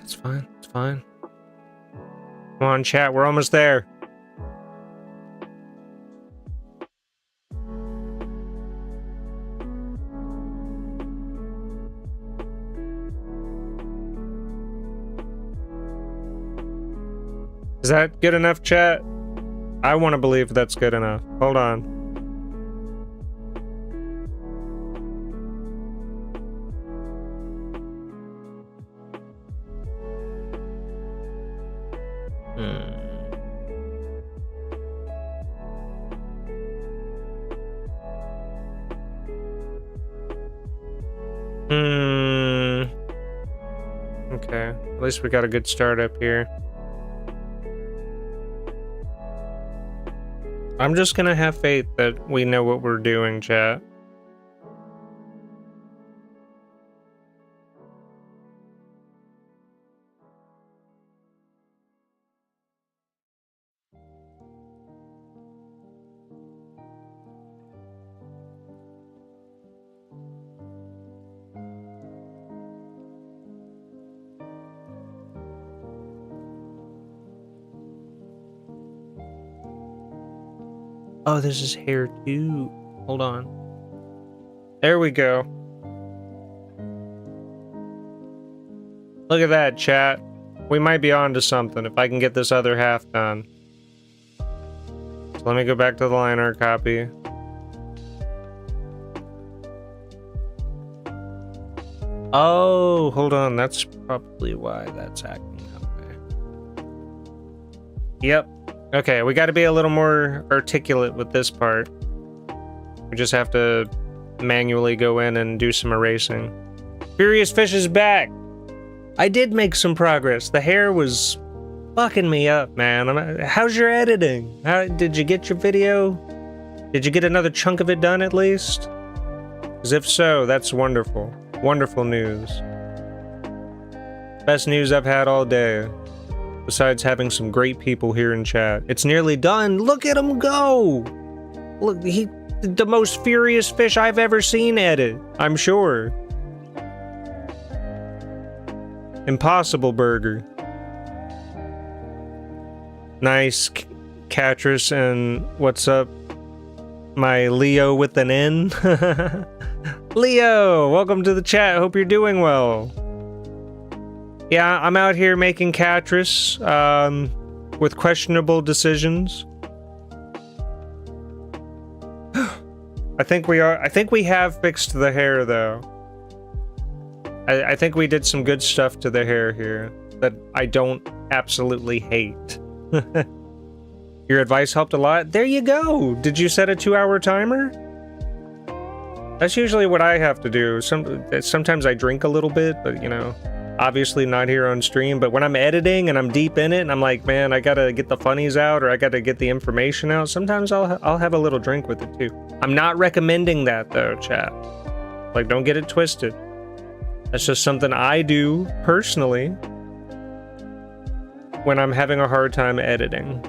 That's fine. It's fine. Come on, chat. We're almost there. Is that good enough, chat? I want to believe that's good enough. Hold on. Okay, at least we got a good start up here. I'm just gonna have faith that we know what we're doing, chat. Oh, this is hair too. Hold on. There we go. Look at that, chat. We might be on to something if I can get this other half done. So let me go back to the line art copy. Oh, hold on. That's probably why that's acting that way. Yep. Okay, we got to be a little more articulate with this part. We just have to manually go in and do some erasing. Furious Fish is back! I did make some progress. The hair was fucking me up, man. How's your editing? Did you get your video? Did you get another chunk of it done at least? Because if so, that's wonderful. Wonderful news. Best news I've had all day. Besides having some great people here in chat. It's nearly done. Look at him go! Look, the most Furious Fish I've ever seen edit, I'm sure. Impossible Burger. Nice, Katress, and what's up, my Leo with an N? Leo, welcome to the chat. Hope you're doing well. Yeah, I'm out here making Katress, with questionable decisions. I think we have fixed the hair, though. I think we did some good stuff to the hair here that I don't absolutely hate. Your advice helped a lot. There you go. Did you set a 2-hour timer? That's usually what I have to do. Sometimes I drink a little bit, but you know, obviously not here on stream. But when I'm editing and I'm deep in it and I'm like, man, I gotta get the funnies out or I gotta get the information out, sometimes I'll have a little drink with it too. I'm not recommending that though, chat. Like, don't get it twisted. That's just something I do personally when I'm having a hard time editing.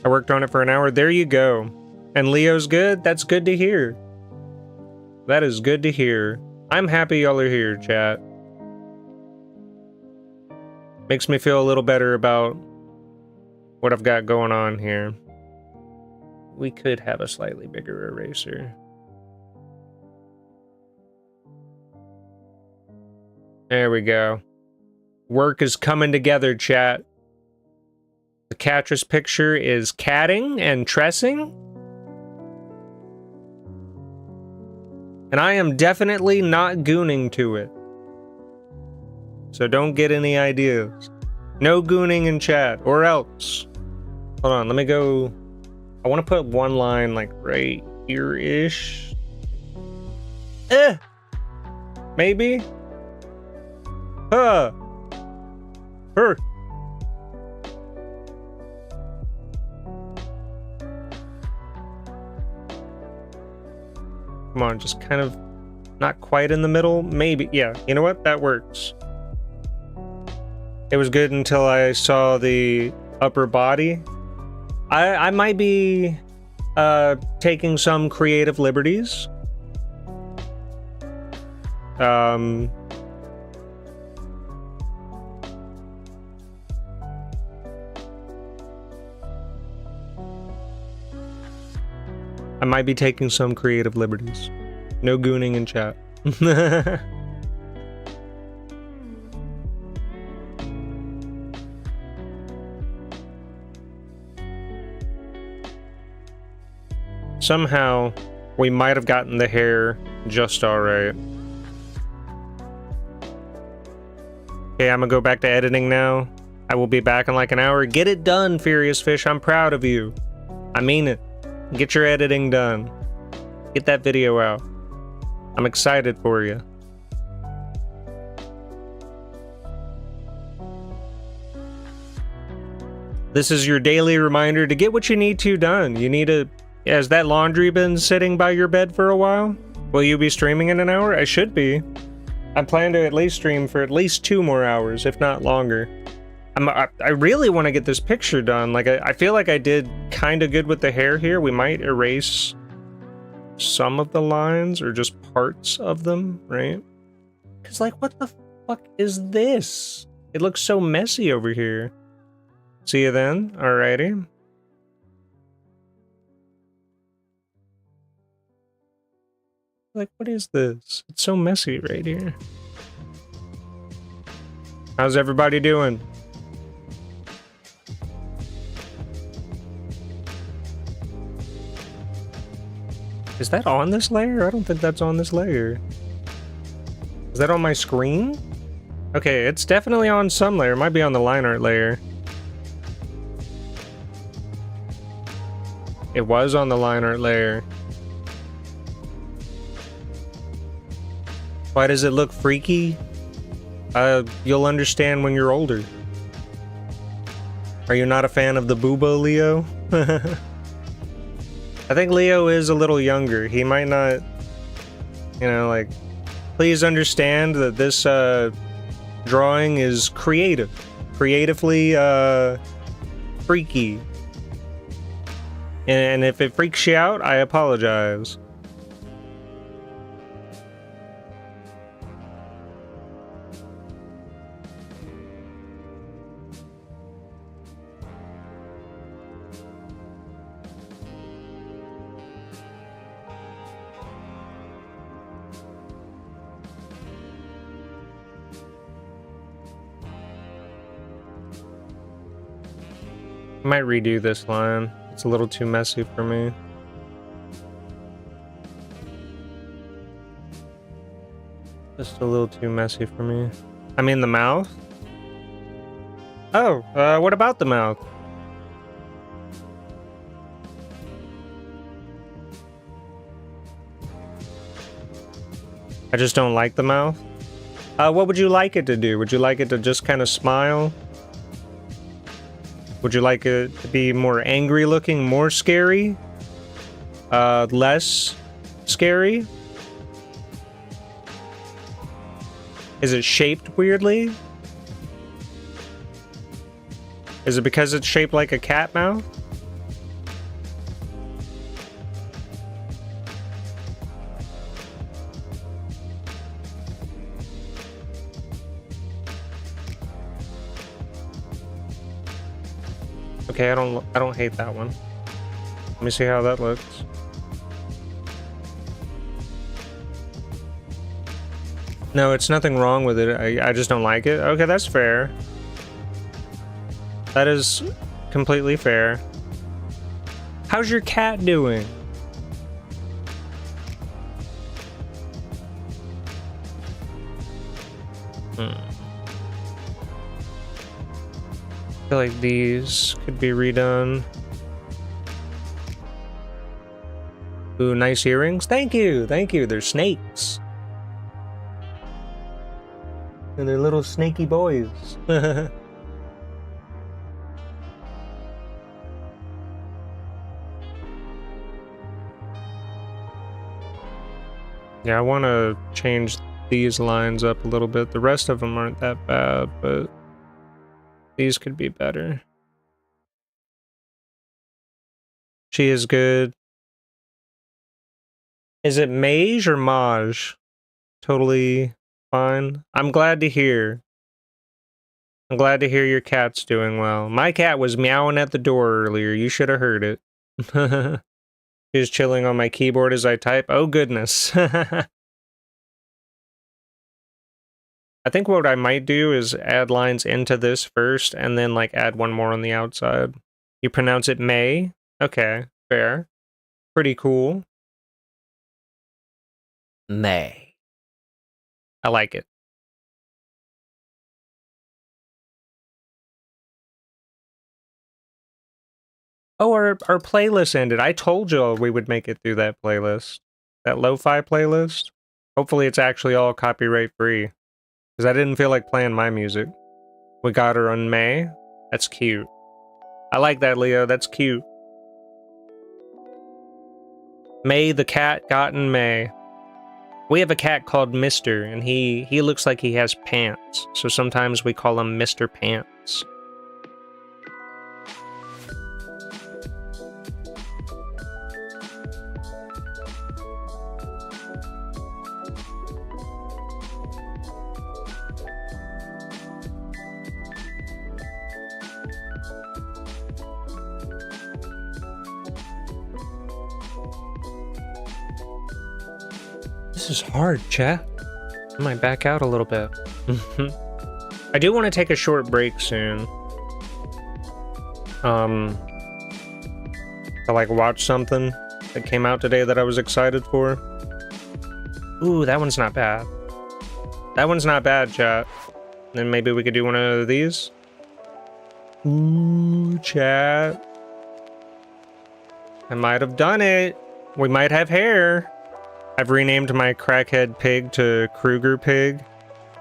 I worked on it for an hour. There you go. And Leo's good? That's good to hear. That is good to hear. I'm happy y'all are here, chat. Makes me feel a little better about what I've got going on here. We could have a slightly bigger eraser. There we go. Work is coming together, chat. The Katress picture is catting and tressing. And I am definitely not gooning to it. So don't get any ideas. No gooning in chat, or else. Hold on, let me go. I want to put one line like right here-ish. Maybe? Her. Come on, just kind of not quite in the middle. Maybe. Yeah, you know what? That works. It was good until I saw the upper body. I might be taking some creative liberties. I might be taking some creative liberties. No gooning in chat. somehow we might have gotten the hair just alright. Okay, I'm gonna go back to editing now. I will be back in like an hour. Get it done, Furious Fish. I'm proud of you. I mean it. Get your editing done. Get that video out. I'm excited for you. This is your daily reminder to get what you need to done. You need to... Has that laundry been sitting by your bed for a while? Will you be streaming in an hour? I should be. I plan to at least stream for at least 2 more hours, if not longer. I really want to get this picture done. Like, I feel like I did kind of good with the hair here. We might erase some of the lines, or just parts of them, right? Because, like, what the fuck is this? It looks so messy over here. See you then. Alrighty. Like, what is this? It's so messy right here. How's everybody doing? Is that on this layer? I don't think that's on this layer. Is that on my screen? Okay, it's definitely on some layer. It might be on the line art layer. It was on the line art layer. Why does it look freaky? You'll understand when you're older. Are you not a fan of the booba, Leo? I think Leo is a little younger. He might not, you know, like, please understand that this drawing is creative. Creatively freaky. And if it freaks you out, I apologize. I might redo this line. It's a little too messy for me. Just a little too messy for me. I mean the mouth? Oh, what about the mouth? I just don't like the mouth. What would you like it to do? Would you like it to just kind of smile? Would you like it to be more angry looking, more scary? Less scary? Is it shaped weirdly? Is it because it's shaped like a cat mouth? Okay, I don't hate that one. Let me see how that looks. No, it's nothing wrong with it. I just don't like it. Okay, that's fair. That is completely fair. How's your cat doing? I feel like these could be redone. Ooh, nice earrings. Thank you. Thank you. They're snakes. And they're little snaky boys. Yeah, I want to change these lines up a little bit. The rest of them aren't that bad, but these could be better. She is good. Is it Mage or Maj? Totally fine. I'm glad to hear. I'm glad to hear your cat's doing well. My cat was meowing at the door earlier. You should have heard it. She was chilling on my keyboard as I type. Oh, goodness. I think what I might do is add lines into this first and then like add one more on the outside. You pronounce it May? Okay, fair. pretty cool. May. I like it. Oh, our playlist ended. I told you we would make it through that playlist. That lo-fi playlist. Hopefully it's actually all copyright free. Because I didn't feel like playing my music. We got her on May. That's cute. I like that, Leo. That's cute. May the cat got in May. We have a cat called Mister, and he looks like he has pants. So sometimes we call him Mr. Pants. This is hard, chat. I might back out a little bit. I do want to take a short break soon. To like watch something that came out today that I was excited for. Ooh, that one's not bad. That one's not bad, chat. Then maybe we could do one of these. Ooh, chat. I might have done it. We might have hair. I've renamed my crackhead pig to Krueger Pig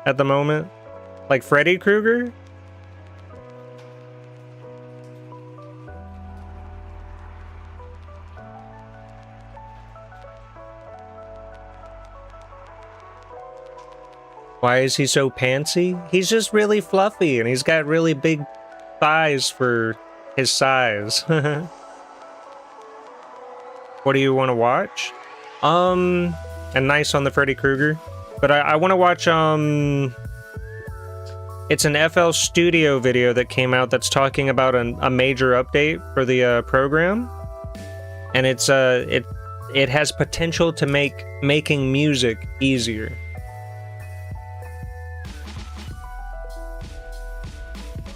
at the moment. Like Freddy Krueger? Why is he so pantsy? He's just really fluffy and he's got really big thighs for his size. What do you want to watch? And nice on the Freddy Krueger. But I want to watch, it's an FL Studio video that came out that's talking about a major update for the program. And it's, it has potential to make making music easier.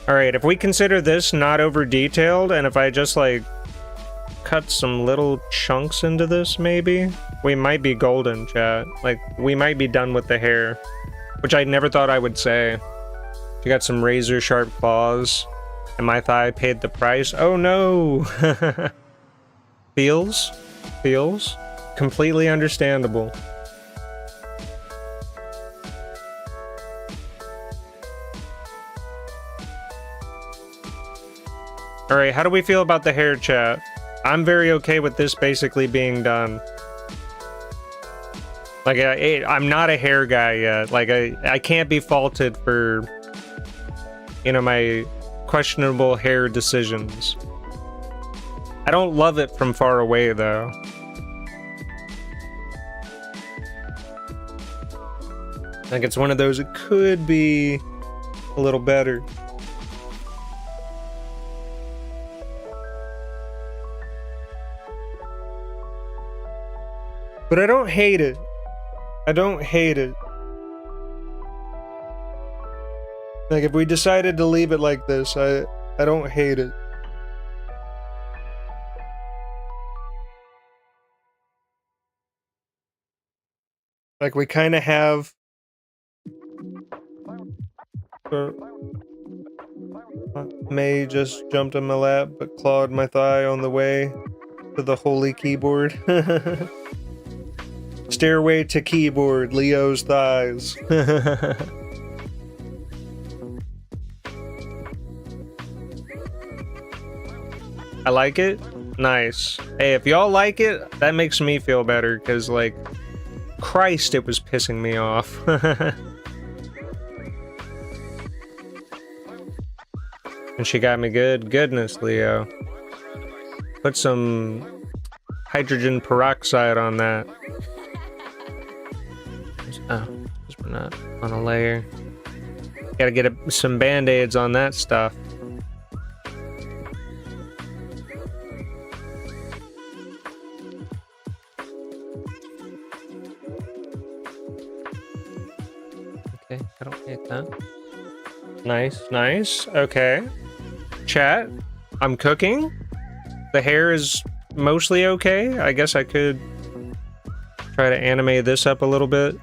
Alright, if we consider this not over detailed, and if I just like cut some little chunks into this, maybe we might be golden, chat. Like, we might be done with the hair, which I never thought I would say. You got some razor sharp claws, and my thigh paid the price. Oh no! Feels completely understandable. Alright, how do we feel about the hair, chat? I'm very okay with this basically being done. Like, I'm not a hair guy yet. Like, I can't be faulted for, you know, my questionable hair decisions. I don't love it from far away, though. Like, it's one of those, it could be a little better. But I don't hate it. I don't hate it. Like, if we decided to leave it like this, I don't hate it. Like, we kind of have... May just jumped on my lap, but clawed my thigh on the way to the holy keyboard. Stairway to keyboard, Leo's thighs. I like it? Nice. Hey, if y'all like it, that makes me feel better, because, like, Christ, it was pissing me off. And she got me good. Goodness, Leo. Put some hydrogen peroxide on that. Oh, because we're not on a layer. Gotta get some band-aids on that stuff. Okay, I don't hate that. Nice, nice. Okay. Chat, I'm cooking. The hair is mostly okay. I guess I could try to animate this up a little bit.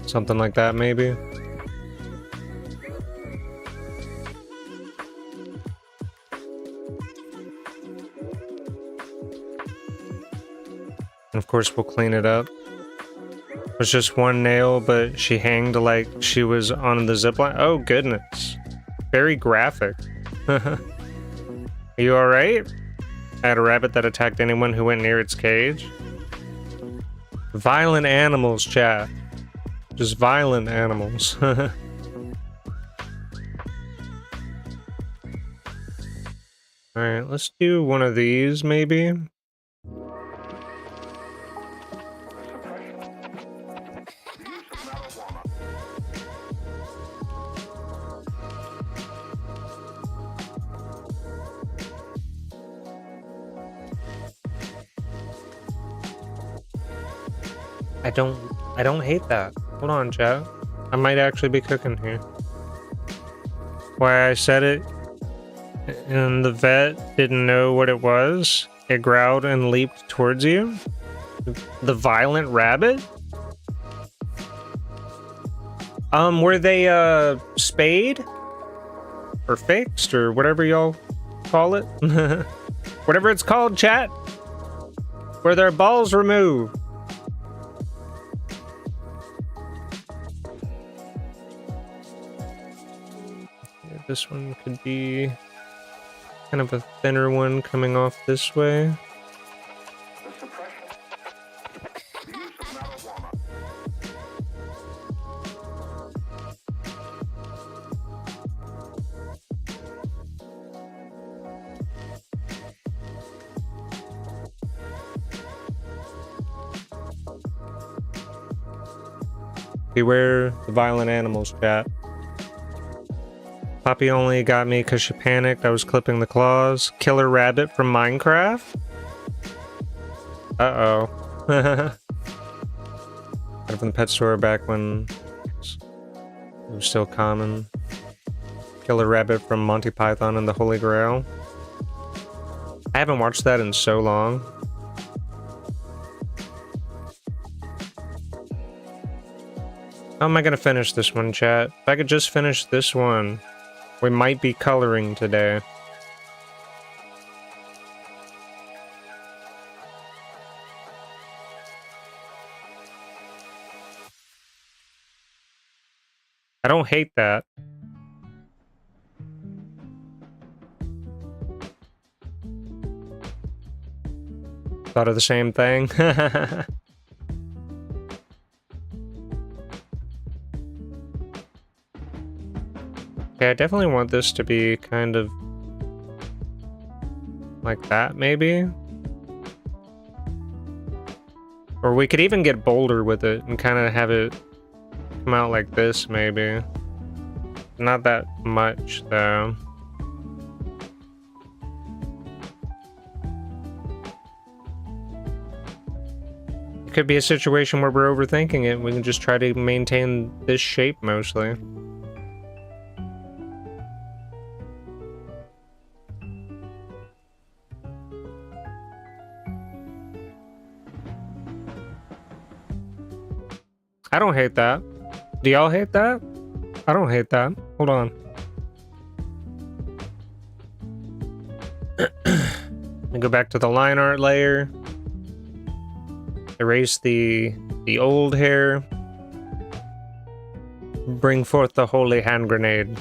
Something like that, maybe. And of course, we'll clean it up. It was just one nail, but she hanged like she was on the zipline. Oh, goodness. Very graphic. Are you alright? I had a rabbit that attacked anyone who went near its cage. Violent animals, chat. Just violent animals. Alright, let's do one of these, maybe. I don't hate that. Hold on, chat. I might actually be cooking here. Why I said it, and the vet didn't know what it was. It growled and leaped towards you. The violent rabbit? Were they, spayed? Or fixed? Or whatever y'all call it? Whatever it's called, chat. Were their balls removed? This one could be kind of a thinner one coming off this way. Beware the violent animals, chat. Poppy only got me because she panicked. I was clipping the claws. Killer rabbit from Minecraft? Uh-oh. Got it from the pet store back when it was still common. Killer rabbit from Monty Python and the Holy Grail. I haven't watched that in so long. How am I gonna finish this one, chat? If I could just finish this one. We might be coloring today. I don't hate that. Thought of the same thing. Okay, I definitely want this to be kind of like that, maybe? Or we could even get bolder with it and kind of have it come out like this, maybe. Not that much, though. It could be a situation where we're overthinking it. We can just try to maintain this shape, mostly. I don't hate that. Do y'all hate that? I don't hate that. Hold on. Let me go back to the line art layer. Erase the old hair. Bring forth the holy hand grenade.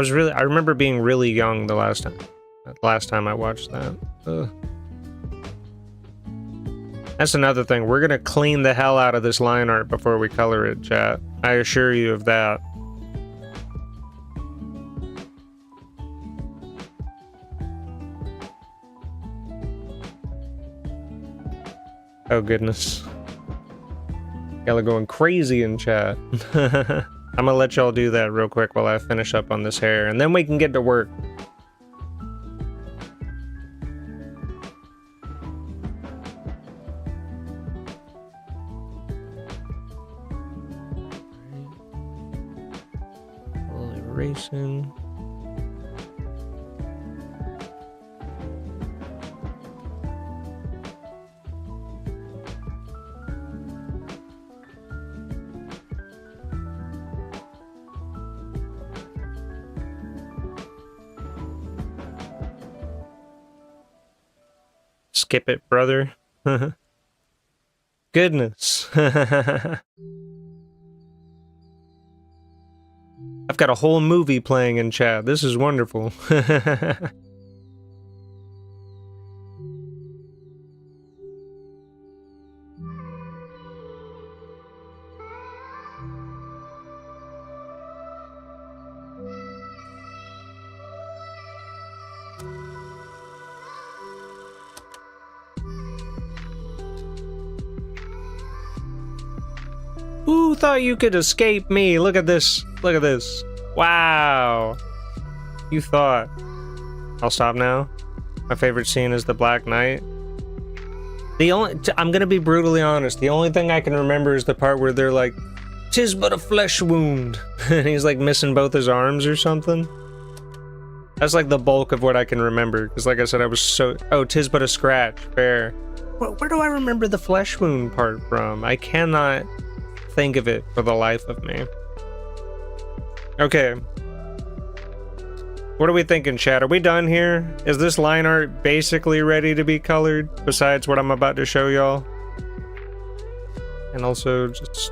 I remember being really young the last time I watched that. Ugh. That's another thing. We're gonna clean the hell out of this line art before we color it, chat. I assure you of that. Oh goodness. Y'all are going crazy in chat. I'm gonna let y'all do that real quick while I finish up on this hair, and then we can get to work. A little erasing. Skip it, brother. Goodness. I've got a whole movie playing in chat. This is wonderful. Who thought you could escape me? Look at this. Look at this. Wow. You thought. I'll stop now. My favorite scene is the Black Knight. I'm gonna be brutally honest. The only thing I can remember is the part where they're like, "'Tis but a flesh wound," and he's like missing both his arms or something. That's like the bulk of what I can remember. Because like I said, I was so... Oh, 'tis but a scratch. Fair. Where do I remember the flesh wound part from? I cannot think of it for the life of me. Okay. What are we thinking, chat? Are we done here? Is this line art basically ready to be colored, besides what I'm about to show y'all? And also just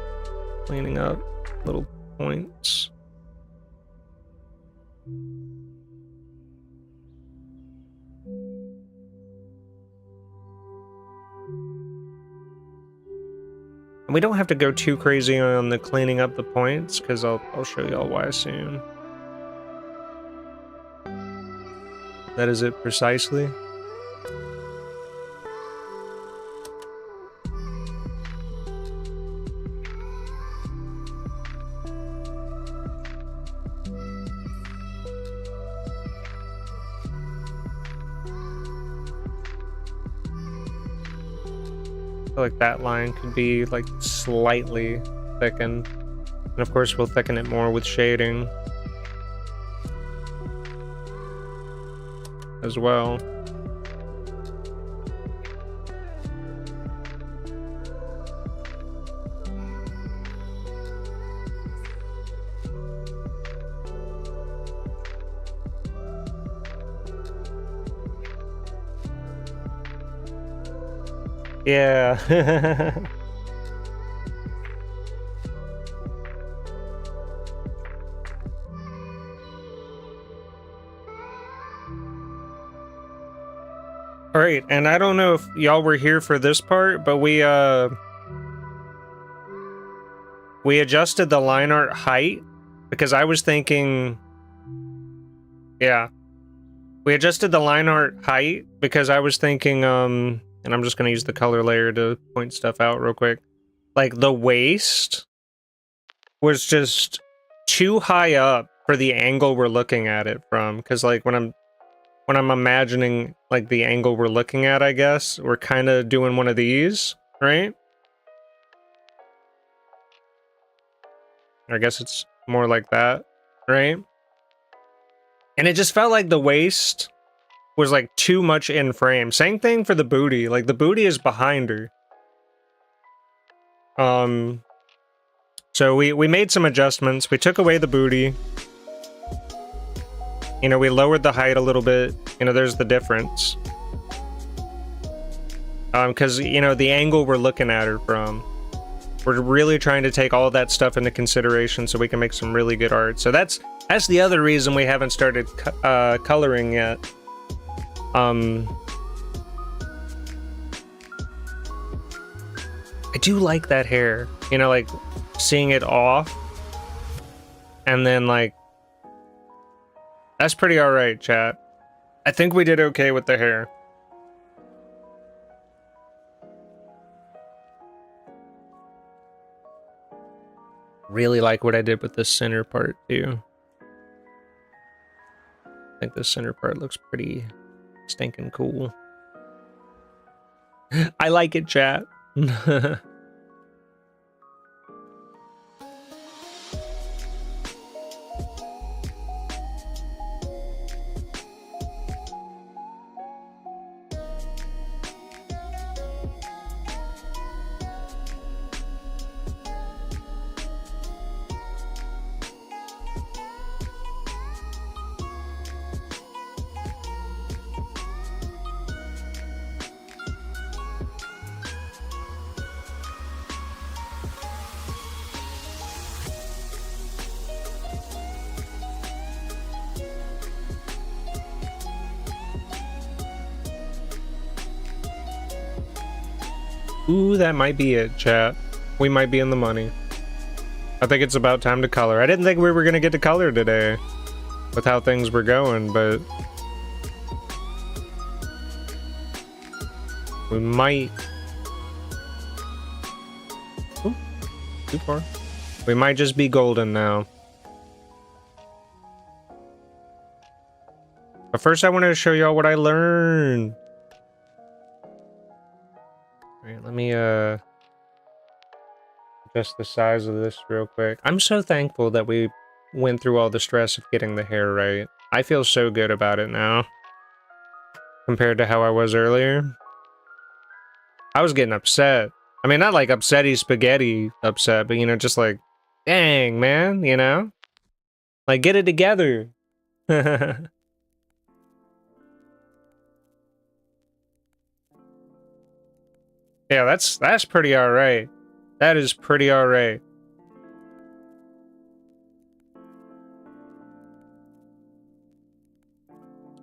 cleaning up little points. And we don't have to go too crazy on the cleaning up the points, because I'll show y'all why soon. That is it precisely. I feel like that line could be like slightly thickened. And of course we'll thicken it more with shading as well. Yeah. All right, and I don't know if y'all were here for this part, but we adjusted the line art height because I was thinking, yeah, we adjusted the line art height because I was thinking, and I'm just gonna use the color layer to point stuff out real quick. Like the waist was just too high up for the angle we're looking at it from, because like when I'm imagining like the angle we're looking at, I guess we're kind of doing one of these, right? I guess it's more like that, right? And it just felt like the waist was like too much in frame. Same thing for the booty. Like the booty is behind her. So we made some adjustments. We took away the booty. You know, we lowered the height a little bit. You know, there's the difference. Because, you know, the angle we're looking at her from. We're really trying to take all of that stuff into consideration so we can make some really good art. So that's the other reason we haven't started coloring yet. I do like that hair, you know, like seeing it off and then like, that's pretty all right, chat. I think we did okay with the hair. Really like what I did with the center part too. I think the center part looks pretty stinking cool. I like it, chat. Ooh, that might be it, chat. We might be in the money. I think it's about time to color. I didn't think we were gonna get to color today with how things were going, but we might. Ooh, too far. We might just be golden now. But first I wanted to show y'all what I learned. Alright, let me adjust the size of this real quick. I'm so thankful that we went through all the stress of getting the hair right. I feel so good about it now compared to how I was earlier. I was getting upset. I mean, not like upsetty spaghetti upset, but you know, just like, dang, man, you know? Like, get it together. Yeah, that's pretty alright. That is pretty alright.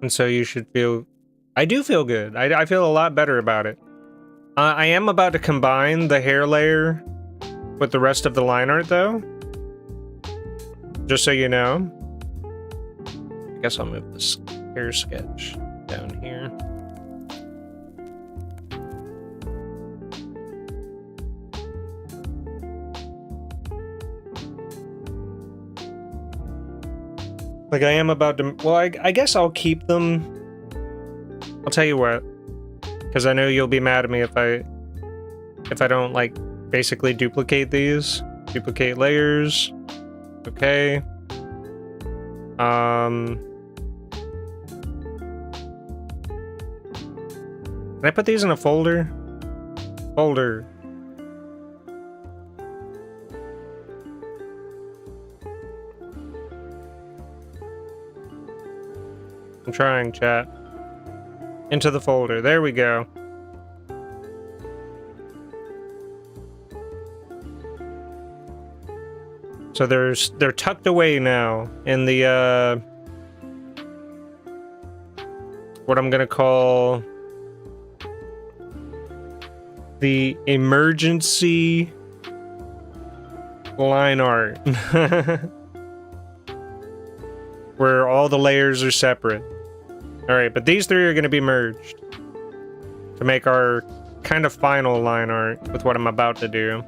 And so you should feel... I do feel good. I feel a lot better about it. I am about to combine the hair layer with the rest of the line art, though. Just so you know. I guess I'll move this hair sketch down here. Like, I am about to... Well, I guess I'll keep them... I'll tell you what. Because I know you'll be mad at me if I don't, like, basically duplicate these. Duplicate layers. Okay. Can I put these in a folder? Folder. I'm trying, chat. Into the folder. There we go. So they're tucked away now in the what I'm gonna call the emergency line art. Where all the layers are separate. Alright, but these three are going to be merged to make our kind of final line art with what I'm about to do.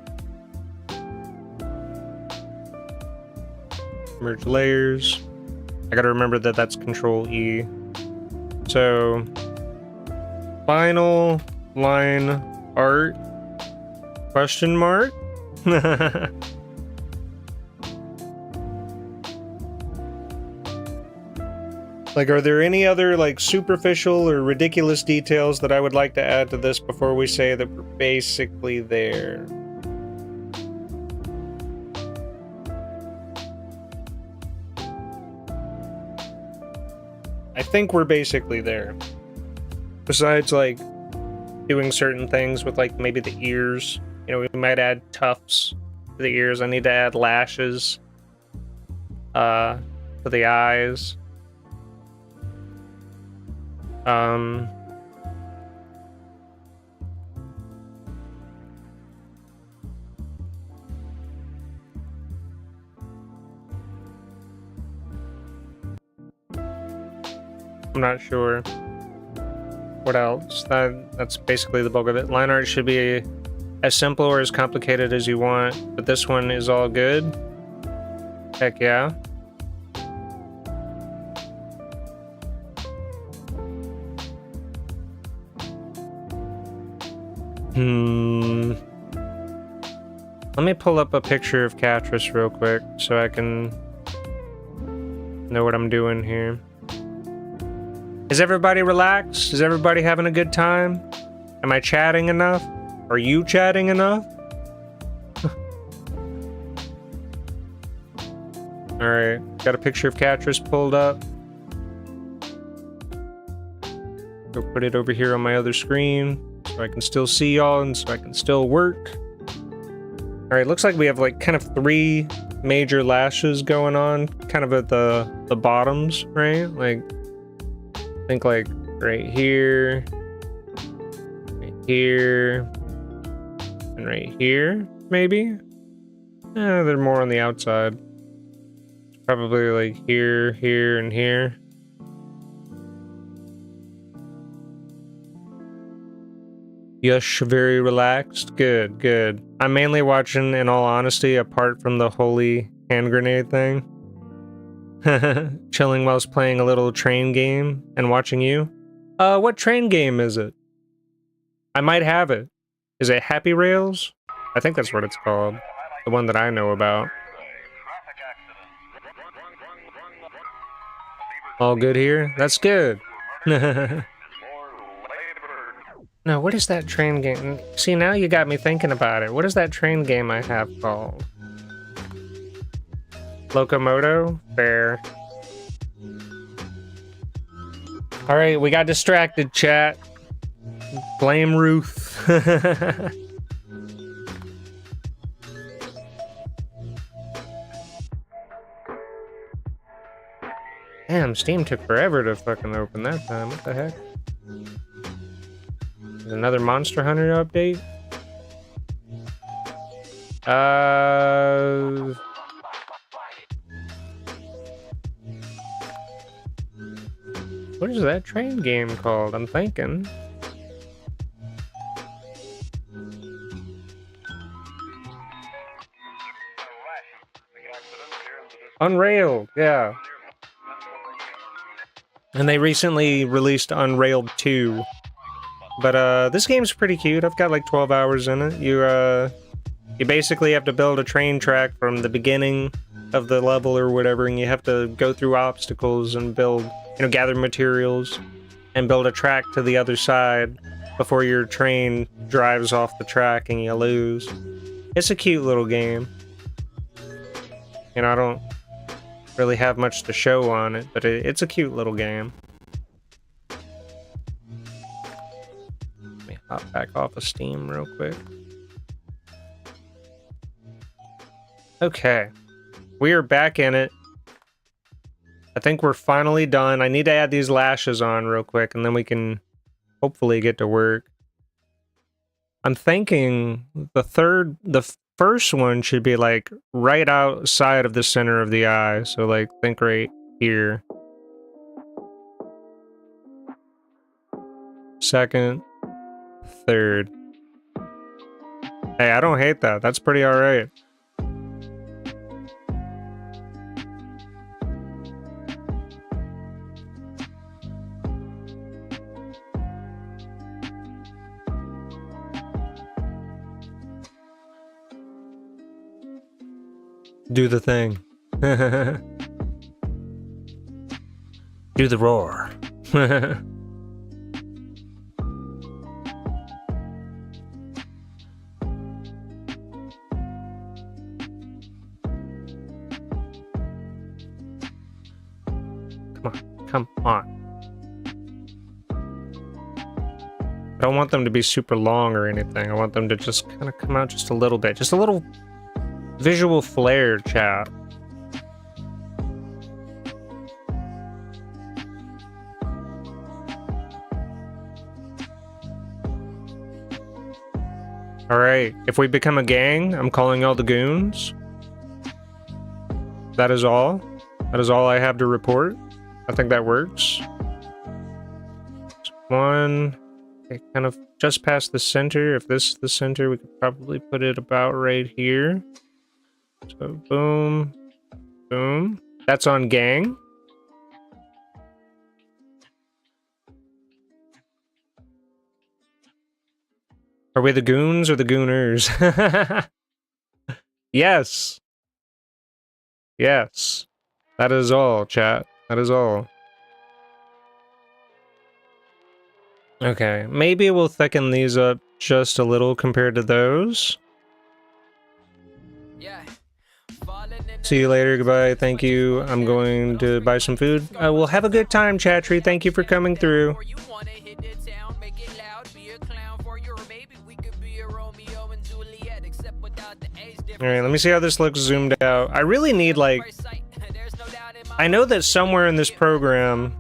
Merge layers. I gotta remember that that's Control E. So, final line art? Question mark? Like, are there any other, like, superficial or ridiculous details that I would like to add to this before we say that we're basically there? I think we're basically there. Besides, like, doing certain things with, like, maybe the ears You know, we might add tufts to the ears. I need to add lashes to the eyes. I'm not sure. What else? That's basically the bulk of it. Line art should be as simple or as complicated as you want, but this one is all good. Heck yeah. Let me pull up a picture of Katress real quick so I can know what I'm doing here. Is everybody relaxed? Is everybody having a good time? Am I chatting enough? Are you chatting enough? Alright, got a picture of Katress pulled up. Go put it over here on my other screen so I can still see y'all and so I can still work. Alright, looks like we have like kind of 3 major lashes going on, kind of at the bottoms, right? Like, I think like right here, and right here, maybe? They're more on the outside. Probably like here, here, and here. Yush, very relaxed. Good, good. I'm mainly watching, in all honesty, apart from the holy hand grenade thing. Chilling whilst playing a little train game and watching you. What train game is it? I might have it. Is it Happy Rails? I think that's what it's called. The one that I know about. All good here? That's good. Now, what is that train game? See, now you got me thinking about it. What is that train game I have called? Locomoto? Fair. Alright, we got distracted, chat. Blame Ruth. Damn, Steam took forever to fucking open that time. What the heck? There's another Monster Hunter update? What is that train game called? I'm thinking. Unrailed, yeah. And they recently released Unrailed 2. But this game's pretty cute. I've got like 12 hours in it. You basically have to build a train track from the beginning of the level or whatever, and you have to go through obstacles and build, gather materials and build a track to the other side before your train drives off the track and you lose. It's a cute little game. I don't really have much to show on it, but it's a cute little game. Let me hop back off of Steam real quick. Okay. We are back in it. I think we're finally done. I need to add these lashes on real quick, and then we can hopefully get to work. I'm thinking the first one should be like right outside of the center of the eye. So like think right here. Second, third. Hey, I don't hate that. That's pretty all right. Do the thing. Do the roar. Come on. I don't want them to be super long or anything. I want them to just kind of come out just a little bit. Just a little visual flair, chat. Alright, if we become a gang, I'm calling all the goons. That is all. That is all I have to report. I think that works. One, okay, kind of just past the center. If this is the center, we could probably put it about right here. So boom, boom. That's on gang. Are we the goons or the gooners? Yes. Yes. That is all, chat. That is all. Okay, maybe we'll thicken these up just a little compared to those. Yeah. See you later, goodbye, thank you. I'm going to buy some food. We'll have a good time, Chatry. Thank you for coming through. Alright, let me see how this looks zoomed out. I really need, like... I know that somewhere in this program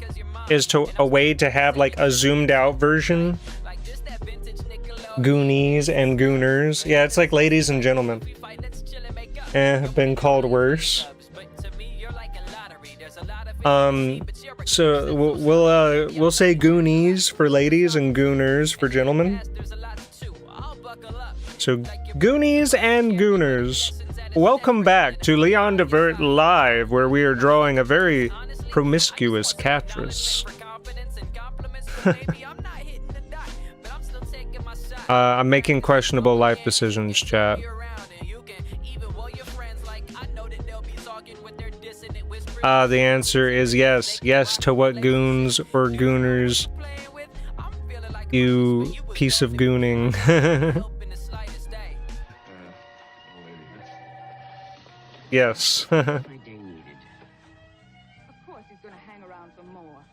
is a way to have, like, a zoomed out version. Goonies and Gooners. Yeah, it's like ladies and gentlemen. Have been called worse. So we'll say Goonies for ladies and Gooners for gentlemen. So Goonies and Gooners, welcome back to Leon Divert Live, where we are drawing a very promiscuous Katress. I'm making questionable life decisions, chat. The answer is yes. Yes to what goons or gooners, you piece of gooning. Yes. Of course he's gonna hang around for more.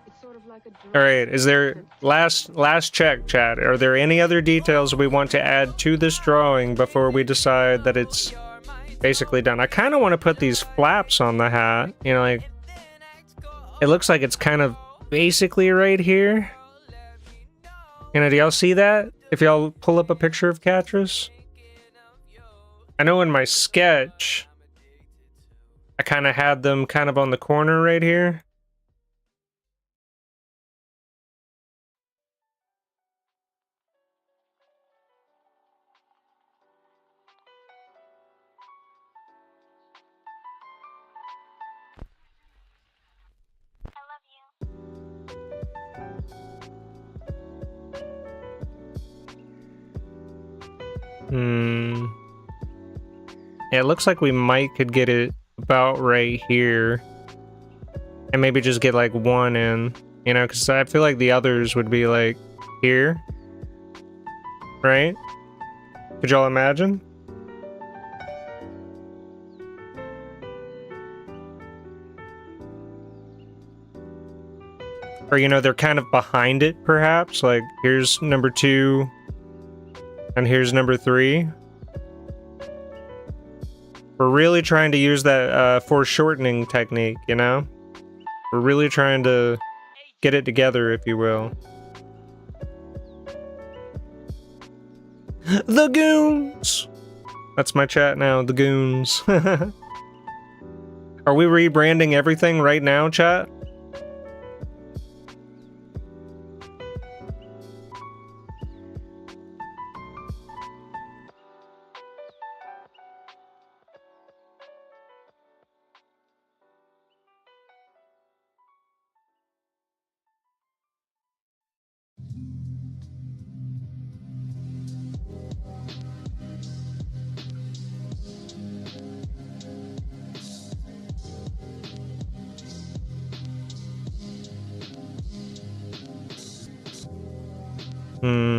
It's sort of like a drug. All right, is there last check, chat? Are there any other details we want to add to this drawing before we decide that it's basically done? I kind of want to put these flaps on the hat, you know, like it looks like it's kind of basically right here. You know, do y'all see that? If y'all pull up a picture of Katress? I know in my sketch, I kind of had them kind of on the corner right here. Yeah, it looks like we could get it about right here. And maybe just get like one in, you know, because I feel like the others would be like here. Right? Could y'all imagine? Or, you know, they're kind of behind it, perhaps. Like, here's number 2. And here's number 3. We're really trying to use that foreshortening technique, you know? We're really trying to get it together, if you will. The Goons! That's my chat now, the Goons. Are we rebranding everything right now, chat?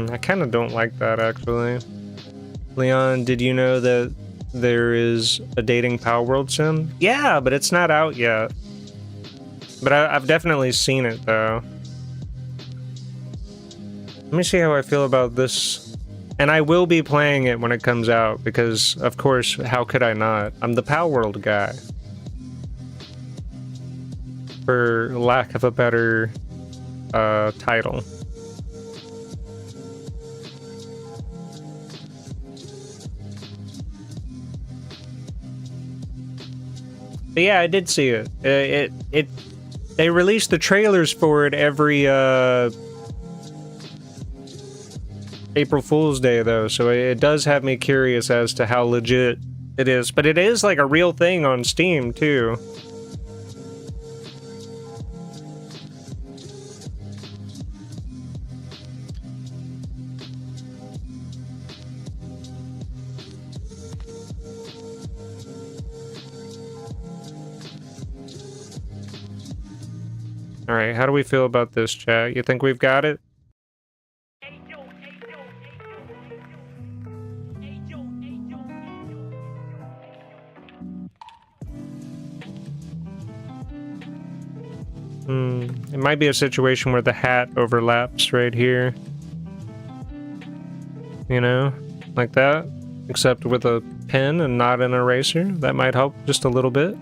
I kind of don't like that, actually. Leon, did you know that there is a dating Power World sim? Yeah, but it's not out yet. But I've definitely seen it, though. Let me see how I feel about this. And I will be playing it when it comes out, because, of course, how could I not? I'm the Power World guy. For lack of a better title. But yeah, I did see it. They release the trailers for it every April Fool's Day, though, so it does have me curious as to how legit it is. But it is like a real thing on Steam, too. Alright, how do we feel about this, chat? You think we've got it? It might be a situation where the hat overlaps right here. You know? Like that. Except with a pen and not an eraser. That might help just a little bit.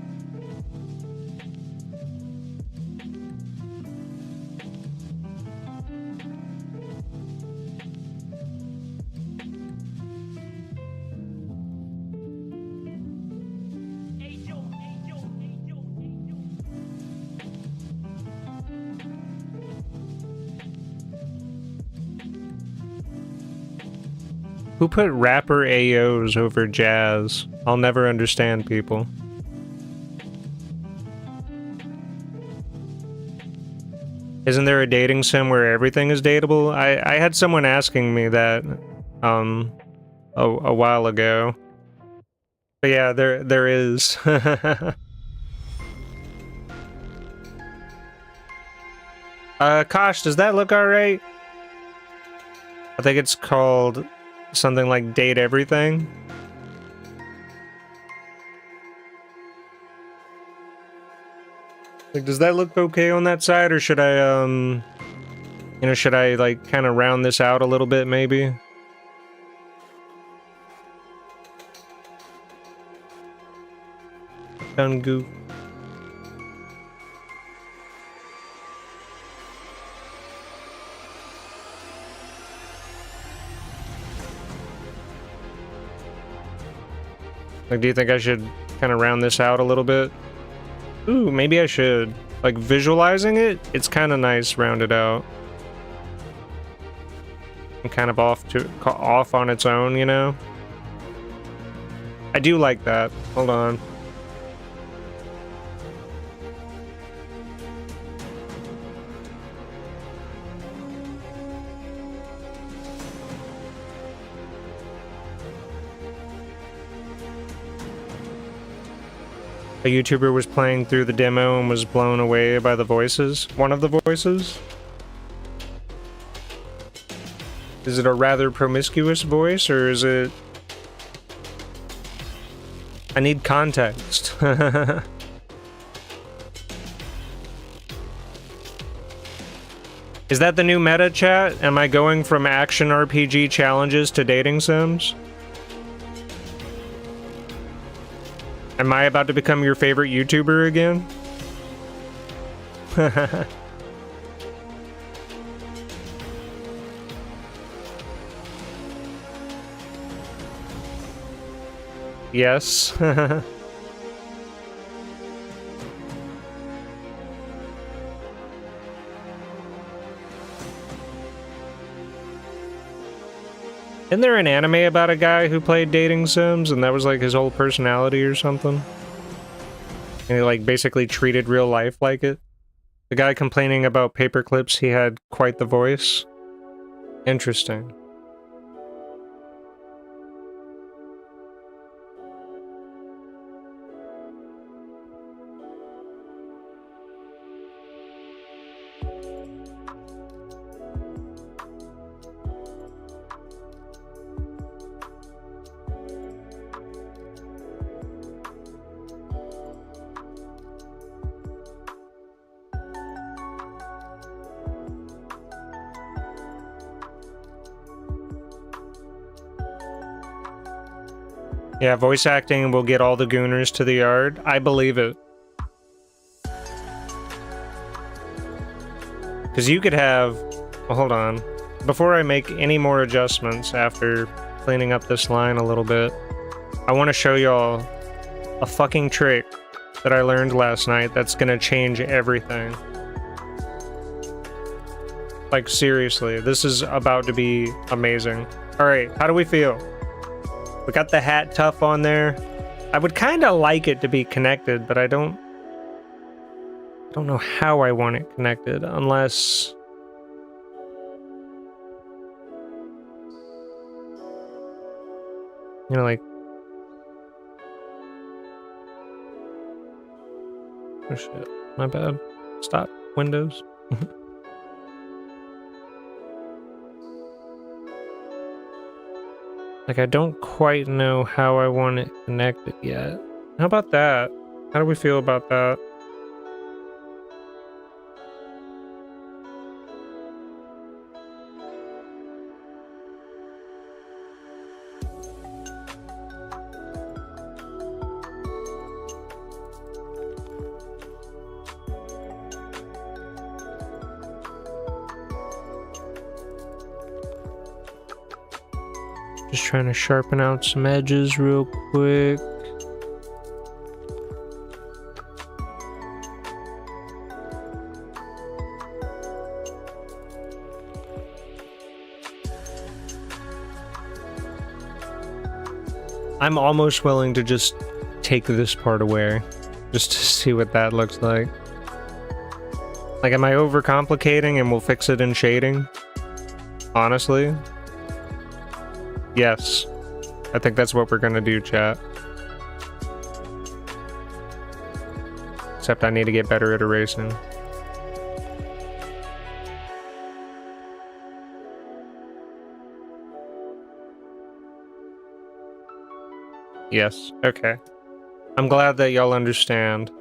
Who put rapper AOs over jazz? I'll never understand people. Isn't there a dating sim where everything is dateable? I had someone asking me that a while ago. But yeah, there is. Kosh, does that look alright? I think it's called something like Date Everything. Like, does that look okay on that side, or should I, you know, should I, like, kind of round this out a little bit, maybe? Done goof. Like, do you think I should kind of round this out a little bit? Ooh, maybe I should. Like, visualizing it, it's kind of nice rounded out. And kind of off on its own, you know? I do like that. Hold on. A YouTuber was playing through the demo and was blown away by the voices. One of the voices? Is it a rather promiscuous voice, or is it... I need context. Is that the new meta, chat? Am I going from action RPG challenges to dating sims? Am I about to become your favorite YouTuber again? Yes. Isn't there an anime about a guy who played dating sims and that was like his whole personality or something? And he like basically treated real life like it? The guy complaining about paper clips, he had quite the voice. Interesting. Yeah, voice acting will get all the gooners to the yard. I believe it. Because you could have... Well, hold on. Before I make any more adjustments after cleaning up this line a little bit, I want to show y'all a fucking trick that I learned last night that's gonna change everything. Like, seriously, this is about to be amazing. Alright, how do we feel? We got the hat tuff on there. I would kind of like it to be connected, but I don't know how I want it connected, unless... You know, like... Oh shit, my bad. Stop, Windows. Like, I don't quite know how I want it connected yet. How about that? How do we feel about that? Just trying to sharpen out some edges real quick. I'm almost willing to just take this part away, just to see what that looks like. Like, am I overcomplicating and we'll fix it in shading? Honestly? Yes. I think that's what we're gonna do, chat. Except I need to get better at erasing. Yes, okay. I'm glad that y'all understand.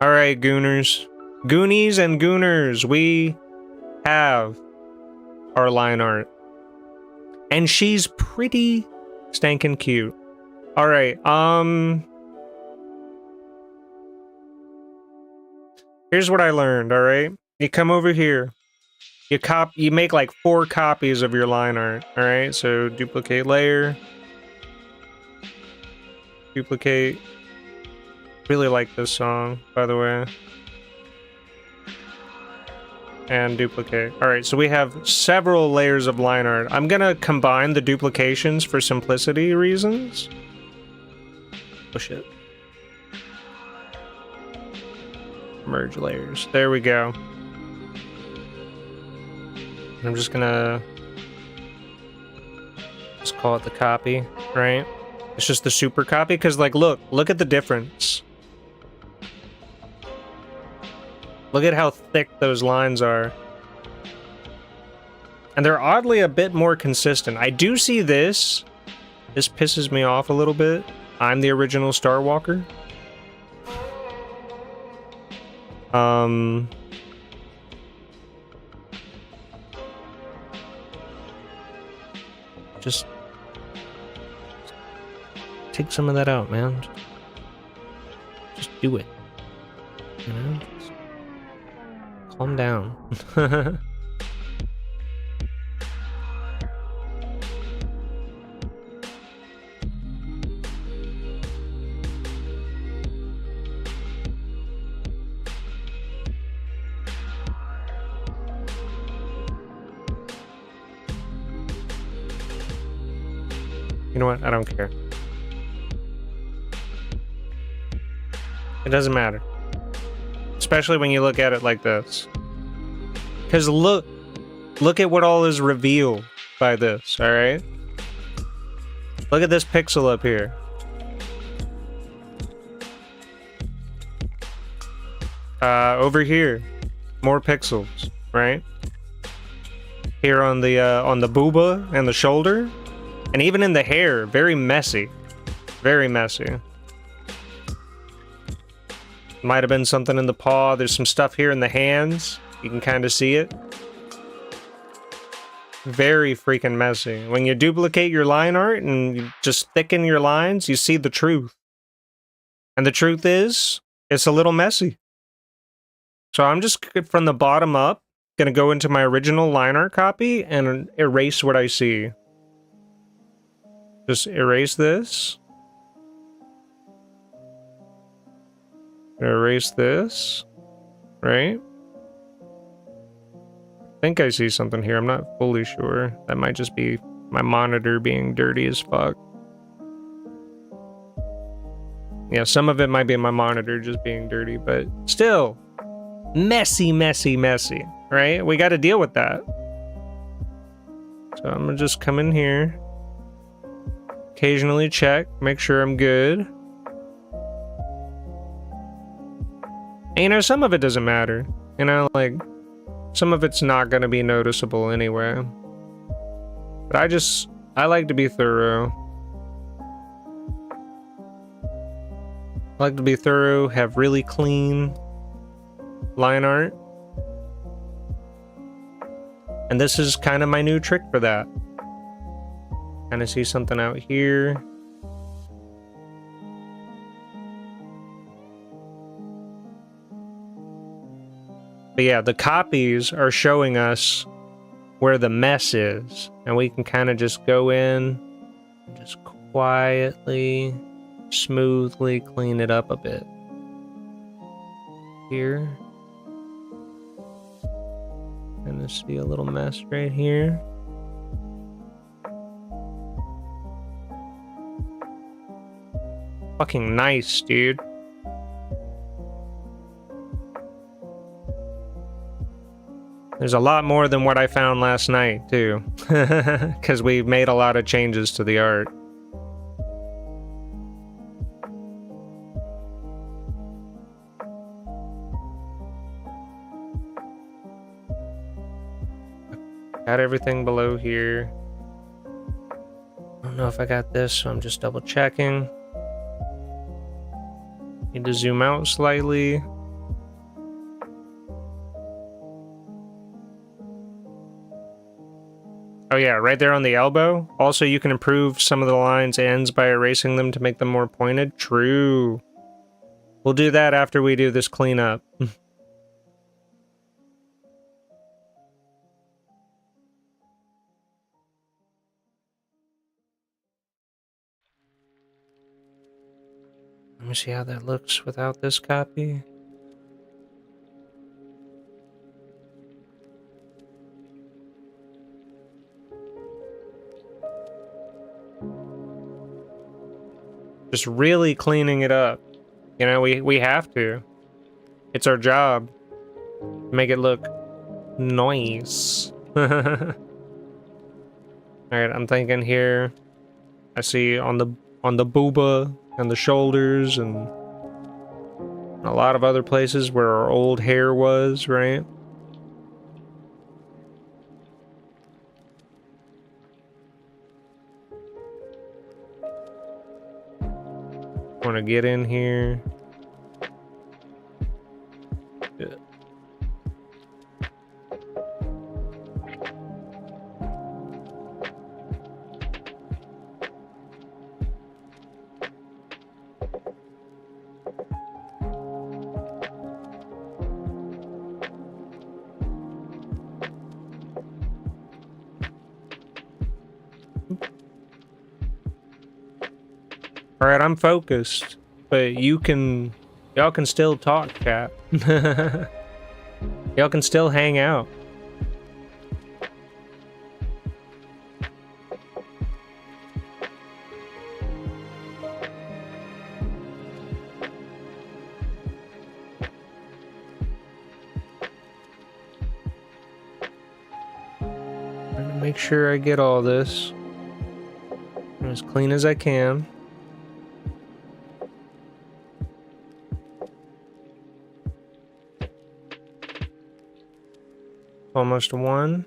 Alright, Gooners. Goonies and Gooners, we have our line art. And she's pretty stankin' cute. Alright, here's what I learned, alright? You come over here. You make like 4 copies of your line art, alright? So duplicate layer. Duplicate. Really like this song, by the way. And duplicate. Alright, so we have several layers of line art. I'm gonna combine the duplications for simplicity reasons. Oh shit. Merge layers. There we go. I'm just gonna... Let's call it the copy, right? It's just the super copy, because like, look at the difference. Look at how thick those lines are. And they're oddly a bit more consistent. I do see this. This pisses me off a little bit. I'm the original Star Walker. Just take some of that out, man. Just do it. You know? Just calm down. You know what? I don't care. It doesn't matter. Especially when you look at it like this. Because look at what all is revealed by this, alright? Look at this pixel up here. Over here, more pixels, right? Here on the booba and the shoulder. And even in the hair, very messy. Very messy. Might have been something in the paw. There's some stuff here in the hands. You can kind of see it. Very freaking messy. When you duplicate your line art and you just thicken your lines, you see the truth. And the truth is, it's a little messy. So I'm just, from the bottom up, gonna go into my original line art copy and erase what I see. Just erase this. Erase this. Right? I think I see something here. I'm not fully sure. That might just be my monitor being dirty as fuck. Yeah, some of it might be my monitor just being dirty, but still, messy, messy, messy, right? We got to deal with that. So I'm gonna just come in here, occasionally check, make sure I'm good. And, you know, some of it doesn't matter. You know, like, some of it's not gonna be noticeable anyway. But I like to be thorough. I like to be thorough, have really clean line art. And this is kind of my new trick for that. Kind of see something out here. But yeah, the copies are showing us where the mess is. And we can kind of just go in and just quietly, smoothly clean it up a bit. Here. And see a little mess right here. Fucking nice, dude. There's a lot more than what I found last night, too. Because we made a lot of changes to the art. Got everything below here. I don't know if I got this, so I'm just double checking. Need to zoom out slightly. Oh yeah, right there on the elbow. Also, you can improve some of the line's ends by erasing them to make them more pointed. True. We'll do that after we do this cleanup. Let me see how that looks without this copy. Just really cleaning it up. You know, we have to. It's our job. Make it look nice. Alright, I'm thinking here. I see on the booba and the shoulders and a lot of other places where our old hair was, right? Want to get in here. Yeah. Alright, I'm focused, but y'all can still talk, chat. Y'all can still hang out. I'm gonna make sure I get all this as clean as I can. Almost one.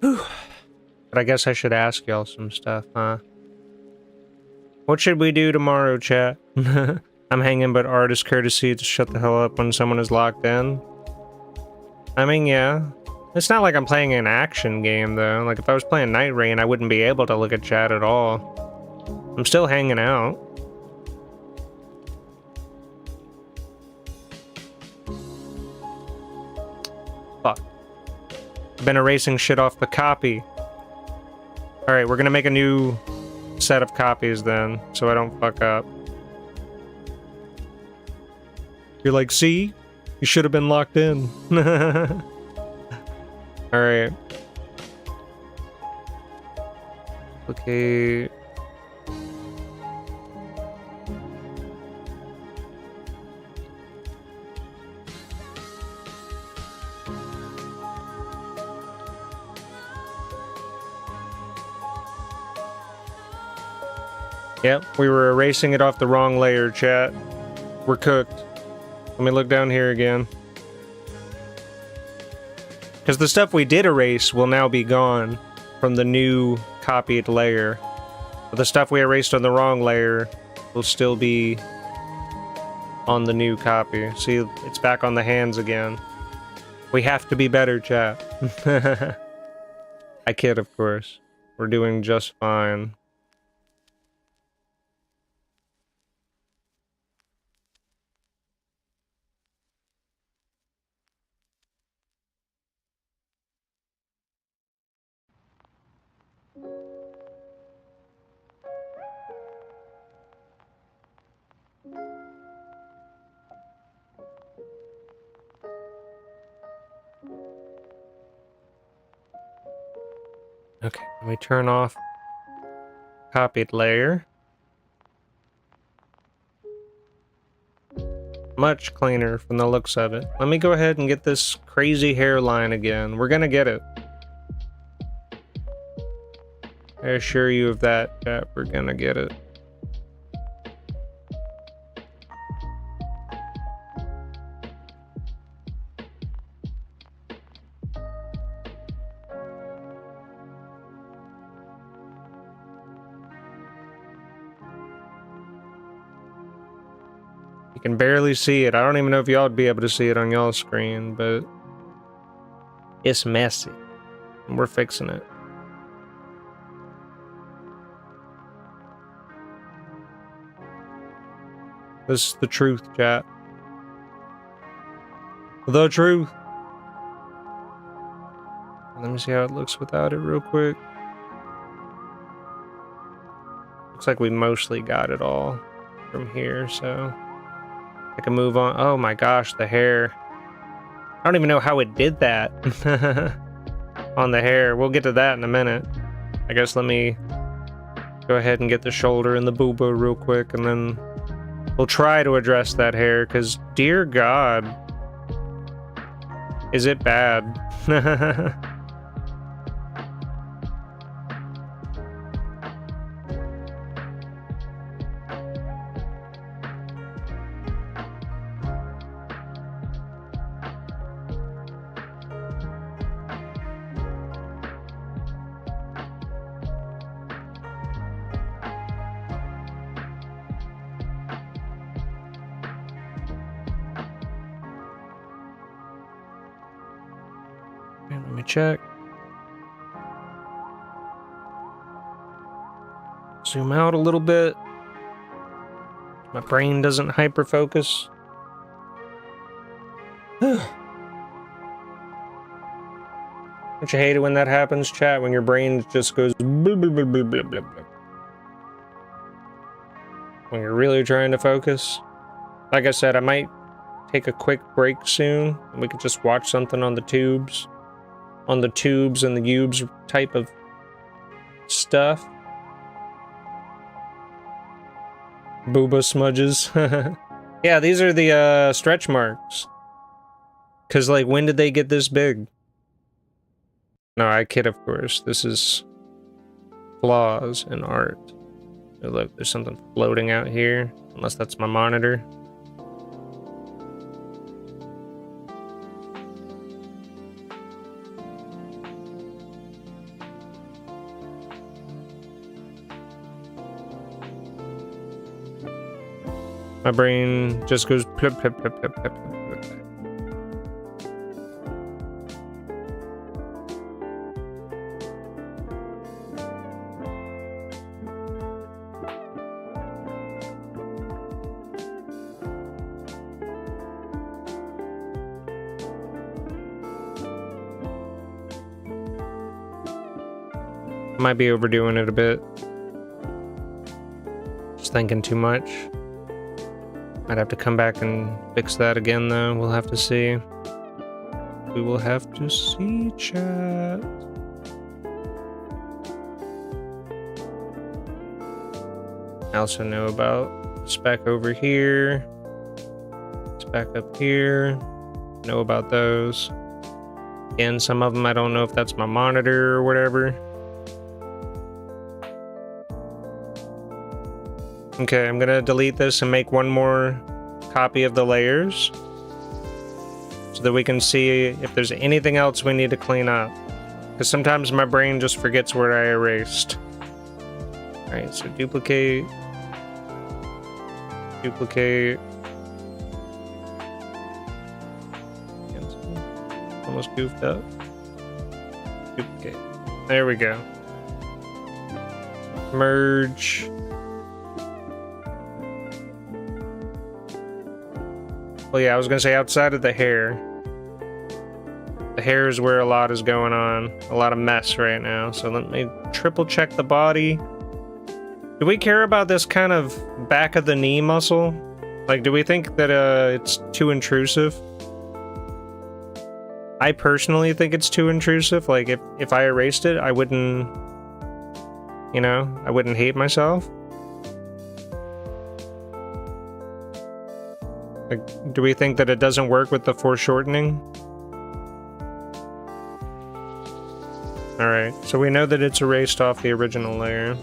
Whew. But I guess I should ask y'all some stuff, huh? What should we do tomorrow, chat? I'm hanging but artist courtesy to shut the hell up when someone is locked in. I mean, yeah. It's not like I'm playing an action game, though. Like, if I was playing Night Rain, I wouldn't be able to look at chat at all. I'm still hanging out. Fuck. I've been erasing shit off the copy. Alright, we're gonna make a new set of copies then, so I don't fuck up. You're like, see? You should have been locked in. Alright. Okay. Yep, we were erasing it off the wrong layer, chat. We're cooked. Let me look down here again. Because the stuff we did erase will now be gone from the new copied layer. But the stuff we erased on the wrong layer will still be on the new copy. See, it's back on the hands again. We have to be better, chat. I kid, of course. We're doing just fine. Okay, let me turn off copied layer. Much cleaner from the looks of it. Let me go ahead and get this crazy hairline again. We're gonna get it. I assure you of that, chat. We're gonna get it. You can barely see it. I don't even know if y'all would be able to see it on y'all's screen, but it's messy. And we're fixing it. This is the truth, chat. The truth. Let me see how it looks without it real quick. Looks like we mostly got it all from here, so I can move on. Oh my gosh, the hair. I don't even know how it did that on the hair. We'll get to that in a minute. I guess let me go ahead and get the shoulder and the booba real quick, and then we'll try to address that hair, because dear God, is it bad? Let me check. Zoom out a little bit. My brain doesn't hyperfocus. Don't you hate it when that happens, chat? When your brain just goes blah, blah, blah, blah, blah, blah, blah. When you're really trying to focus. Like I said, I might take a quick break soon. We could just watch something on the tubes. On the tubes and the ubes type of stuff. Booba smudges. Yeah, these are the stretch marks. Cause like, when did they get this big? No, I kid, of course. This is flaws in art. Oh, look, there's something floating out here. Unless that's my monitor. My brain just goes plip, plip, plip, plip, plip, plip, plip. Might be overdoing it a bit. Just thinking too much. I'd have to come back and fix that again, though. We'll have to see. We will have to see, chat. I also know about the spec over here. Spec up here. Know about those. Again, some of them I don't know if that's my monitor or whatever. Okay, I'm gonna delete this and make one more copy of the layers so that we can see if there's anything else we need to clean up. Because sometimes my brain just forgets where I erased. Alright, so duplicate. Duplicate. Cancel. Almost goofed up. Duplicate. There we go. Merge. Well, yeah, I was gonna say outside of the hair. The hair is where a lot is going on. A lot of mess right now. So let me triple check the body. Do we care about this kind of back of the knee muscle? Like, do we think that it's too intrusive? I personally think it's too intrusive. Like, if I erased it, I wouldn't, you know, I wouldn't hate myself. Like, do we think that it doesn't work with the foreshortening? Alright, so we know that it's erased off the original layer.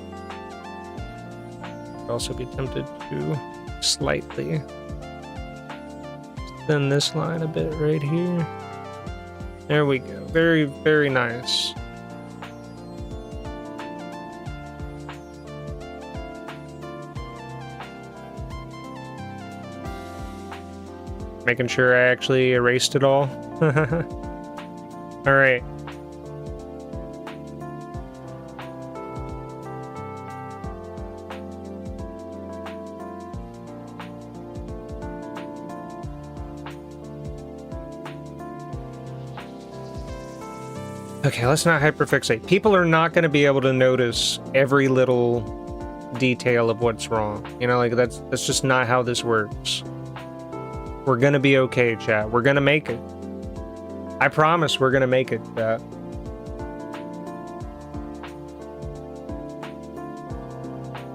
I'd also be tempted to slightly thin this line a bit right here. There we go. Very, very nice. Making sure I actually erased it all. Alright. Okay, let's not hyperfixate. People are not going to be able to notice every little detail of what's wrong. You know, like that's just not how this works. We're gonna be okay, chat. We're gonna make it. I promise we're gonna make it, chat. I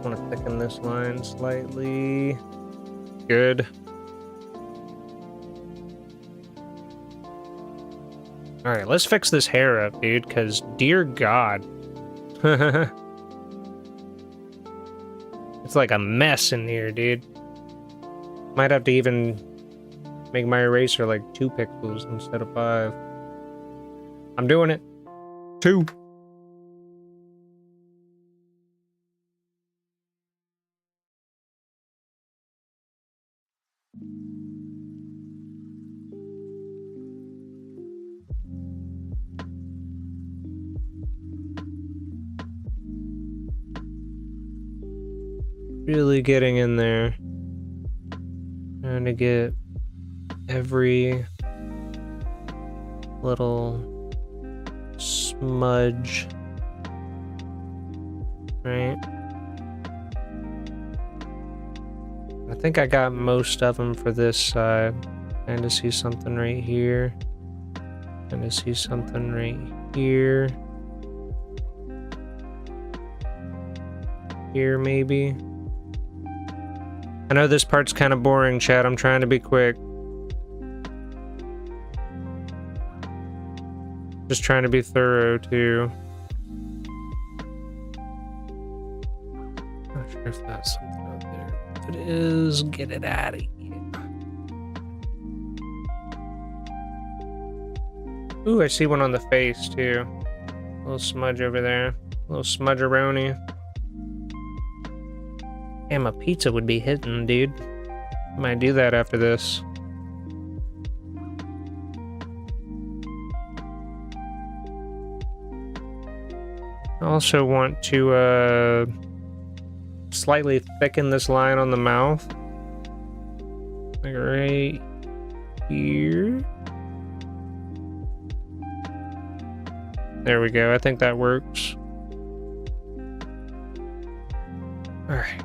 want to thicken this line slightly. Good. Alright, let's fix this hair up, dude, because dear God. It's like a mess in here, dude. Might have to even make my eraser like 2 pixels instead of 5. I'm doing it. 2. Really getting in there. Trying to get every little smudge, right? I think I got most of them for this side. Trying to see something right here. Trying to see something right here. Here, maybe. I know this part's kind of boring, chat. I'm trying to be quick. Just trying to be thorough, too. Not sure if that's something out there. If it is, get it out of here. Ooh, I see one on the face, too. A little smudge over there. A little smudgeroni. Damn, a pizza would be hitting, dude. Might do that after this. I also want to slightly thicken this line on the mouth. Like right here. There we go. I think that works. Alright.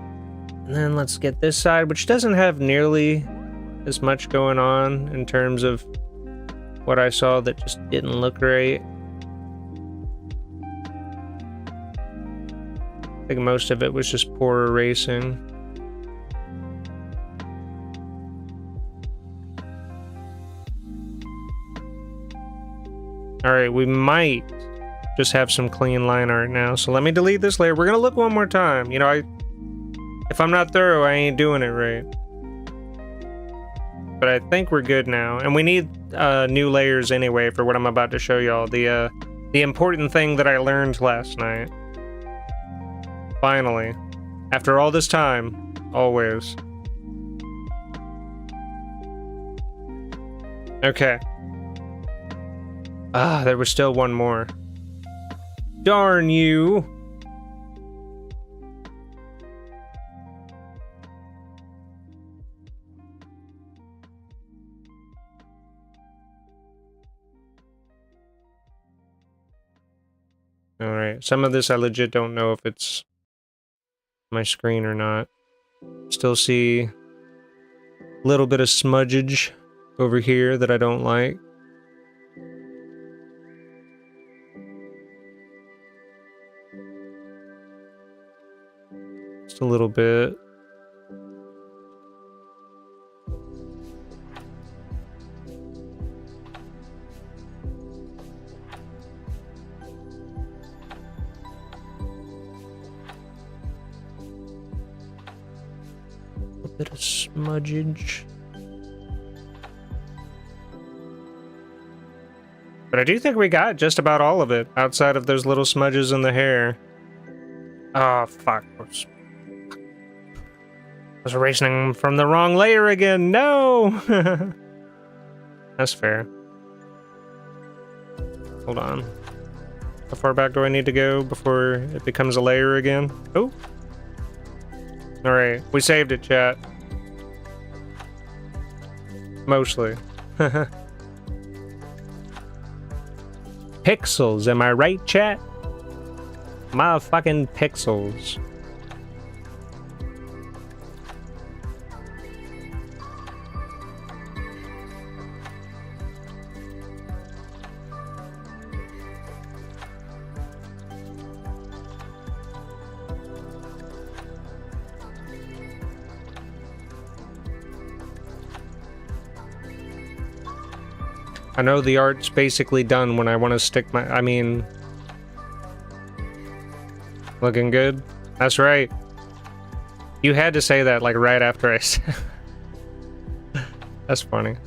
And then let's get this side, which doesn't have nearly as much going on in terms of what I saw that just didn't look right. I think most of it was just poor erasing. Alright, we might just have some clean line art now. So let me delete this layer. We're gonna look one more time. You know, if I'm not thorough, I ain't doing it right. But I think we're good now. And we need new layers anyway for what I'm about to show y'all. The important thing that I learned last night. Finally. After all this time. Always. Okay. Ah, there was still one more. Darn you! Alright, some of this I legit don't know if it's my screen or not. Still see a little bit of smudgage over here that I don't like. Just a little bit. A bit of smudgage. But I do think we got just about all of it, outside of those little smudges in the hair. Oh, fuck. I was erasing from the wrong layer again. No! That's fair. Hold on. How far back do I need to go before it becomes a layer again? Oh! Alright, we saved it, chat. Mostly. Pixels, am I right, chat? Motherfucking pixels. I know the art's basically done when I want to stick my... I mean... Looking good? That's right. You had to say that, like, right after I said... That's funny.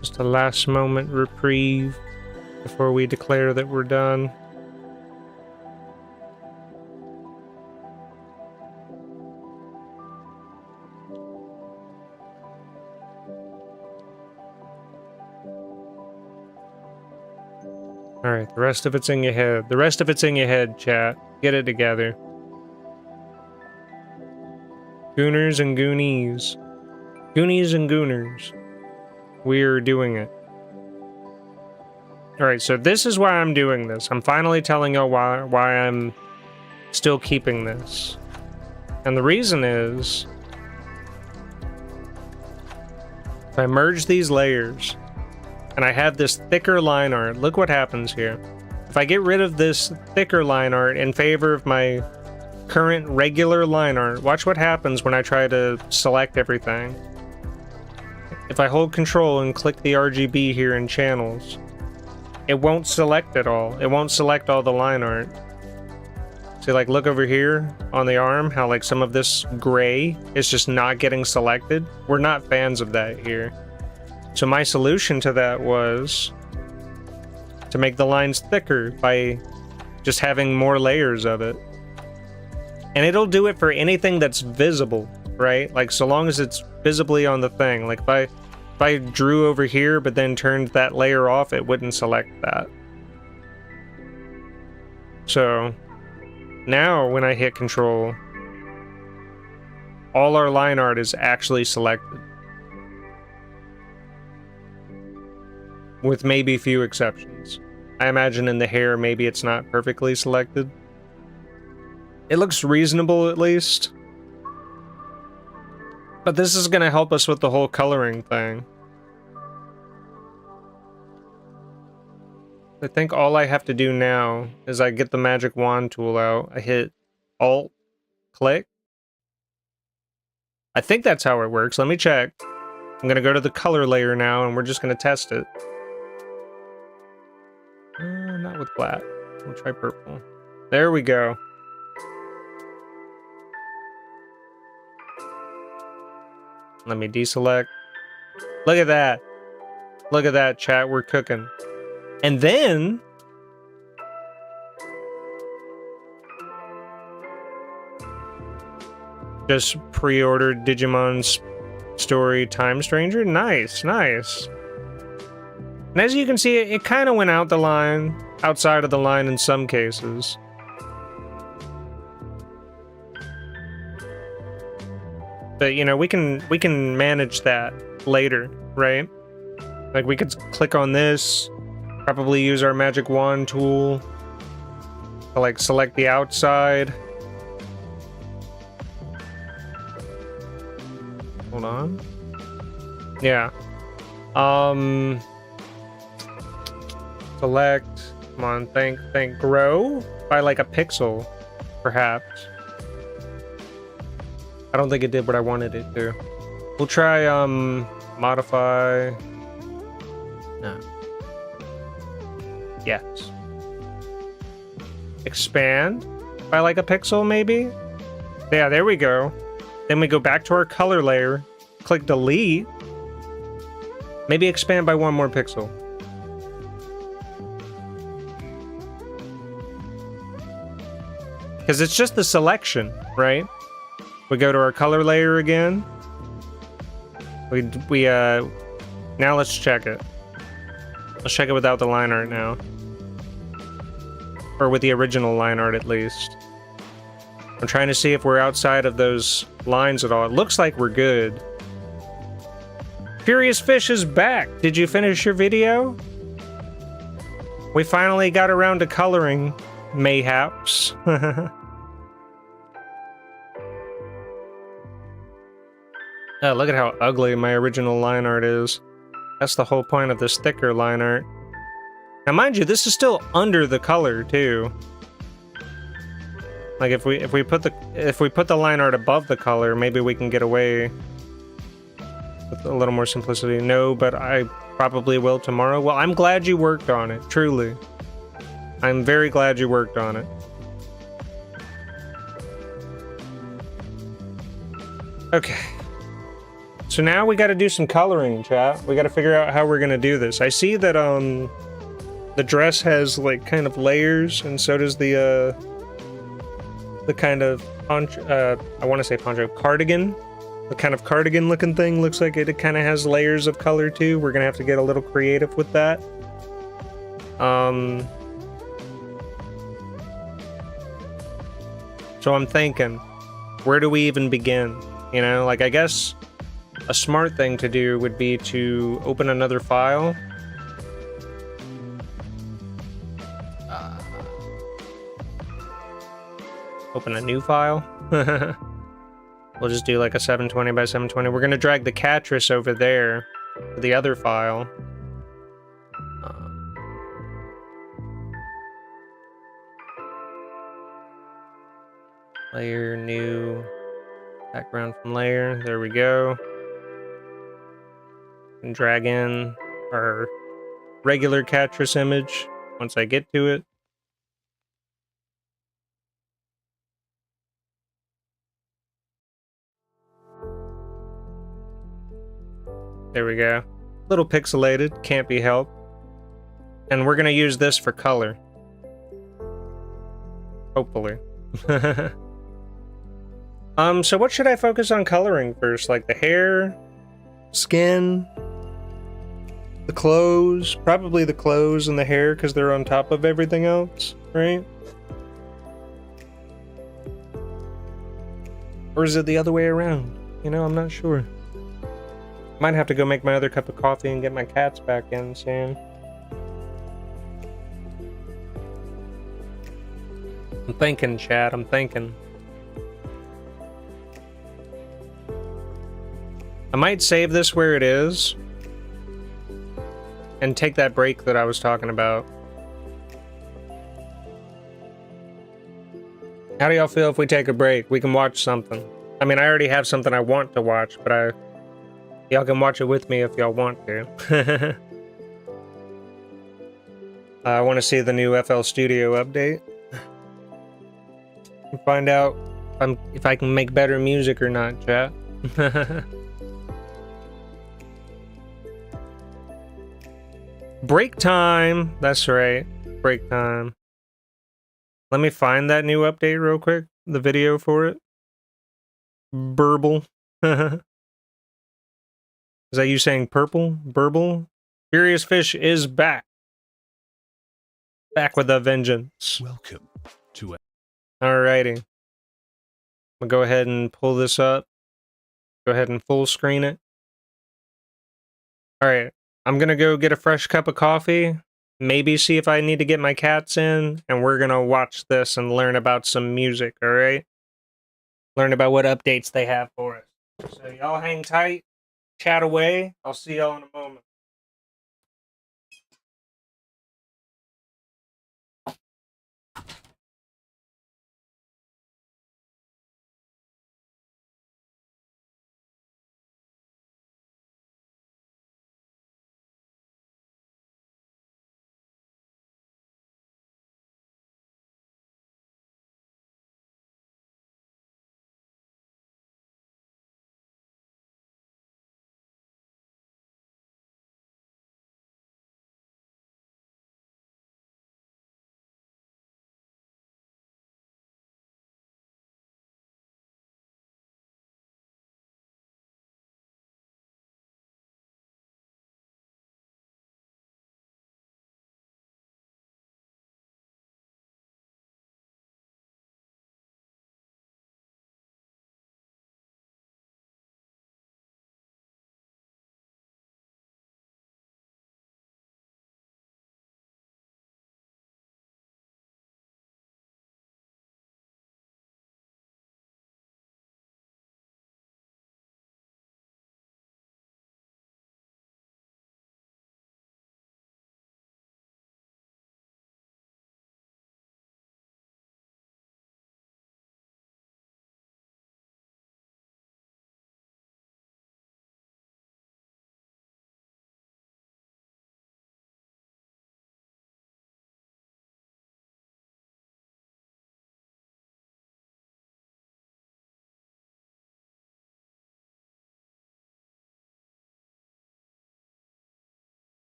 Just a last moment reprieve before we declare that we're done. Alright, the rest of it's in your head. The rest of it's in your head, chat. Get it together. Gooners and Goonies. Goonies and Gooners. We're doing it. Alright, so this is why I'm doing this. I'm finally telling y'all why I'm still keeping this. And the reason is... if I merge these layers, and I have this thicker line art, look what happens here. If I get rid of this thicker line art in favor of my current regular line art, watch what happens when I try to select everything. If I hold control and click the RGB here in channels, it won't select at all. It won't select all the line art. See, like, look over here on the arm, how like some of this gray is just not getting selected. We're not fans of that here. So my solution to that was to make the lines thicker by just having more layers of it. And it'll do it for anything that's visible. right? Like, so long as it's visibly on the thing. Like, if I drew over here, but then turned that layer off, it wouldn't select that. So, now when I hit Control, all our line art is actually selected. With maybe few exceptions. I imagine in the hair, maybe it's not perfectly selected. It looks reasonable, at least. But this is gonna help us with the whole coloring thing. I think all I have to do now is I get the magic wand tool out, I hit Alt, click. I think that's how it works. Let me check. I'm gonna go to the color layer now, and we're just gonna test it. Not with black. We'll try purple. There we go. Let me deselect. Look at that. Look at that, chat. We're cooking. And then... just pre-ordered Digimon's Story Time Stranger. Nice, nice. And as you can see, it kind of went out the line, outside of the line in some cases. But, you know, we can manage that later, right? Like, we could click on this, probably use our magic wand tool to, like, select the outside. Hold on. Yeah. Select. Come on, think. Grow by like a pixel, perhaps. I don't think it did what I wanted it to. We'll try, modify. No. Yes. Expand by like a pixel, maybe? Yeah, there we go. Then we go back to our color layer, click delete. Maybe expand by one more pixel. Because it's just the selection, right? We go to our color layer again. Now let's check it. Let's check it without the line art now. Or with the original line art at least. I'm trying to see if we're outside of those lines at all. It looks like we're good. Furious Fish is back! Did you finish your video? We finally got around to coloring, mayhaps. Oh, look at how ugly my original line art is. That's the whole point of this thicker line art. Now mind you, this is still under the color too. Like if we put the line art above the color, maybe we can get away with a little more simplicity. No, but I probably will tomorrow. Well, I'm glad you worked on it, truly. I'm very glad you worked on it. Okay. So now we gotta do some coloring, chat. We gotta figure out how we're gonna do this. I see that the dress has like kind of layers, and so does the kind of poncho, I want to say poncho, cardigan. The kind of cardigan looking thing looks like it kind of has layers of color too. We're gonna have to get a little creative with that. So I'm thinking, where do we even begin? You know, like I guess a smart thing to do would be to open another file. Open a new file. We'll just do like a 720 by 720. We're gonna drag the Katress over there to the other file. Layer, new, background from layer. There we go. And drag in our regular Katress image once I get to it. There we go. Little pixelated, can't be helped. And we're gonna use this for color. Hopefully. So what should I focus on coloring first? Like the hair, skin, the clothes? Probably the clothes and the hair because they're on top of everything else, right? Or is it the other way around? You know, I'm not sure. Might have to go make my other cup of coffee and get my cats back in soon. I'm thinking, Chad, I'm thinking. I might save this where it is and take that break that I was talking about. How do y'all feel if we take a break? We can watch something. I mean, I already have something I want to watch, but y'all can watch it with me if y'all want to. I want to see the new FL Studio update. Find out if I can make better music or not, chat. Break time! That's right. Break time. Let me find that new update real quick. The video for it. Burble. Is that you saying purple? Burble? Furious Fish is back. Back with a vengeance. Welcome to Alrighty. I'm gonna go ahead and pull this up. Go ahead and full screen it. Alright. I'm gonna go get a fresh cup of coffee. Maybe see if I need to get my cats in. And we're gonna watch this and learn about some music, alright? Learn about what updates they have for us. So y'all hang tight. Chat away. I'll see y'all in a moment.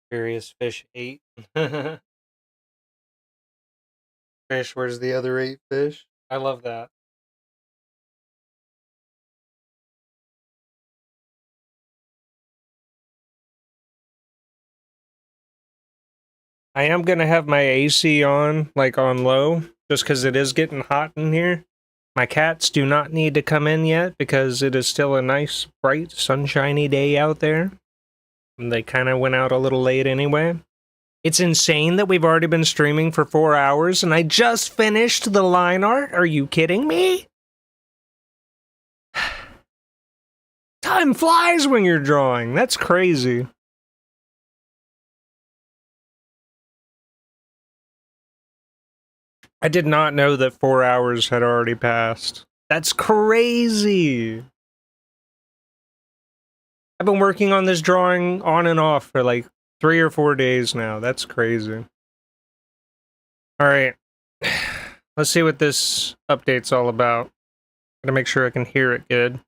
Furious Fish 8. Fish, where's the other 8 fish? I love that. I am gonna have my AC on, like on low, just because it is getting hot in here. My cats do not need to come in yet because it is still a nice, bright, sunshiny day out there. And they kind of went out a little late anyway. It's insane that we've already been streaming for 4 hours and I just finished the line art. Are you kidding me? Time flies when you're drawing. That's crazy. I did not know that 4 hours had already passed. That's crazy. I've been working on this drawing on and off for like 3 or 4 days now. That's crazy. All right. Let's see what this update's all about. Gotta make sure I can hear it good.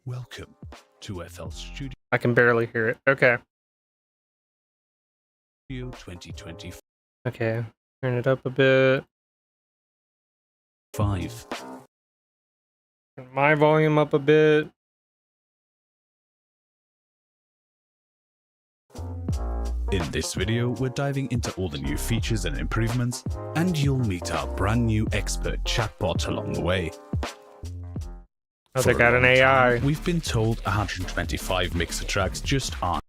Welcome to FL Studio I can barely hear it. Okay. 2025. Okay. Turn it up a bit. Turn my volume up a bit. In this video, we're diving into all the new features and improvements, and you'll meet our brand new expert chatbot along the way. Oh, they For a got an long AI. time, we've been told 125 mixer tracks just aren't.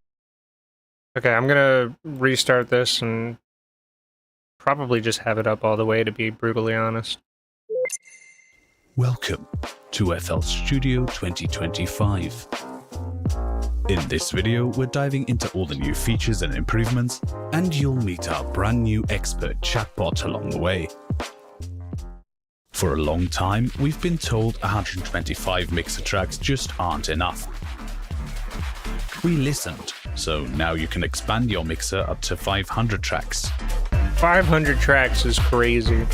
Okay, I'm gonna restart this and probably just have it up all the way, to be brutally honest. Welcome to FL Studio 2025. In this video, we're diving into all the new features and improvements, and you'll meet our brand new expert chatbot along the way. For a long time, we've been told 125 mixer tracks just aren't enough. We listened, so now you can expand your mixer up to 500 tracks. 500 tracks is crazy.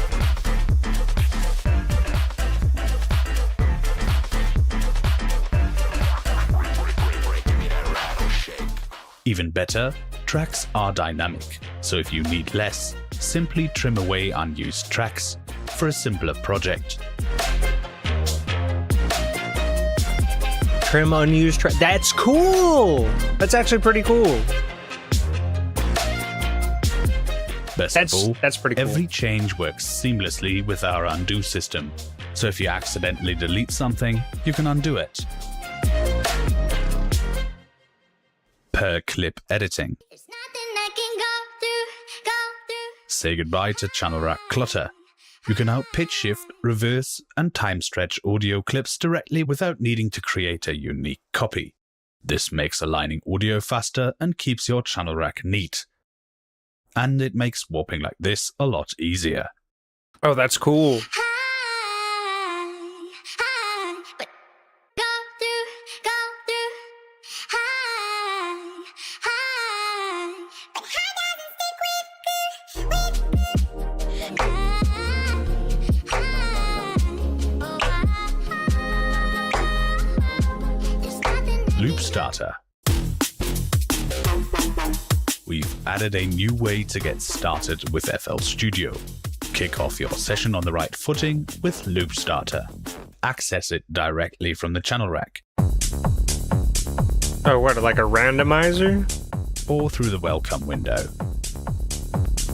Even better, tracks are dynamic, so if you need less, simply trim away unused tracks for a simpler project. Trim unused track. That's cool! That's actually pretty cool. Best of all, That's pretty cool. every change works seamlessly with our undo system, so if you accidentally delete something, you can undo it. Per clip editing. There's nothing I can go through. Say goodbye to channel rack clutter. You can now pitch shift, reverse, and time stretch audio clips directly without needing to create a unique copy. This makes aligning audio faster and keeps your channel rack neat. And it makes warping like this a lot easier. Oh, that's cool. But go through, but doesn't stick with Loop Starter. We've added a new way to get started with FL Studio. Kick off your session on the right footing with Loop Starter. Access it directly from the channel rack Oh, what, like a randomizer? or through the welcome window.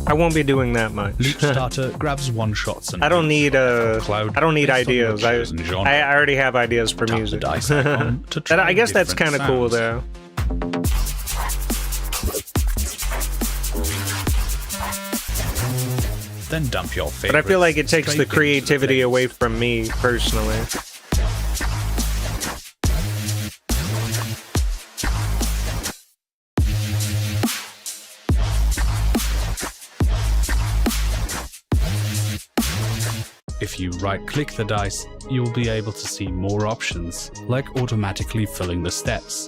I won't be doing that much. Loop Starter grabs one-shots and I don't need cloud I don't need based on your ideas. I chosen genre. already have ideas for Tap the music. dice icon to That, try I guess that's different kind of cool, sounds. though. Then dump your But favorite. I feel like it takes the creativity away from me, personally. If you right-click the dice, you'll be able to see more options, like automatically filling the steps.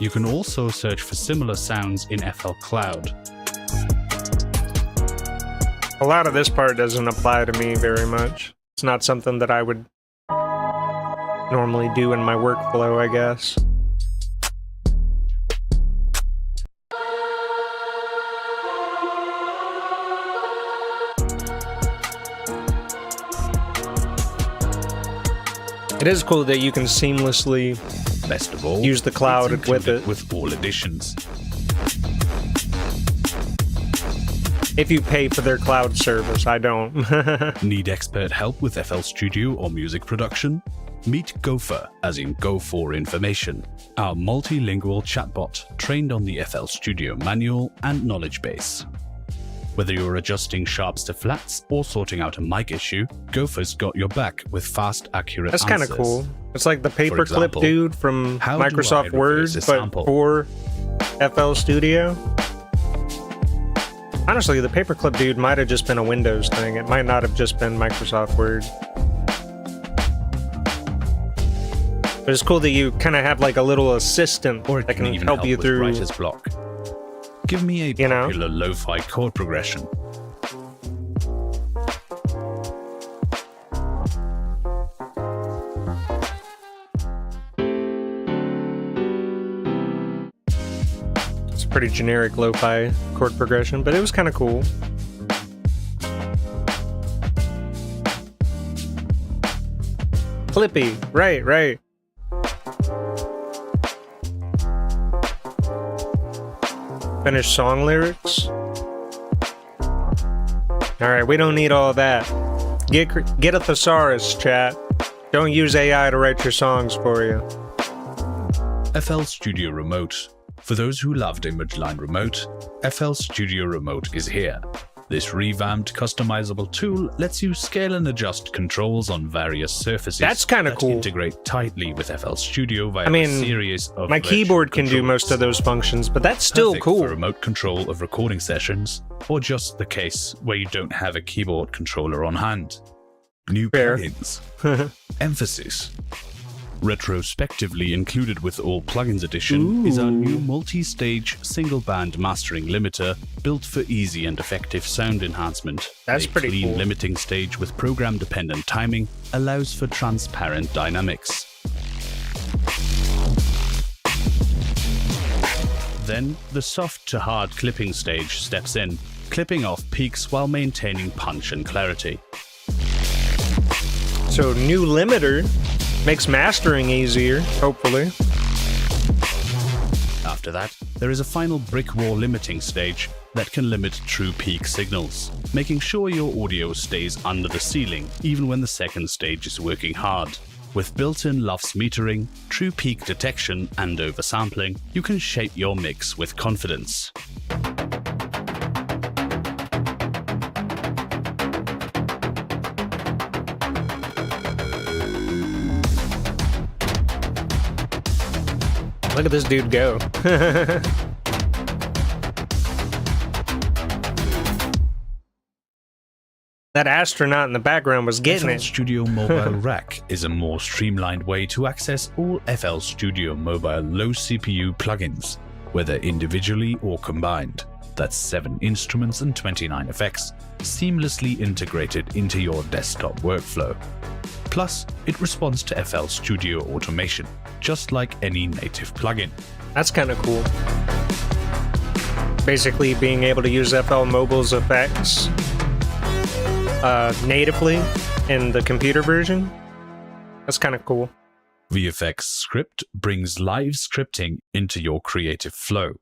You can also search for similar sounds in FL Cloud. A lot of this part doesn't apply to me very much. It's not something that I would normally do in my workflow, I guess. It is cool that you can seamlessly Best of all, use the cloud it's with included it. with all editions. If you pay for their cloud service, I don't. Need expert help with FL Studio or music production? Meet Gopher, as in Go for Information, our multilingual chatbot trained on the FL Studio manual and knowledge base. Whether you're adjusting sharps to flats or sorting out a mic issue, Gopher's got your back with fast, accurate That's answers. kind of cool. It's like the paperclip example, dude from how do I Microsoft Word, reverse a but sample? for FL Studio. Honestly, the paperclip dude might have just been a Windows thing. It might not have just been Microsoft Word. But it's cool that you kind of have like a little assistant Or it that can can even help you with through. writer's block. Give me a You know? popular lo-fi chord progression. It's a pretty generic lo-fi chord progression, but it was kind of cool. Clippy, right. Finish song lyrics. Alright, we don't need all that. Get a thesaurus, chat. Don't use AI to write your songs for you. FL Studio Remote. For those who loved Image Line Remote, FL Studio Remote is here. This revamped, customizable tool lets you scale and adjust controls on various surfaces. That's kinda that cool. integrate tightly with FL Studio via I mean, a series of my virtual keyboard can do controls. most of those functions, but that's still Perfect cool. for remote control of recording sessions, or just the case where you don't have a keyboard controller on hand. New Fair. plugins. Emphasis. Retrospectively included with all plugins edition is our new multi-stage single-band mastering limiter built for easy and effective sound enhancement. That's a pretty clean cool. limiting stage with program-dependent timing allows for transparent dynamics. Then, the soft to hard clipping stage steps in, clipping off peaks while maintaining punch and clarity. So new limiter makes mastering easier, hopefully. After that, there is a final brick wall limiting stage that can limit true peak signals, making sure your audio stays under the ceiling even when the second stage is working hard. With built-in LUFS metering, true peak detection, and oversampling, you can shape your mix with confidence. Look at this dude go. That astronaut in the background was getting FL it. Studio Mobile Rack is a more streamlined way to access all FL Studio Mobile low CPU plugins, whether individually or combined. That's 7 instruments and 29 effects, seamlessly integrated into your desktop workflow. Plus, it responds to FL Studio automation, just like any native plugin. That's kind of cool. Basically being able to use FL Mobile's effects natively in the computer version. That's kind of cool. VFX Script brings live scripting into your creative flow.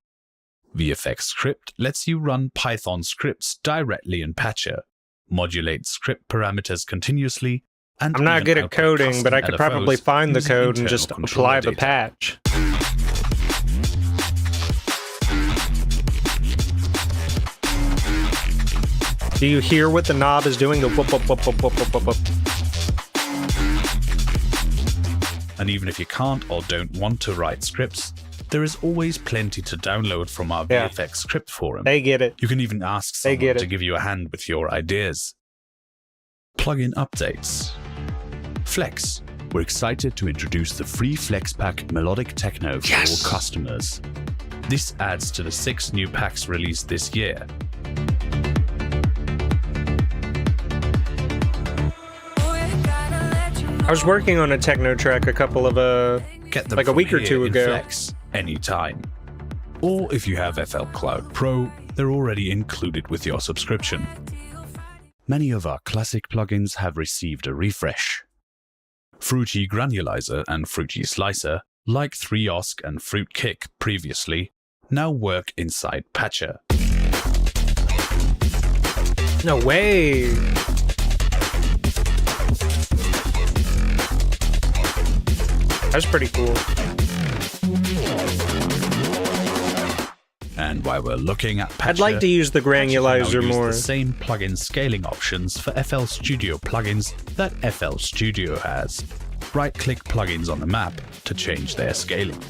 VFX Script lets you run Python scripts directly in Patcher, modulate script parameters continuously, and I'm not even good at output coding, but I custom could probably LFOs find the using code and internal just controller apply the data. patch. Do you hear what the knob is doing? The whoop, whoop, whoop, whoop, whoop, whoop, whoop. And even if you can't or don't want to write scripts, there is always plenty to download from our Yeah. VFX Script forum. They get it. You can even ask They get someone it. to give you a hand with your ideas. Plugin updates. Flex. We're excited to introduce the free Flex Pack Melodic Techno for Yes! all customers. This adds to the 6 new packs released this year. I was working on a techno track a couple of Get them like a from week or here two in ago. Flex anytime. Or if you have FL Cloud Pro, they're already included with your subscription. Many of our classic plugins have received a refresh. Fruity Granulizer and Fruity Slicer, like 3OSC and Fruit Kick previously, now work inside Patcher. No way. That's pretty cool. And while we're looking at Patcher, I'd like to use the Patcher can now granulizer use more. the same plugin scaling options for FL Studio plugins that FL Studio has. Right-click plugins on the map to change their scaling.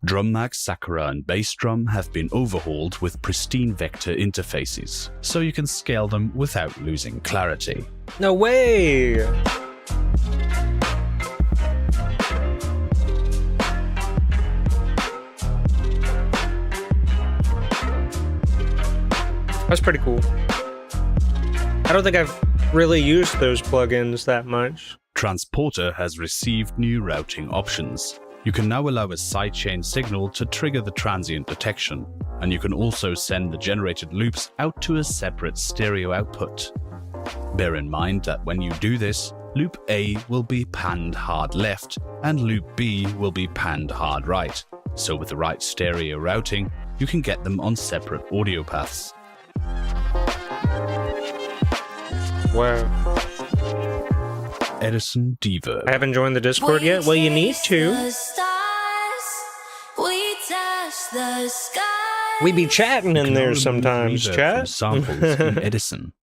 Drum Max, Sakura and Bass Drum have been overhauled with pristine vector interfaces, so you can scale them without losing clarity. No way. That's pretty cool. I don't think I've really used those plugins that much. Transporter has received new routing options. You can now allow a sidechain signal to trigger the transient detection, and you can also send the generated loops out to a separate stereo output. Bear in mind that when you do this, loop A will be panned hard left, and loop B will be panned hard right. So with the right stereo routing, you can get them on separate audio paths. Wow. Edison Diva. I haven't joined the Discord yet. Well, you need to. We be chatting in there sometimes, chat. Samples in Edison.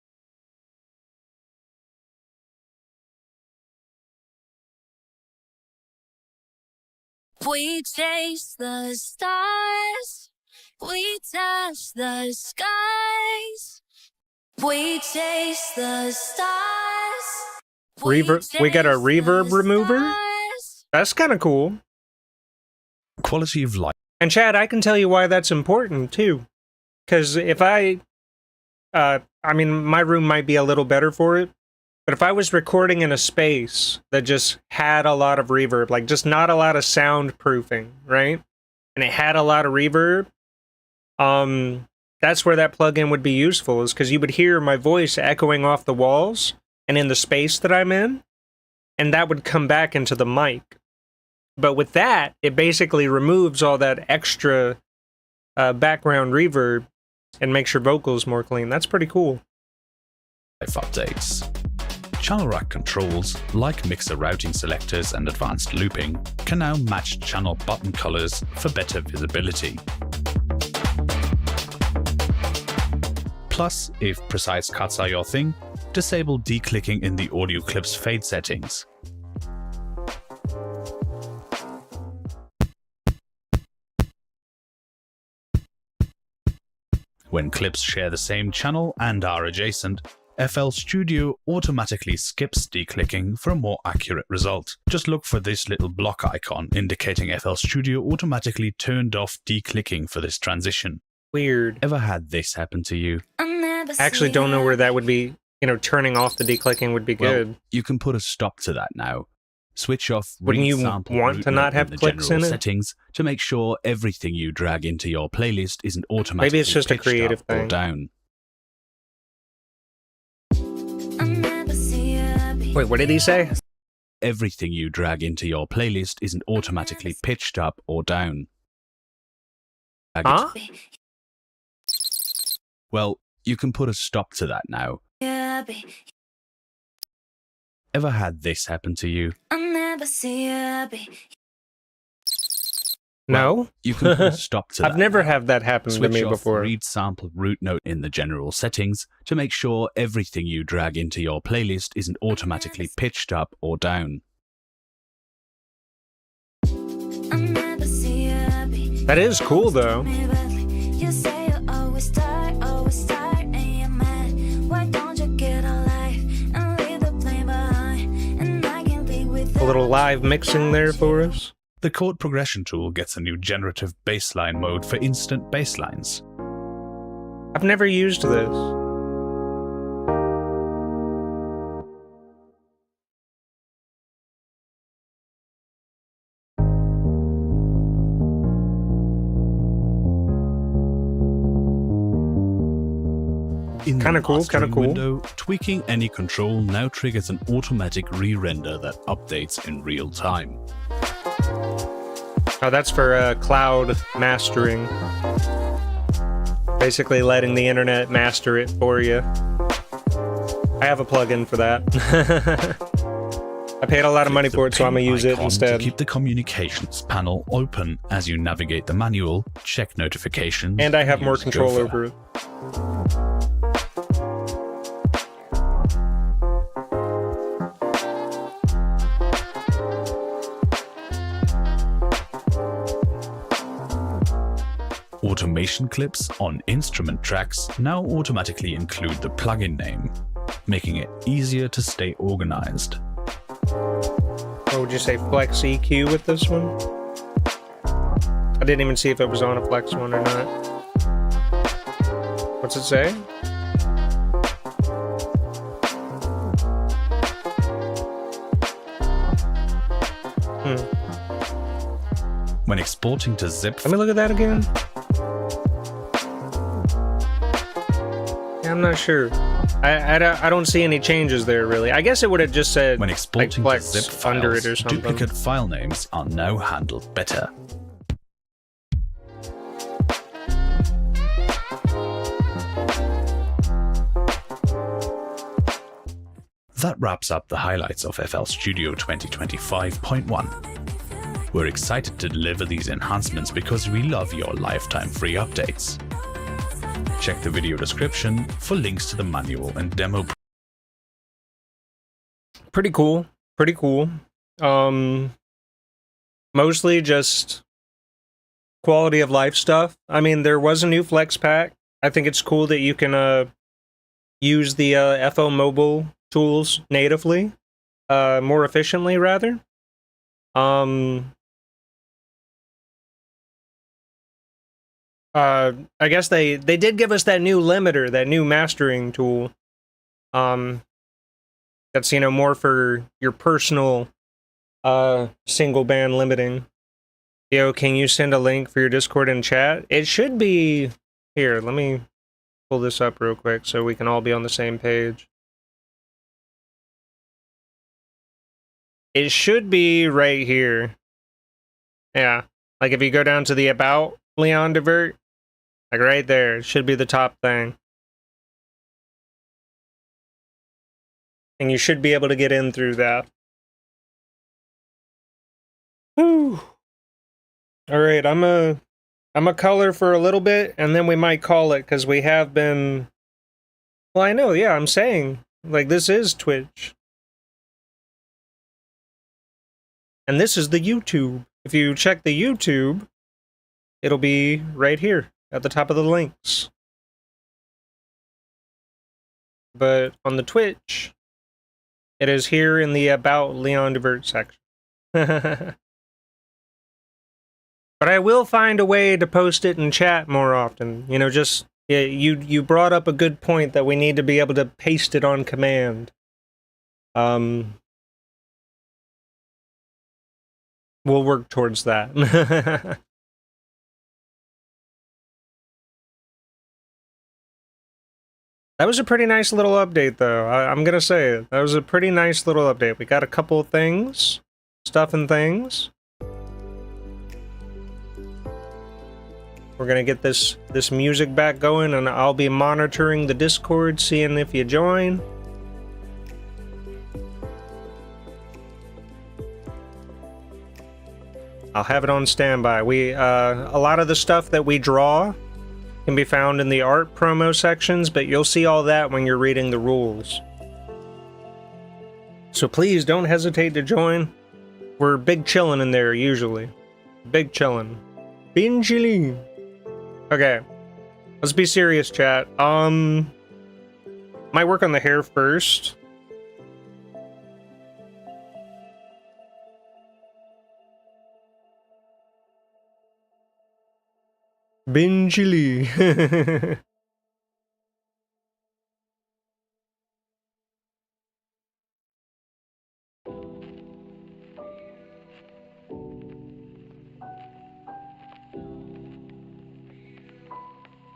We chase the stars. We touch the skies. We chase the stars. Reverb. We got a reverb remover. That's kind of cool. Quality of life. And Chad, I can tell you why that's important too. Because if I mean, my room might be a little better for it, but if I was recording in a space that just had a lot of reverb, like just not a lot of soundproofing, right? And it had a lot of reverb, that's where that plugin would be useful, is because you would hear my voice echoing off the walls and in the space that I'm in, and that would come back into the mic. But with that, it basically removes all that extra background reverb and makes your vocals more clean. That's pretty cool. Updates. Channel rack controls, like mixer routing selectors and advanced looping, can now match channel button colors for better visibility. Plus, if precise cuts are your thing, disable declicking in the audio clip's fade settings. When clips share the same channel and are adjacent, FL Studio automatically skips declicking for a more accurate result. Just look for this little block icon indicating FL Studio automatically turned off declicking for this transition. Weird. Ever had this happen to you? I actually don't know where that would be, turning off the declicking would be good. Well, you can put a stop to that now. Switch off Wouldn't you sample want root to not note have in the clicks general in it? settings to make sure everything you drag into your playlist isn't automatically Maybe it's just a pitched creative up or thing. down. Wait, what did he say? Everything you drag into your playlist isn't automatically pitched up or down. Huh? Well, you can put a stop to that now. Ever had this happen to you? No. You can put a stop to that I've never now. had that happen to Switch me off before. read sample root note in the general settings to make sure everything you drag into your playlist isn't automatically pitched up or down. That is cool though. A little live mixing there for us. The chord progression tool gets a new generative bassline mode for instant basslines. I've never used this. In the Kinda cool, mastering kinda cool. window, tweaking any control now triggers an automatic re-render that updates in real time. Oh, that's for cloud mastering. Basically letting the internet master it for you. I have a plugin for that. I paid a lot of money for it, so I'm gonna use it instead. To keep the communications panel open as you navigate the manual, check notifications, and I have more use control Gopher. over it. Automation clips on instrument tracks now automatically include the plugin name, making it easier to stay organized. What would you say, Flex EQ with this one? I didn't even see if it was on a Flex one or not. What's it say? When exporting to zip, Let me look at that again. Yeah, I'm not sure. I don't see any changes there, really. I guess it would have just said when like exporting to Flex zip under files, it or something. duplicate file names are now handled better. That wraps up the highlights of FL Studio 2025.1. We're excited to deliver these enhancements because we love your lifetime free updates. Check the video description for links to the manual and demo. Pretty cool. Pretty cool. Mostly just quality of life stuff. I mean, there was a new Flex pack. I think it's cool that you can use the FL mobile tools natively, more efficiently rather. I guess they did give us that new limiter, that new mastering tool. That's, you know, more for your personal single band limiting. Yo, can you send a link for your Discord and chat? It should be here. Let me pull this up real quick so we can all be on the same page. It should be right here. Yeah, like if you go down to the About Leon Divert, like right there, it should be the top thing. And you should be able to get in through that. Whew. Alright, I'm a color for a little bit, and then we might call it, because we have been... Well, I know, yeah, I'm saying, like, this is Twitch. And this is the YouTube. If you check the YouTube, it'll be right here, at the top of the links. But on the Twitch, it is here in the About Leon Divert section. But I will find a way to post it in chat more often. You know, just, you brought up a good point that we need to be able to paste it on command. We'll work towards that. That was a pretty nice little update, though. I'm gonna say it. That was a pretty nice little update. We got a couple of things. Stuff and things. We're gonna get this music back going, and I'll be monitoring the Discord, seeing if you join. I'll have it on standby. A lot of the stuff that we draw can be found in the art promo sections, but you'll see all that when you're reading the rules. So please don't hesitate to join. We're big chillin' in there usually. Big chillin'. Being chilling. Okay. Let's be serious, chat. Might work on the hair first. Bin chili.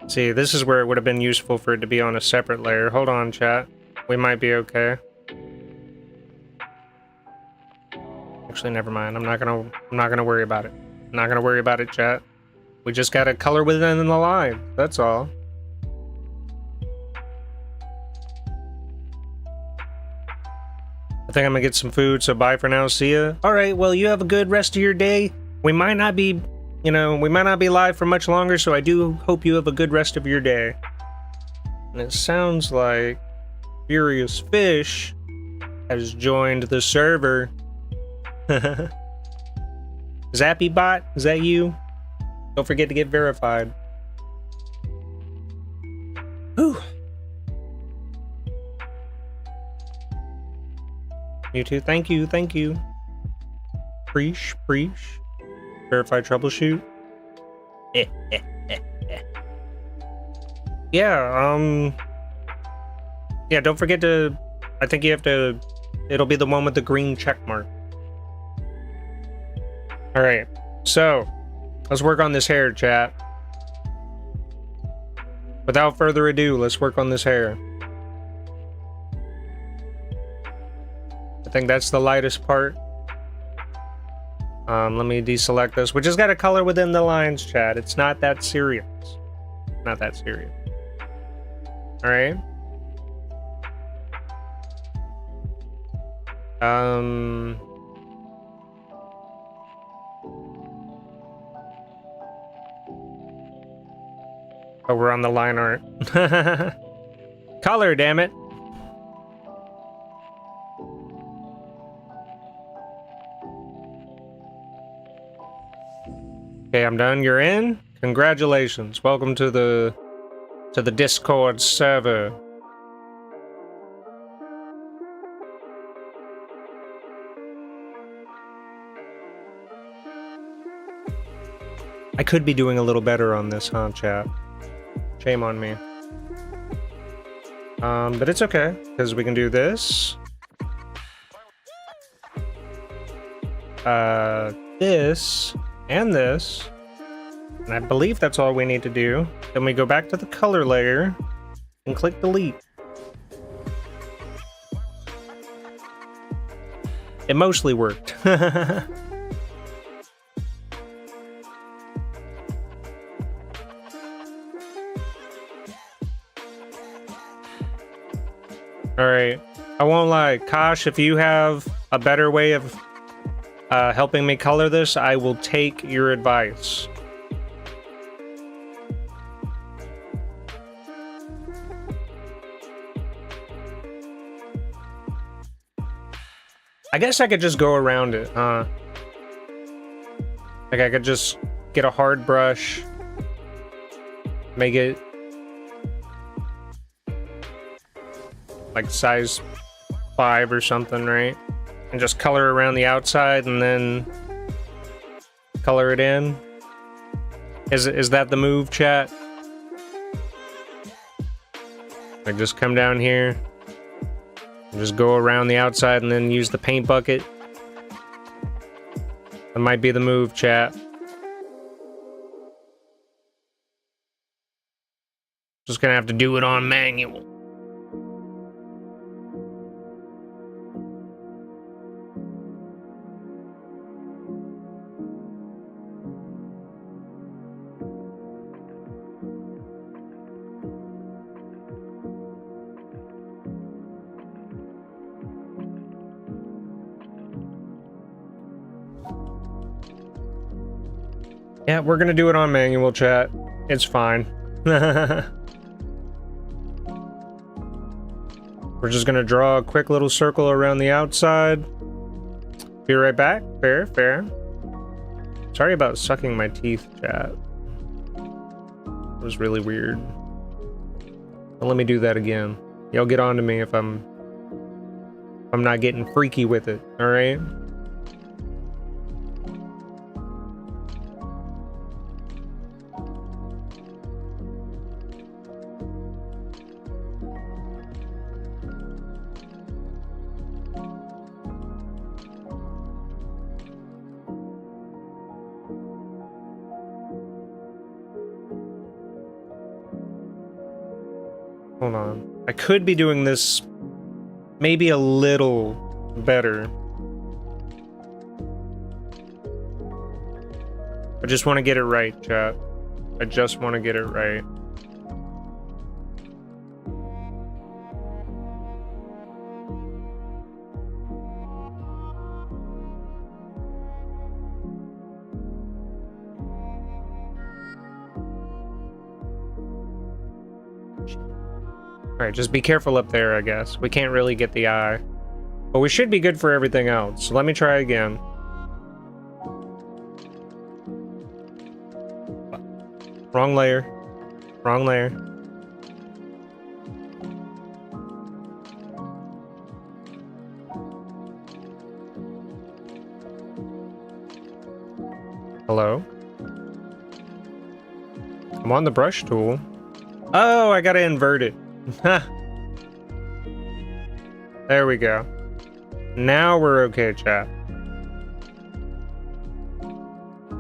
See, this is where it would have been useful for it to be on a separate layer. Hold on, chat. We might be okay. Actually, never mind. I'm not gonna worry about it. I'm not gonna worry about it, chat. We just gotta color within the line. That's all. I think I'm gonna get some food, so bye for now. See ya. Alright, well, you have a good rest of your day. We might not be, we might not be live for much longer, so I do hope you have a good rest of your day. And it sounds like Furious Fish has joined the server. Zappy Bot, is that you? Don't forget to get verified. Whew. You too. Thank you. Thank you. Preach. Verify troubleshoot. Yeah, yeah, don't forget to, I think you have to, it'll be the one with the green check mark. Alright, so, let's work on this hair, chat. Without further ado, let's work on this hair. I think that's the lightest part. Let me deselect this. We just got to color within the lines, chat. It's not that serious. Not that serious. Alright. Oh, we're on the line art. Color, damn it. Okay, I'm done. You're in. Congratulations. Welcome to the Discord server. I could be doing a little better on this, huh, chat? Shame on me. But it's okay, because we can do this. This, and this. And I believe that's all we need to do. Then we go back to the color layer and click delete. It mostly worked. Alright, I won't lie. Kosh, if you have a better way of helping me color this, I will take your advice. I guess I could just go around it, huh? Like I could just get a hard brush, make it like size 5 or something, right? And just color around the outside and then color it in. Is that the move, chat? Like just come down here and just go around the outside and then use the paint bucket. That might be the move, chat. Just gonna have to do it on manual. Yeah, we're gonna do it on manual, chat. It's fine. We're just gonna draw a quick little circle around the outside. Be right back. Fair, fair. Sorry about sucking my teeth, chat. It was really weird. But let me do that again. Y'all get on to me if I'm not getting freaky with it, alright? Hold on. I could be doing this maybe a little better. I just want to get it right, chat. I just want to get it right. Alright, just be careful up there, I guess. We can't really get the eye. But we should be good for everything else. So let me try again. Wrong layer. Wrong layer. Hello? I'm on the brush tool. Oh, I gotta invert it. There we go. Now we're okay, chat.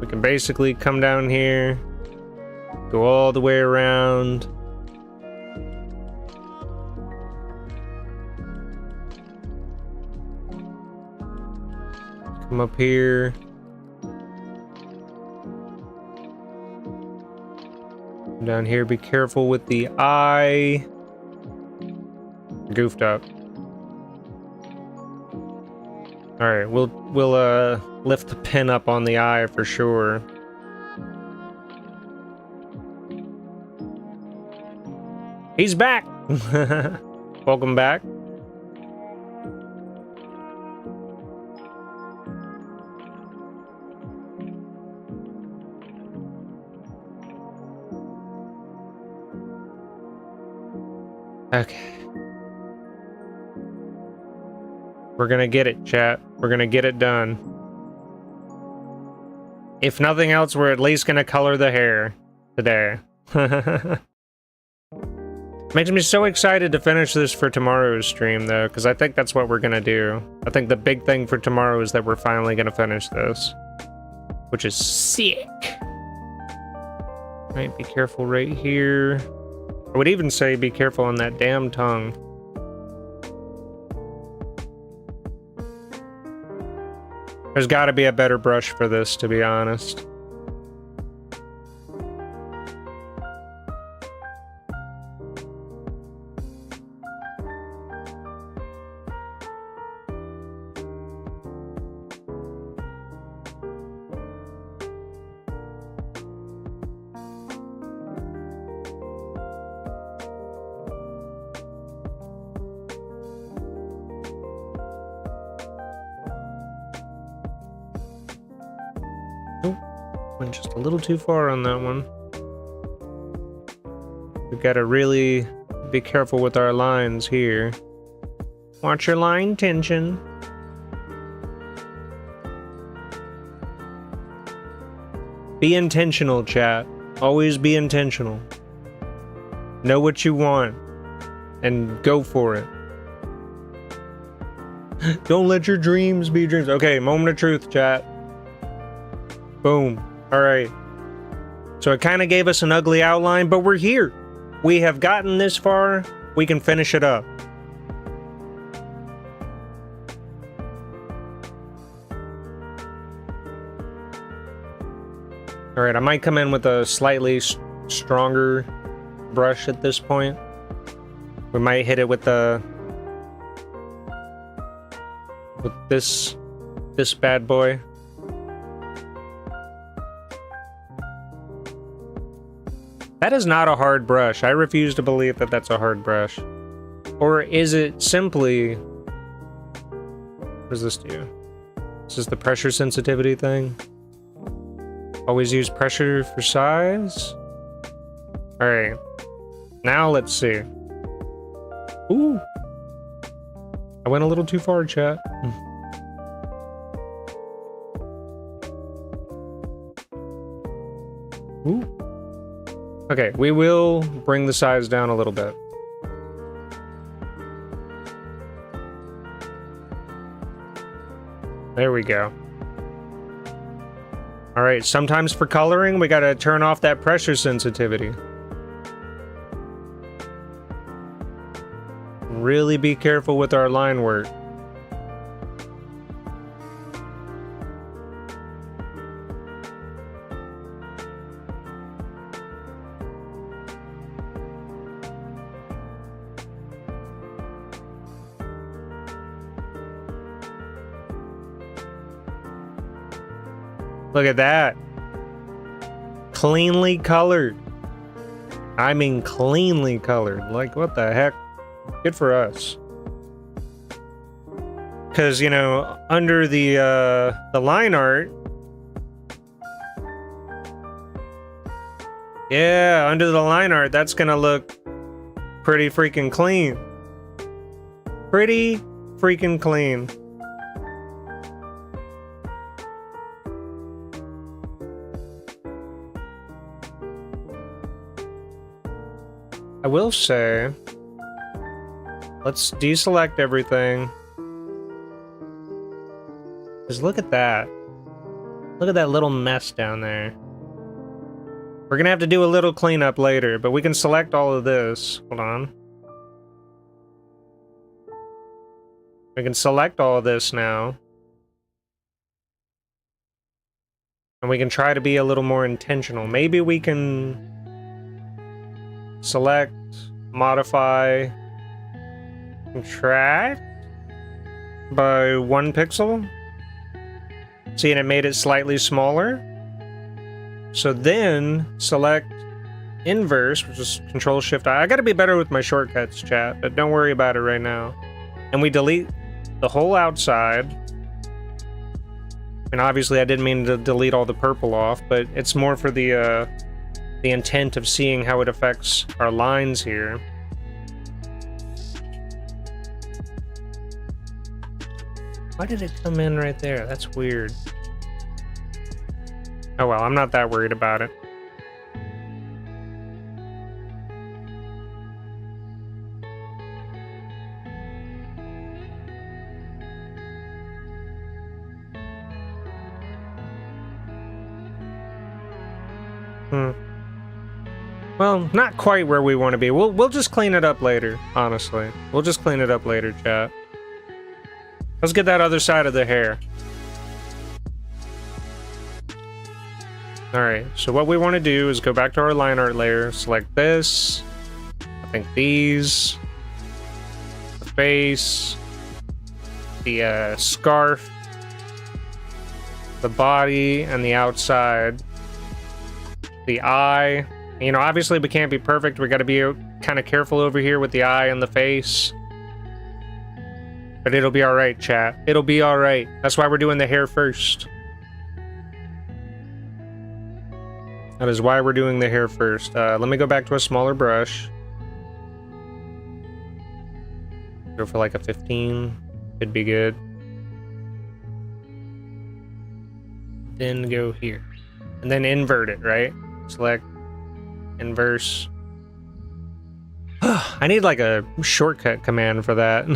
We can basically come down here, go all the way around. Come up here. Down here, be careful with the eye. Goofed up. All right, we'll lift the pin up on the eye for sure. He's back. Welcome back. Okay. We're gonna get it, chat. We're gonna get it done. If nothing else, we're at least gonna color the hair today. Makes me so excited to finish this for tomorrow's stream, though, because I think that's what we're gonna do. I think the big thing for tomorrow is that we're finally gonna finish this, which is sick. Right, be careful right here. I would even say be careful on that damn tongue. There's got to be a better brush for this, to be honest. Went just a little too far on that one. We've got to really be careful with our lines here. Watch your line tension. Be intentional, chat. Always be intentional. Know what you want and go for it. Don't let your dreams be dreams. Okay, moment of truth, chat. Boom. All right. So it kind of gave us an ugly outline, but we're here. We have gotten this far. We can finish it up. All right, I might come in with a slightly stronger brush at this point. We might hit it with this bad boy. That is not a hard brush. I refuse to believe that that's a hard brush. Or is it simply... What does this do? This is the pressure sensitivity thing. Always use pressure for size. Alright. Now let's see. Ooh. I went a little too far, chat. Ooh. Okay, we will bring the size down a little bit. There we go. All right, sometimes for coloring, we gotta turn off that pressure sensitivity. Really be careful with our line work. Look at that. Cleanly colored. I mean cleanly colored. Like, what the heck? Good for us. Because, you know, under the line art... Yeah, under the line art, that's gonna look pretty freaking clean. Pretty freaking clean. I will say, let's deselect everything. Just look at that. Look at that little mess down there. We're gonna have to do a little cleanup later, but we can select all of this. Hold on. We can select all of this now. And we can try to be a little more intentional. Maybe we can select, modify, contract by 1 pixel. See, and it made it slightly smaller. So then select inverse, which is Control-Shift-I. I gotta be better with my shortcuts, chat, but don't worry about it right now. And we delete the whole outside. And obviously I didn't mean to delete all the purple off, but it's more for the intent of seeing how it affects our lines here. Why did it come in right there? That's weird. Oh well, I'm not that worried about it. Well, not quite where we want to be. We'll just clean it up later, honestly. We'll just clean it up later, chat. Let's get that other side of the hair. Alright, so what we want to do is go back to our line art layer, select this, I think these, the face, the scarf, the body, and the outside, the eye. You know, obviously we can't be perfect, we gotta be kind of careful over here with the eye and the face. But it'll be alright, chat. It'll be alright. That's why we're doing the hair first. That is why we're doing the hair first. Let me go back to a smaller brush. Go for like a 15. Could be good. Then go here. And then invert it, right? Select, inverse. I need like a shortcut command for that.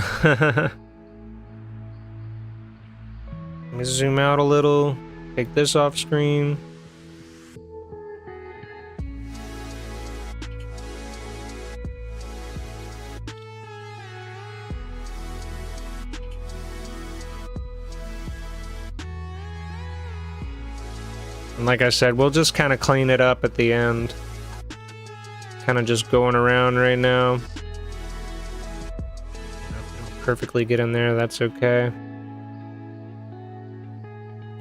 Let me zoom out a little. Take this off screen. And like I said, we'll just kind of clean it up at the end. Kind of just going around right now. Perfectly get in there, that's okay.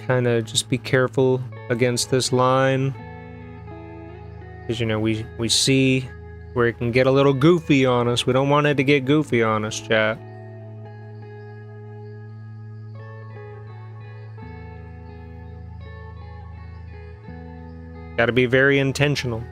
Kind of just be careful against this line. Because, you know, we see where it can get a little goofy on us. We don't want it to get goofy on us, chat. Gotta be very intentional.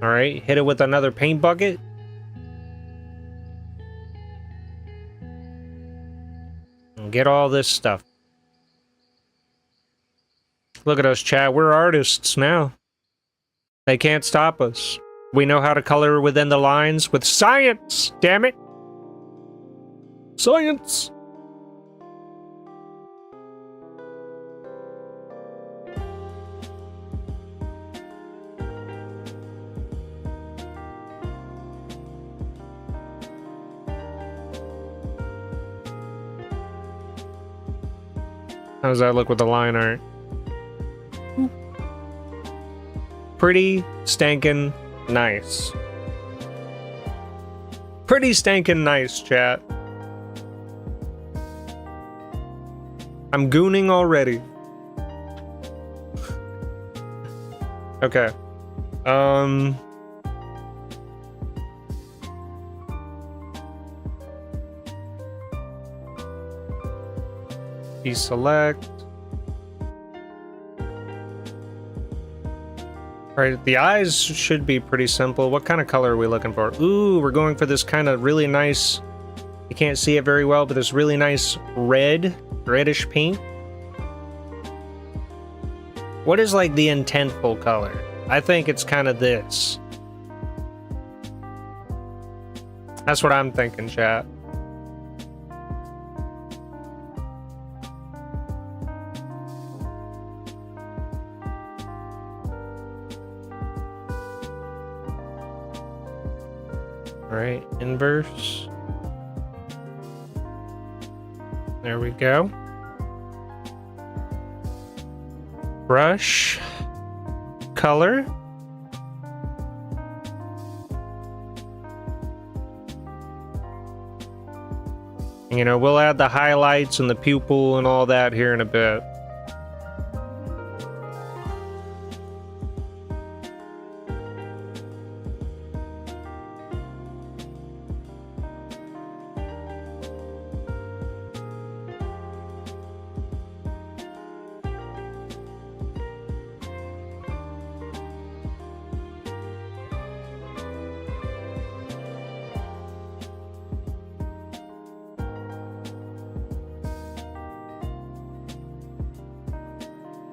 Alright, hit it with another paint bucket. And get all this stuff. Look at us, chat. We're artists now. They can't stop us. We know how to color within the lines with science, damn it! Science! How does that look with the line art? Pretty stankin' nice. Pretty stankin' nice, chat. I'm gooning already. Okay. Deselect. Right, the eyes should be pretty simple. What kind of color are we looking for? Ooh, we're going for this kind of really nice, you can't see it very well, but this really nice reddish pink. What is like the intentful color? I think it's kind of this. That's what I'm thinking, chat. Alright, inverse. There we go. Brush. Color. You know, we'll add the highlights and the pupil and all that here in a bit.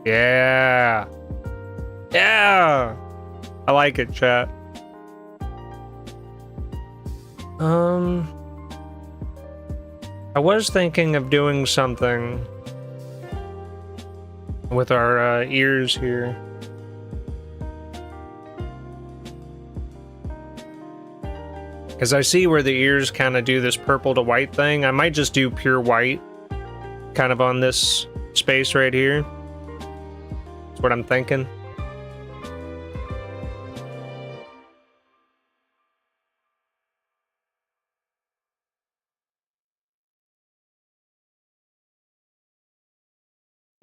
Yeah. Yeah. I like it, chat. I was thinking of doing something with our ears here. Because I see where the ears kind of do this purple to white thing. I might just do pure white kind of on this space right here. That's what I'm thinking.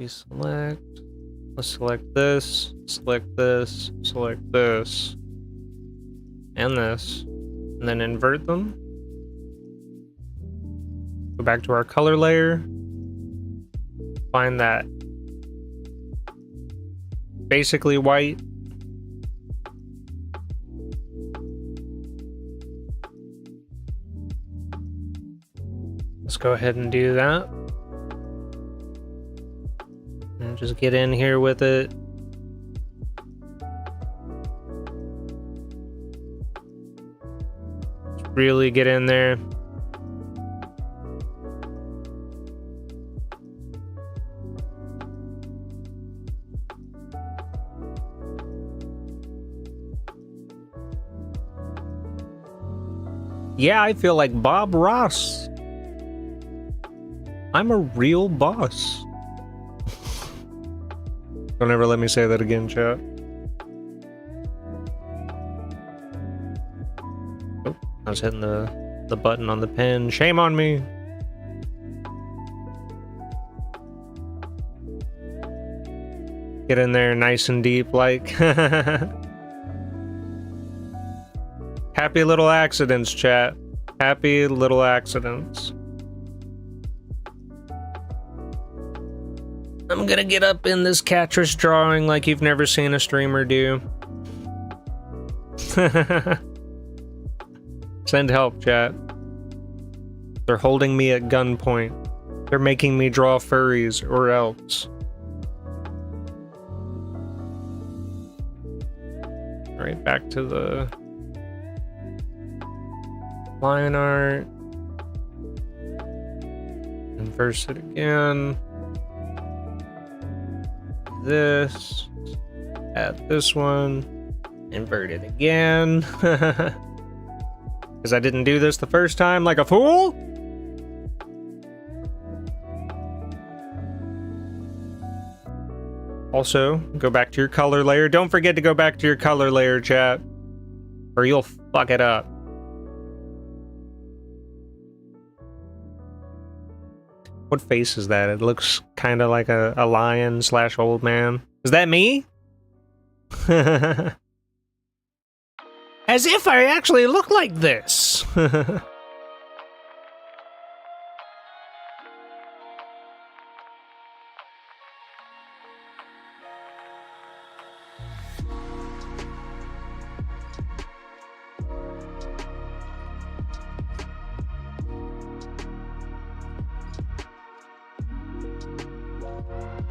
Select. Let's select this, select this, select this, and this, and then invert them. Go back to our color layer. Find that basically white. Let's go ahead and do that. And just get in here with it. Just really get in there. Yeah, I feel like Bob Ross. I'm a real boss. Don't ever let me say that again, chat. Oh, I was hitting the button on the pen. Shame on me. Get in there nice and deep, like. Happy little accidents, chat. Happy little accidents. I'm gonna get up in this Katress drawing like you've never seen a streamer do. Send help, chat. They're holding me at gunpoint. They're making me draw furries or else. Alright, back to the line art. Inverse it again. This, add this one, invert it again. Because I didn't do this the first time like a fool. Also, go back to your color layer. Don't forget to go back to your color layer, chat, or you'll fuck it up. What face is that? It looks kind of like a lion / old man. Is that me? As if I actually look like this.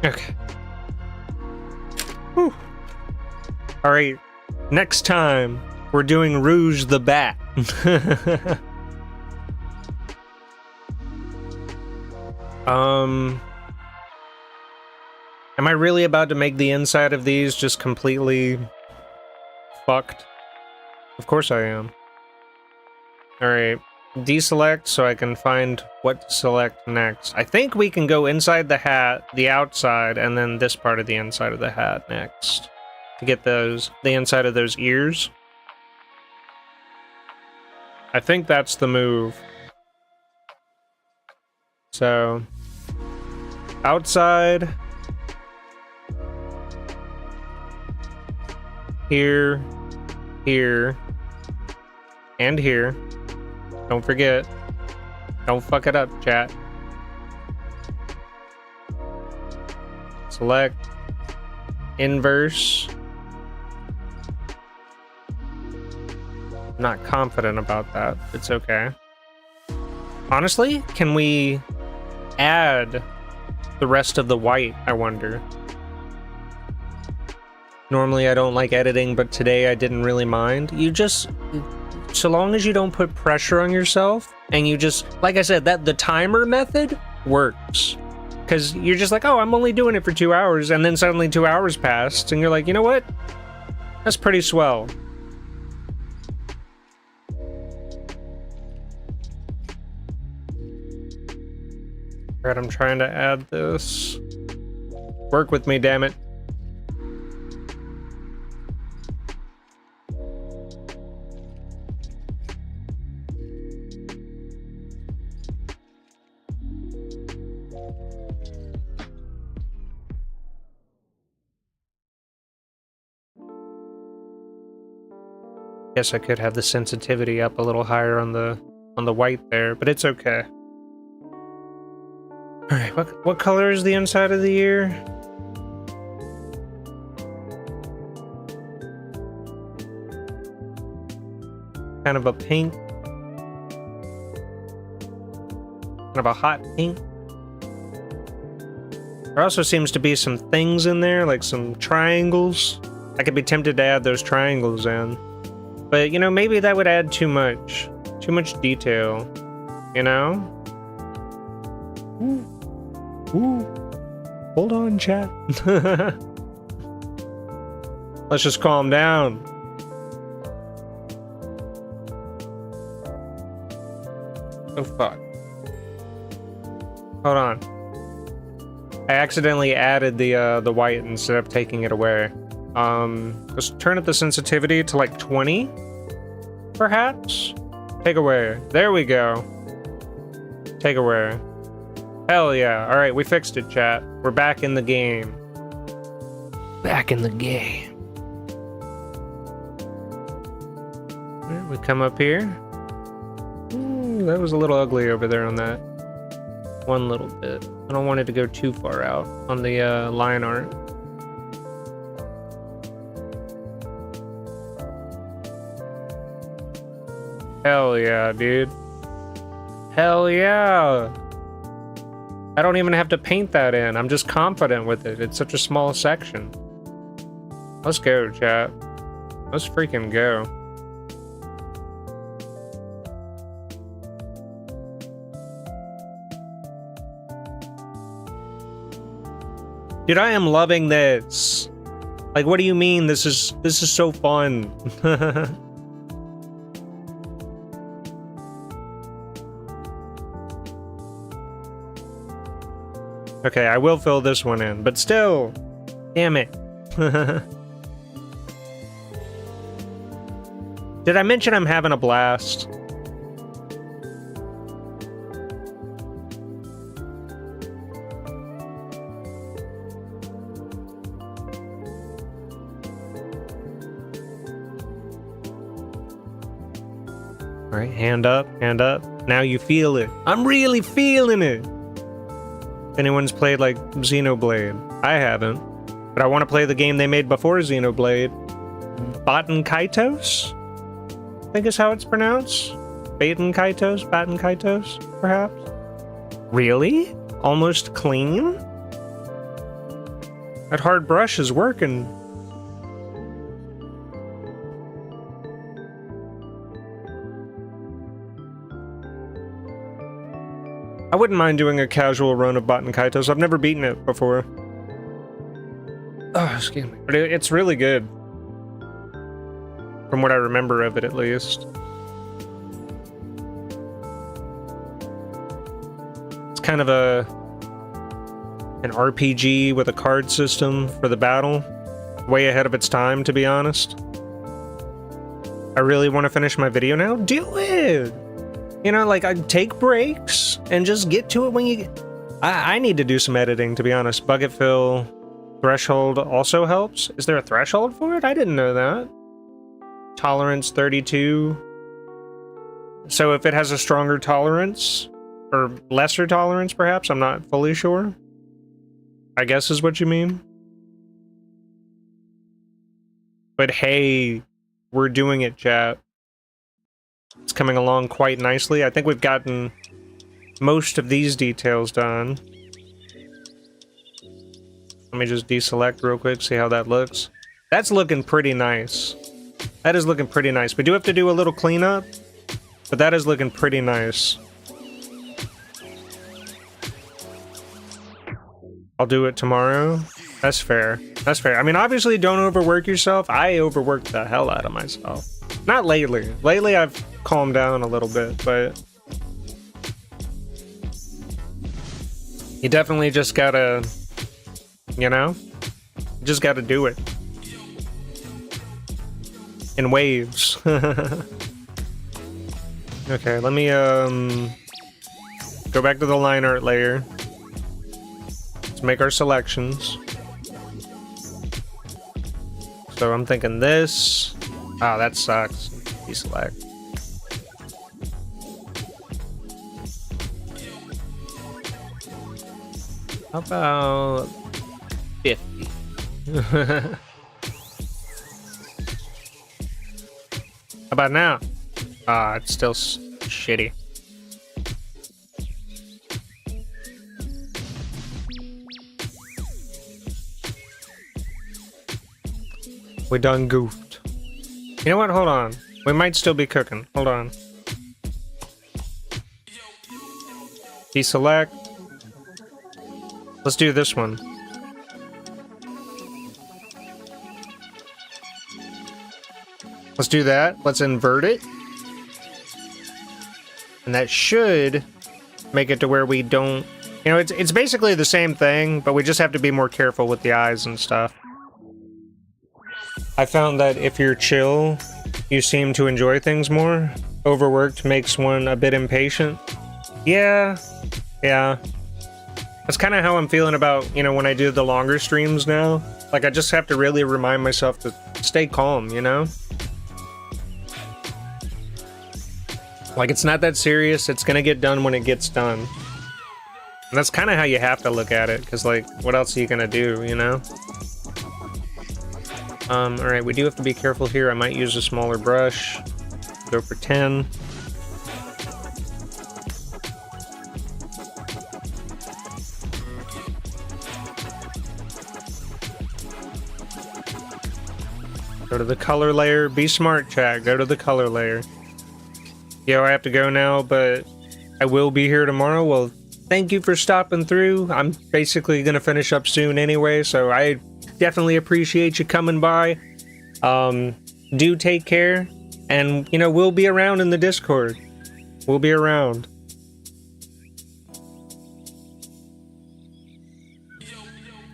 Okay. Whew. All right. Next time, we're doing Rouge the Bat. Am I really about to make the inside of these just completely fucked? Of course I am. All right. Deselect so I can find what to select next. I think we can go inside the hat, the outside, and then this part of the inside of the hat next to get the inside of those ears. I think that's the move. So, outside, here, here, and here. Don't forget. Don't fuck it up, chat. Select. Inverse. I'm not confident about that. It's okay. Honestly, can we add the rest of the white, I wonder? Normally I don't like editing, but today I didn't really mind. You just... So long as you don't put pressure on yourself, and you just, like I said, that the timer method works. Because you're just like, oh, I'm only doing it for 2 hours, and then suddenly 2 hours passed, and you're like, you know what? That's pretty swell. Alright, I'm trying to add this. Work with me, damn it. Guess I could have the sensitivity up a little higher on the white there, but it's okay. All right, what color is the inside of the ear? Kind of a pink. Kind of a hot pink. There also seems to be some things in there, like some triangles. I could be tempted to add those triangles in. But, you know, maybe that would add too much detail, you know? Ooh. Hold on, chat. Let's just calm down. Oh, fuck. Hold on. I accidentally added the white instead of taking it away. Let's turn up the sensitivity to like 20, perhaps? Take away. There we go. Take away. Hell yeah. Alright, we fixed it, chat. We're back in the game. Back in the game. Alright, we come up here. That was a little ugly over there on that. One little bit. I don't want it to go too far out on the line art. Hell yeah, dude. Hell yeah. I don't even have to paint that in. I'm just confident with it. It's such a small section. Let's go, chat. Let's freaking go. Dude, I am loving this. Like, what do you mean? This is so fun. Okay, I will fill this one in, but still, damn it. Did I mention I'm having a blast? All right, hand up, hand up. Now you feel it. I'm really feeling it. If anyone's played like Xenoblade, I haven't, but I want to play the game they made before Xenoblade. Baten Kaitos, I think is how it's pronounced. Baten Kaitos, perhaps. Really? Almost clean? That hard brush is working. I wouldn't mind doing a casual run of Baten Kaitos. I've never beaten it before. Oh, excuse me. But it's really good. From what I remember of it, at least. It's kind of an RPG with a card system for the battle. Way ahead of its time, to be honest. I really want to finish my video now? Do it! You know, like, I take breaks and just get to it when you get... I need to do some editing, to be honest. Bucket fill, threshold also helps. Is there a threshold for it? I didn't know that. Tolerance 32. So if it has a stronger tolerance, or lesser tolerance, perhaps? I'm not fully sure. I guess is what you mean. But hey, we're doing it, chat. It's coming along quite nicely. I think we've gotten most of these details done. Let me just deselect real quick, see how that looks. That's looking pretty nice. That is looking pretty nice. We do have to do a little cleanup, but that is looking pretty nice. I'll do it tomorrow. That's fair. That's fair. I mean, obviously, don't overwork yourself. I overworked the hell out of myself. Not lately. Lately, I've calmed down a little bit, but you definitely just gotta, you know, just gotta do it in waves. Okay, let me go back to the line art layer. Let's make our selections. So I'm thinking this. Oh, that sucks. Deselect. How about 50? How about now? Ah, it's still shitty. We done goofed. You know what? Hold on. We might still be cooking. Hold on. Deselect. Let's do this one. Let's do that. Let's invert it. And that should make it to where we don't... You know, it's basically the same thing, but we just have to be more careful with the eyes and stuff. I found that if you're chill, you seem to enjoy things more. Overworked makes one a bit impatient. Yeah. That's kind of how I'm feeling about, you know, when I do the longer streams now. Like, I just have to really remind myself to stay calm, you know? Like, it's not that serious. It's gonna get done when it gets done. And that's kind of how you have to look at it, because, like, what else are you gonna do, you know? Alright, we do have to be careful here. I might use a smaller brush. Go for 10. Go to the color layer. Be smart, chat. Go to the color layer. Yo, I have to go now, but I will be here tomorrow. Well, thank you for stopping through. I'm basically gonna finish up soon anyway, so I definitely appreciate you coming by. Do take care, and, you know, we'll be around in the Discord. We'll be around.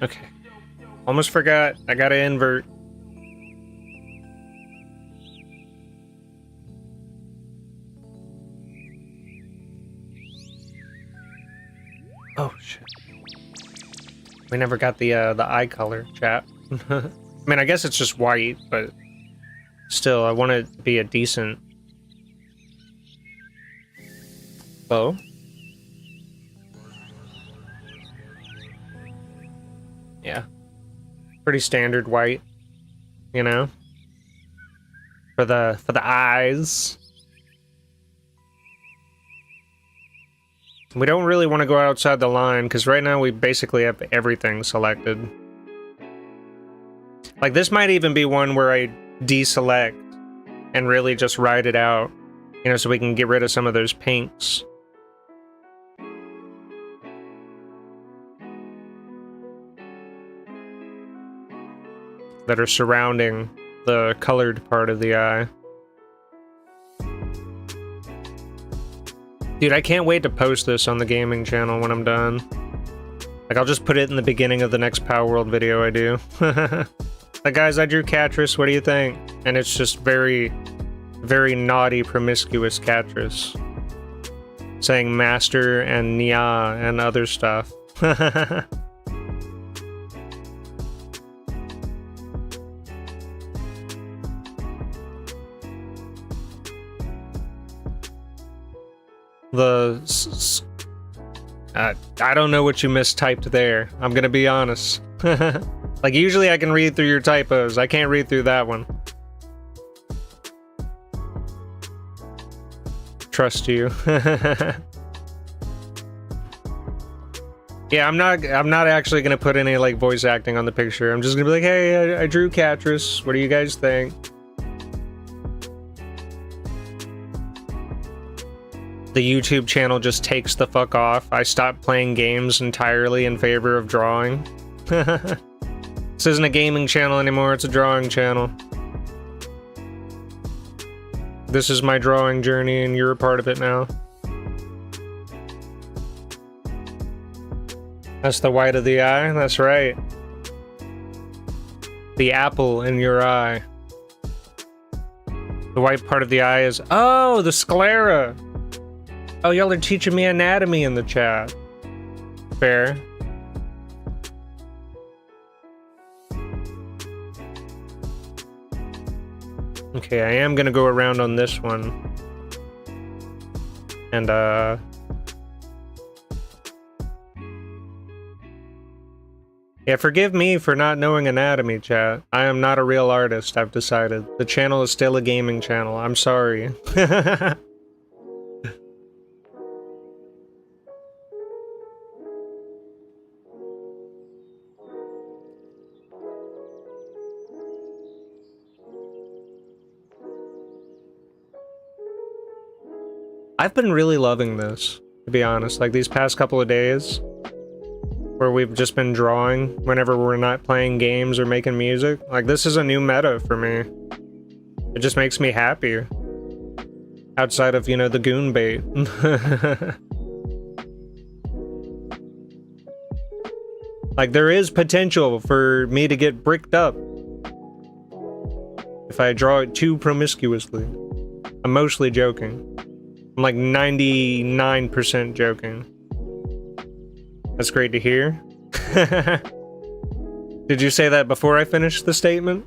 Okay. Almost forgot. I gotta invert. Oh, shit. We never got the eye color, chat. I mean, I guess it's just white, but still, I want it to be a decent Oh. Yeah. Pretty standard white, you know? For the eyes. We don't really want to go outside the line, because right now we basically have everything selected. Like, this might even be one where I deselect and really just ride it out, you know, so we can get rid of some of those pinks. That are surrounding the colored part of the eye. Dude, I can't wait to post this on the gaming channel when I'm done. Like, I'll just put it in the beginning of the next Power World video I do. Like, guys, I drew Katress, what do you think? And it's just very, very naughty, promiscuous Katress. Saying master and nya and other stuff. I don't know what you mistyped there. I'm gonna be honest. Like, usually I can read through your typos. I can't read through that one. Trust you. Yeah, I'm not actually gonna put any, like, voice acting on the picture. I'm just gonna be like, hey, I drew Katress. What do you guys think? The YouTube channel just takes the fuck off. I stopped playing games entirely in favor of drawing. This isn't a gaming channel anymore, it's a drawing channel. This is my drawing journey and you're a part of it now. That's the white of the eye, that's right. The apple in your eye. The white part of the eye is... Oh, the sclera! Oh, y'all are teaching me anatomy in the chat. Fair. Okay, I am gonna go around on this one. And, yeah, forgive me for not knowing anatomy, chat. I am not a real artist, I've decided. The channel is still a gaming channel. I'm sorry. I've been really loving this, to be honest. Like, these past couple of days, where we've just been drawing whenever we're not playing games or making music. Like, this is a new meta for me. It just makes me happy. Outside of, you know, the goon bait. Like, there is potential for me to get bricked up if I draw it too promiscuously. I'm mostly joking. I'm like 99% joking. That's great to hear. Did you say that before I finished the statement?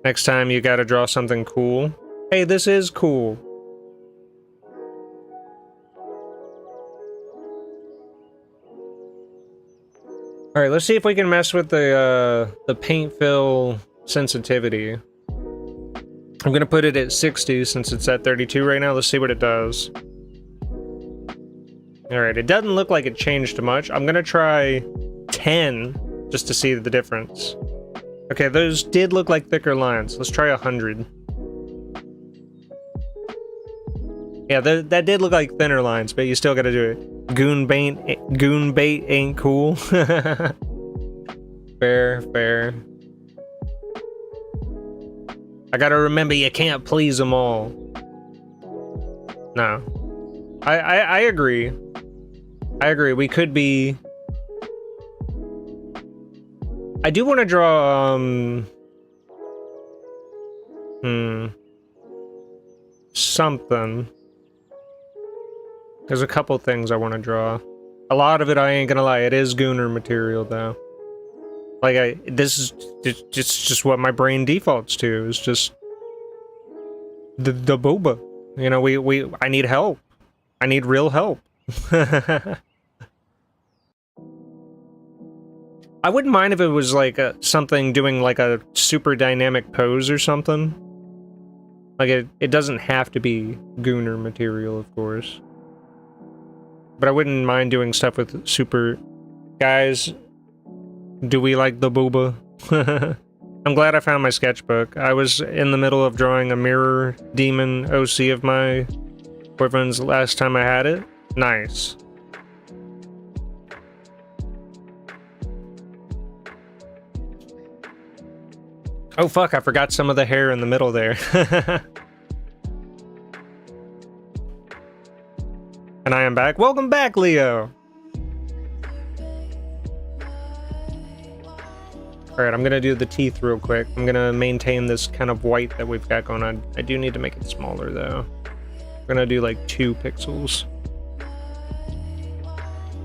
Next time you gotta draw something cool. Hey, this is cool. All right, let's see if we can mess with the paint fill sensitivity. I'm gonna put it at 60 since it's at 32 right now. Let's see what it does. All right, it doesn't look like it changed much. I'm gonna try 10 just to see the difference. Okay, those did look like thicker lines. Let's try 100. Yeah, that did look like thinner lines, but you still gotta do it. Goon bait ain't cool. Fair, fair. I gotta remember you can't please them all. No. I agree. I agree, we could be... I do want to draw, something. There's a couple things I want to draw. A lot of it, I ain't gonna lie, it is Gooner material though. Like this is just what my brain defaults to. It's just the booba. You know, I need help. I need real help. I wouldn't mind if it was like something doing like a super dynamic pose or something. Like it doesn't have to be Gooner material, of course. But I wouldn't mind doing stuff with super... Guys, do we like the booba? I'm glad I found my sketchbook. I was in the middle of drawing a mirror demon OC of my boyfriend's last time I had it. Nice. Oh fuck, I forgot some of the hair in the middle there. And I am back. Welcome back, Leo! Alright, I'm gonna do the teeth real quick. I'm gonna maintain this kind of white that we've got going on. I do need to make it smaller, though. I'm gonna do like 2 pixels.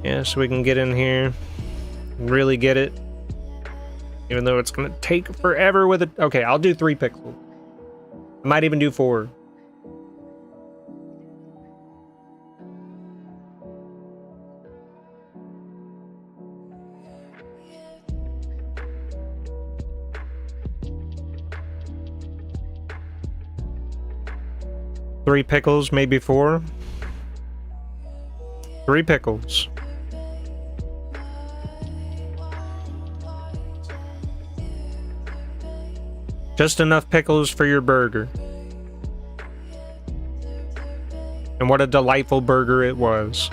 Yeah, so we can get in here. Really get it. Even though it's gonna take forever with it. Okay, I'll do 3 pixels. I might even do 4. Three pickles, maybe 4. 3 pickles. Just enough pickles for your burger. And what a delightful burger it was.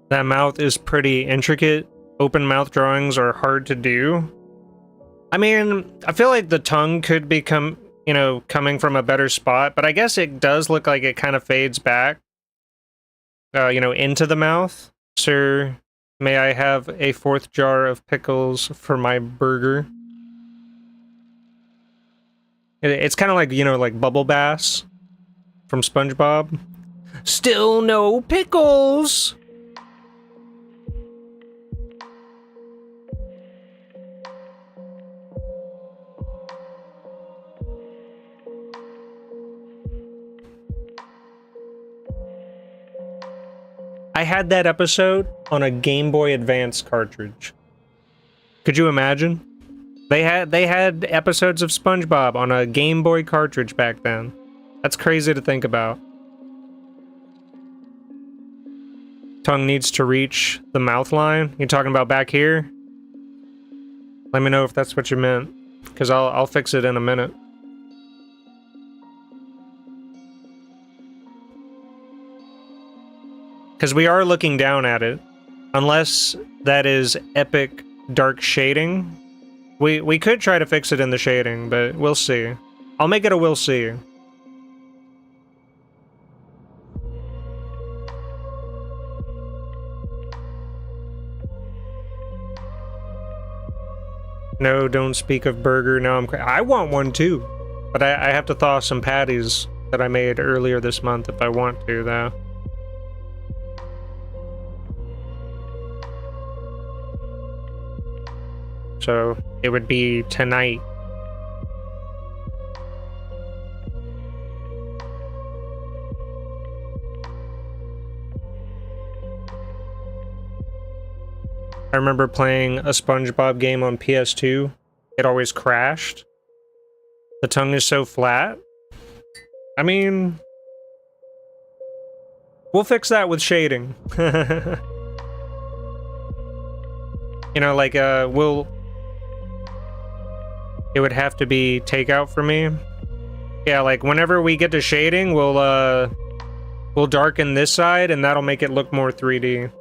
That mouth is pretty intricate. Open mouth drawings are hard to do. I mean, I feel like the tongue could become, you know, coming from a better spot, but I guess it does look like it kind of fades back, you know, into the mouth. Sir, may I have a 4th jar of pickles for my burger? It's kind of like, you know, like Bubble Bass from SpongeBob. Still no pickles! I had that episode on a Game Boy Advance cartridge. Could you imagine? They had episodes of SpongeBob on a Game Boy cartridge back then. That's crazy to think about. Tongue needs to reach the mouth line. You talking about back here? Let me know if that's what you meant, because I'll fix it in a minute. Because we are looking down at it. Unless that is epic dark shading. We could try to fix it in the shading, but we'll see. I'll make it a we'll see. No, don't speak of burger. Now I want one too. But I have to thaw some patties that I made earlier this month if I want to, though. So it would be tonight. I remember playing a SpongeBob game on PS2. It always crashed. The tongue is so flat. I mean, we'll fix that with shading. You know, like, it would have to be takeout for me. Yeah, like whenever we get to shading, we'll darken this side and that'll make it look more 3D.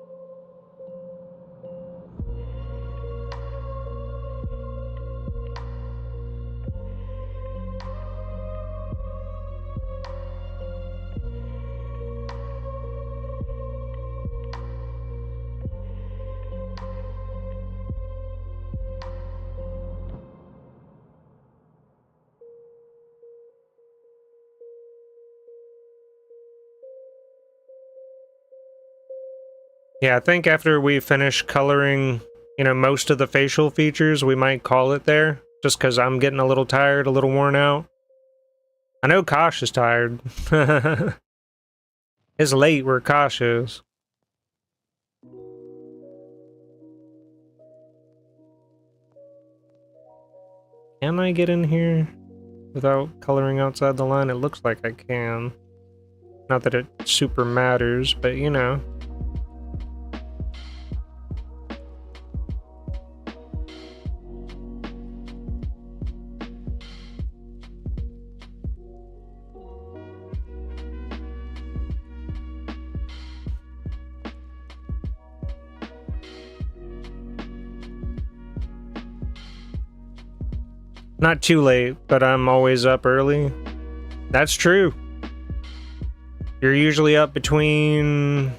Yeah, I think after we finish coloring, you know, most of the facial features, we might call it there. Just because I'm getting a little tired, a little worn out. I know Kosh is tired. It's late where Kosh is. Can I get in here without coloring outside the line? It looks like I can. Not that it super matters, but you know. Not too late, but I'm always up early. That's true. You're usually up between...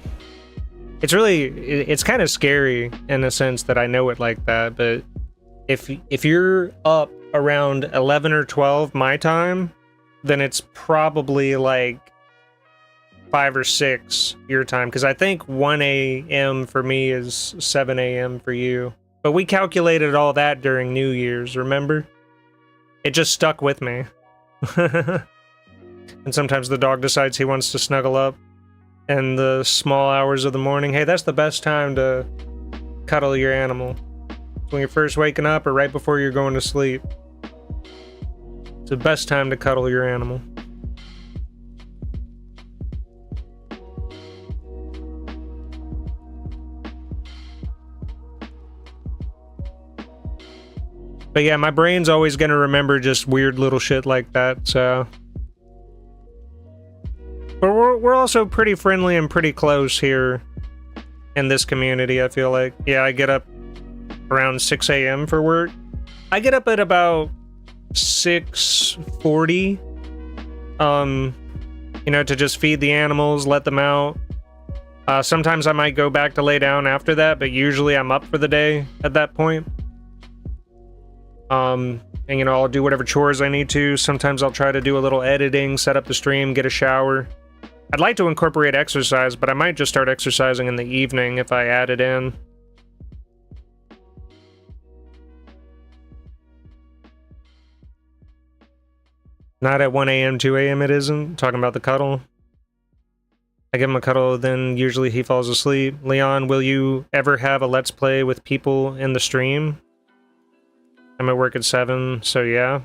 It's kind of scary in the sense that I know it like that, but if you're up around 11 or 12 my time, then it's probably like 5 or 6 your time, because I think 1 a.m. for me is 7 a.m. for you. But we calculated all that during New Year's, remember? It just stuck with me. And sometimes the dog decides he wants to snuggle up in the small hours of the morning. Hey, that's the best time to cuddle your animal. It's when you're first waking up or right before you're going to sleep. It's the best time to cuddle your animal. But yeah, my brain's always gonna remember just weird little shit like that, so... But we're also pretty friendly and pretty close here in this community, I feel like. Yeah, I get up around 6 a.m. for work. I get up at about 6:40, you know, to just feed the animals, let them out. Sometimes I might go back to lay down after that, but usually I'm up for the day at that point. And you know, I'll do whatever chores I need to. Sometimes I'll try to do a little editing, set up the stream, get a shower. I'd like to incorporate exercise, but I might just start exercising in the evening if I add it in. Not at 1 a.m., 2 a.m. it isn't. Talking about the cuddle. I give him a cuddle, then usually he falls asleep. Leon, will you ever have a Let's Play with people in the stream? I'm at work at 7, so yeah.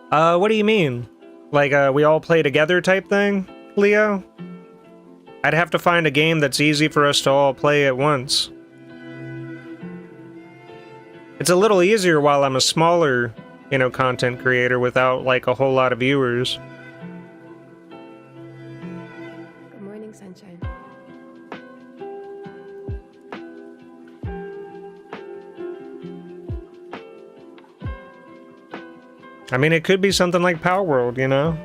What do you mean? Like, we all play together type thing, Leo? I'd have to find a game that's easy for us to all play at once. It's a little easier while I'm a smaller, you know, content creator without, like, a whole lot of viewers. Good morning, sunshine. I mean, it could be something like Power World, you know?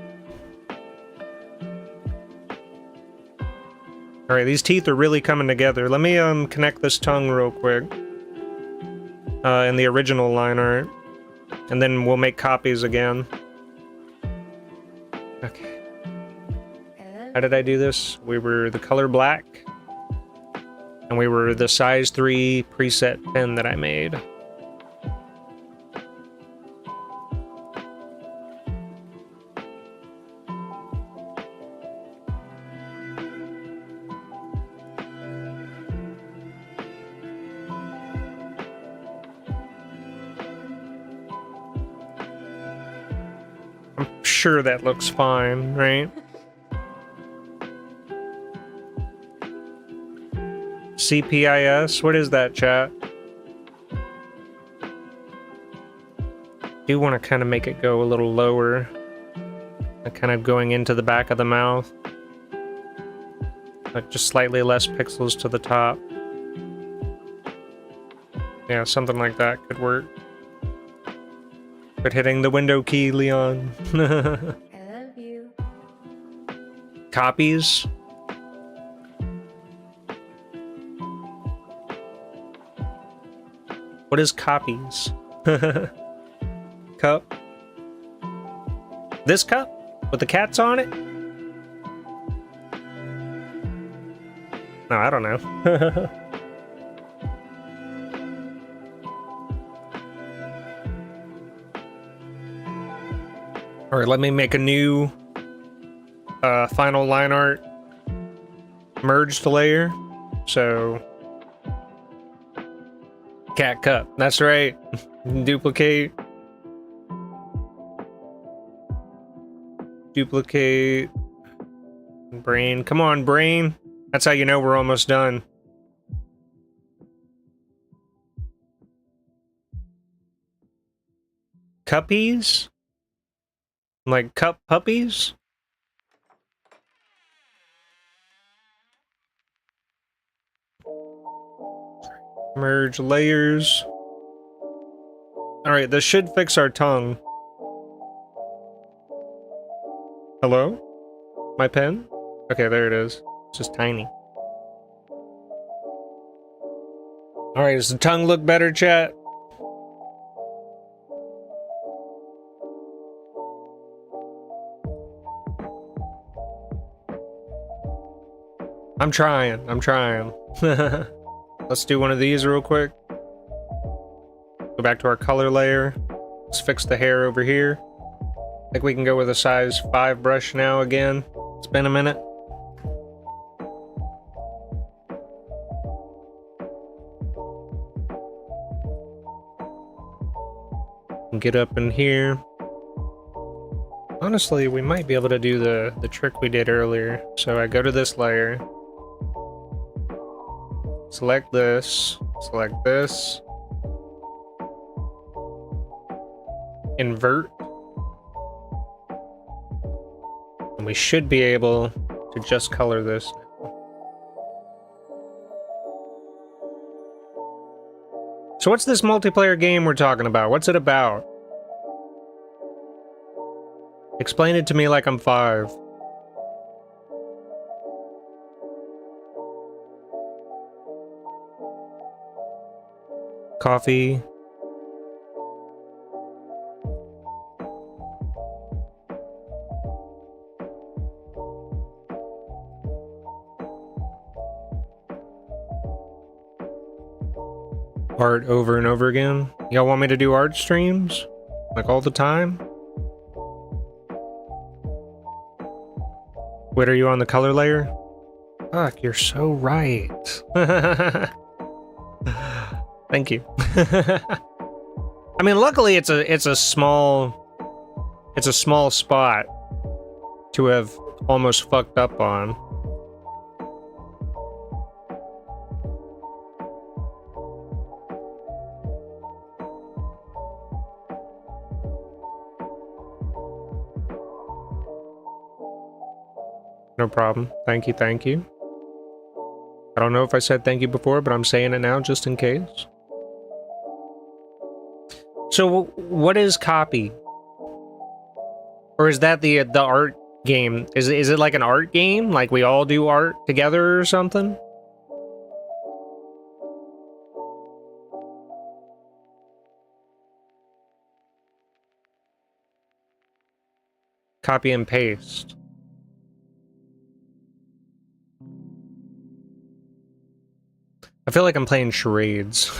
Alright, these teeth are really coming together. Let me, connect this tongue real quick. In the original line art. And then we'll make copies again. Okay. How did I do this? We were the color black. And we were the size 3 preset pen that I made. Sure that looks fine, right? CPIS? What is that, chat? Do want to kind of make it go a little lower. Kind of going into the back of the mouth. Like just slightly less pixels to the top. Yeah, something like that could work. Quit hitting the window key, Leon. I love you. Copies? What is copies? Cup? This cup? With the cats on it? No, I don't know. All right, let me make a new final line art merged layer. So, cat cup. That's right. Duplicate. Duplicate. Brain. Come on, brain. That's how you know we're almost done. Cuppies? Like cup puppies? Merge layers. Alright, this should fix our tongue. Hello? My pen? Okay, there it is. It's just tiny. Alright, does the tongue look better, chat? I'm trying. Let's do one of these real quick. Go back to our color layer. Let's fix the hair over here. I think we can go with a size 5 brush now again. It's been a minute. Get up in here. Honestly, we might be able to do the trick we did earlier. So I go to this layer. Select this. Select this. Invert. And we should be able to just color this now. So what's this multiplayer game we're talking about? What's it about? Explain it to me like I'm 5. Coffee. Art over and over again. Y'all want me to do art streams? Like all the time? Wait, are you on the color layer? Fuck, you're so right. Thank you. I mean, luckily it's a small spot to have almost fucked up on. No problem. Thank you, thank you. I don't know if I said thank you before, but I'm saying it now just in case. So what is copy? Or is that the art game? Is it like an art game? Like we all do art together or something? Copy and paste. I feel like I'm playing charades.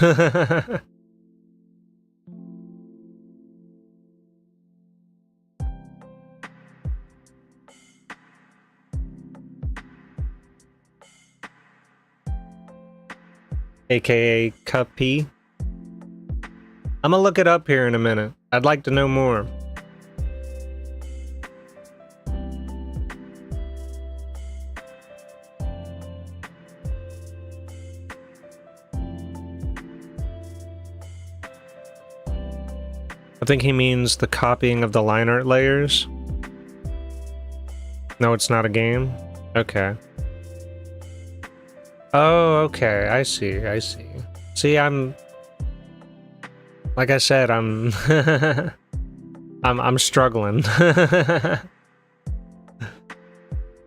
AKA Cuppy. I'm gonna look it up here in a minute. I'd like to know more. I think he means the copying of the line art layers. No, it's not a game? Okay. Oh, okay. I see. I see. See, I'm... Like I said, I'm... I'm struggling.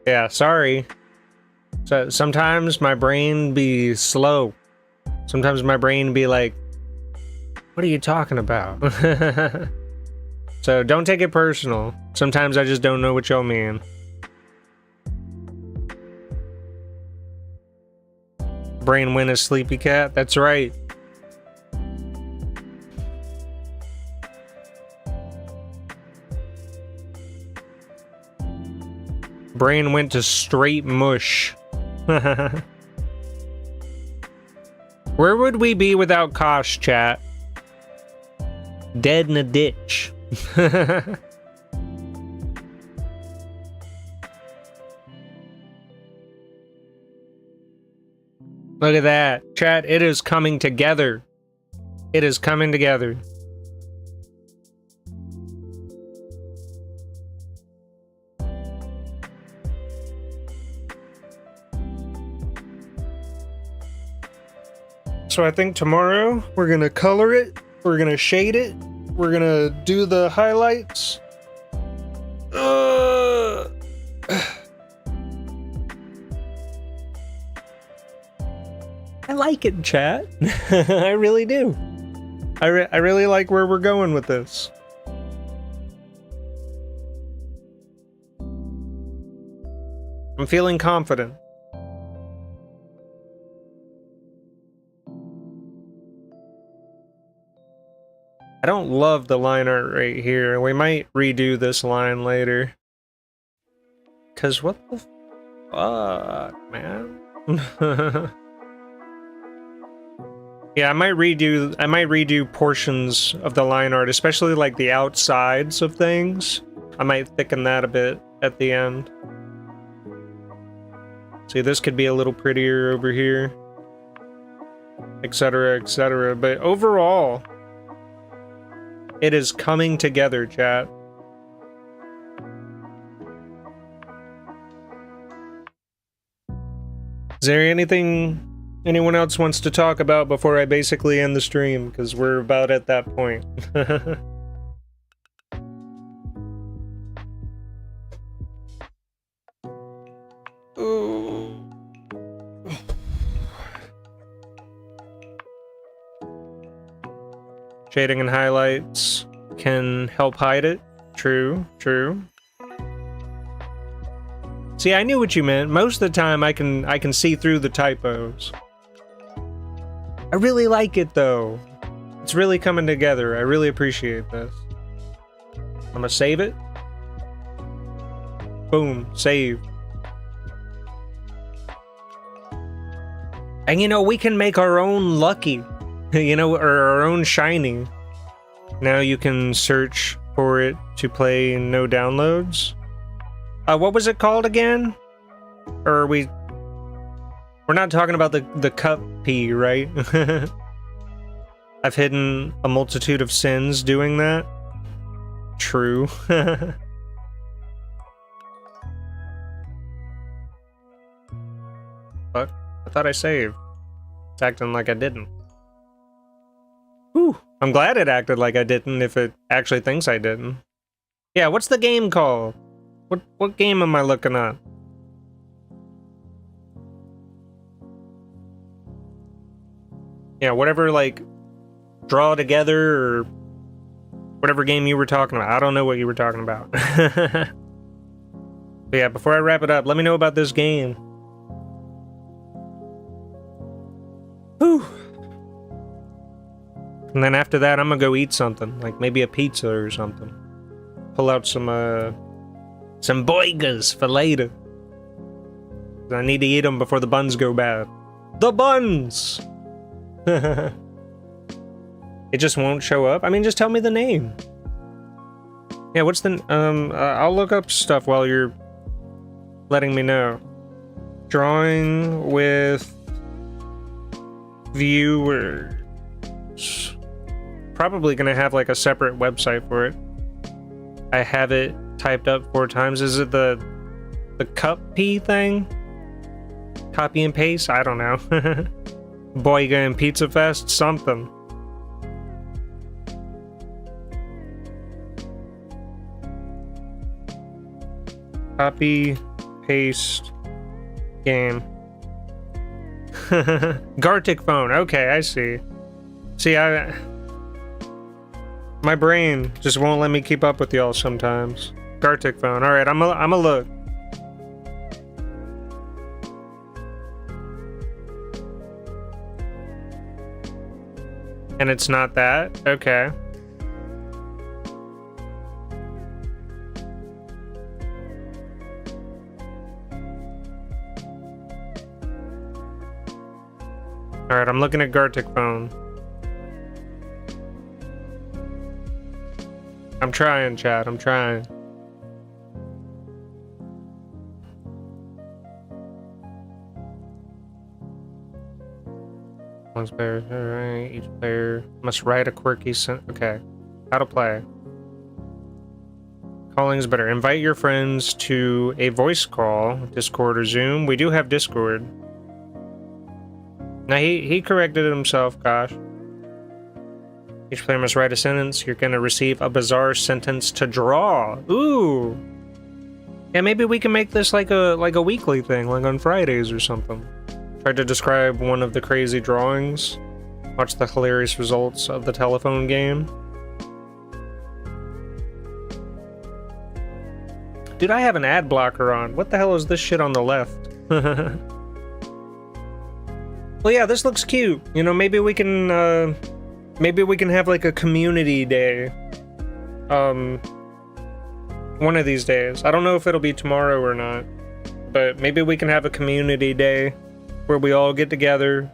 Yeah, sorry. So sometimes my brain be slow. Sometimes my brain be like, what are you talking about? So don't take it personal. Sometimes I just don't know what y'all mean. Brain win a sleepy cat. That's right. Brain went to straight mush. Where would we be without Kosh, chat? Dead in a ditch. Look at that. Chat, it is coming together. It is coming together. So I think tomorrow we're gonna color it, we're gonna shade it, we're gonna do the highlights. I like it, chat. I really do. I really like where we're going with this. I'm feeling confident. I don't love the line art right here. We might redo this line later. Cause what the fuck, man? Yeah, I might redo portions of the line art, especially like the outsides of things. I might thicken that a bit at the end. See, this could be a little prettier over here, etc., etc. But overall, it is coming together, chat. Is there anything anyone else wants to talk about before I basically end the stream? Because we're about at that point. Ooh. Shading and highlights can help hide it. True, true. See, I knew what you meant. Most of the time I can see through the typos. I really like it though. It's really coming together. I really appreciate this. I'm gonna save it. Boom, save. And you know, we can make our own lucky, you know, or our own shiny. Now you can search for it to play no downloads. What was it called again? Or are we... We're not talking about the cup P, right? I've hidden a multitude of sins doing that. True. Fuck. I thought I saved. It's acting like I didn't. Whew. I'm glad it acted like I didn't if it actually thinks I didn't. Yeah, what's the game called? What game am I looking at? Yeah, whatever, like, Draw Together or whatever game you were talking about. I don't know what you were talking about. But yeah, before I wrap it up, let me know about this game. Whew. And then after that, I'm gonna go eat something, like maybe a pizza or something. Pull out some boigas for later. I need to eat them before the buns go bad. The buns! It just won't show up? I mean, just tell me the name. Yeah, what's the... I'll look up stuff while you're letting me know. Drawing with viewers. Probably gonna have like a separate website for it. I have it typed up 4 times. Is it the cup P thing? Copy and paste? I don't know. Boiga and Pizza Fest? Something. Copy, paste, game. Gartic phone. Okay, I see. See, my brain just won't let me keep up with y'all sometimes. Gartic phone. All right, I'm a look. And it's not that? Okay. Alright, I'm looking at Gartic phone. I'm trying, chat. I'm trying. One player, alright. Each player must write a quirky okay. How to play. Calling's better. Invite your friends to a voice call, Discord or Zoom. We do have Discord. Now he corrected himself, gosh. Each player must write a sentence. You're gonna receive a bizarre sentence to draw. Ooh. Yeah, maybe we can make this like a weekly thing, like on Fridays or something. Try to describe one of the crazy drawings. Watch the hilarious results of the telephone game. Dude, I have an ad blocker on. What the hell is this shit on the left? Well, yeah, this looks cute. You know, maybe we can have like a community day. One of these days. I don't know if it'll be tomorrow or not, but maybe we can have a community day where we all get together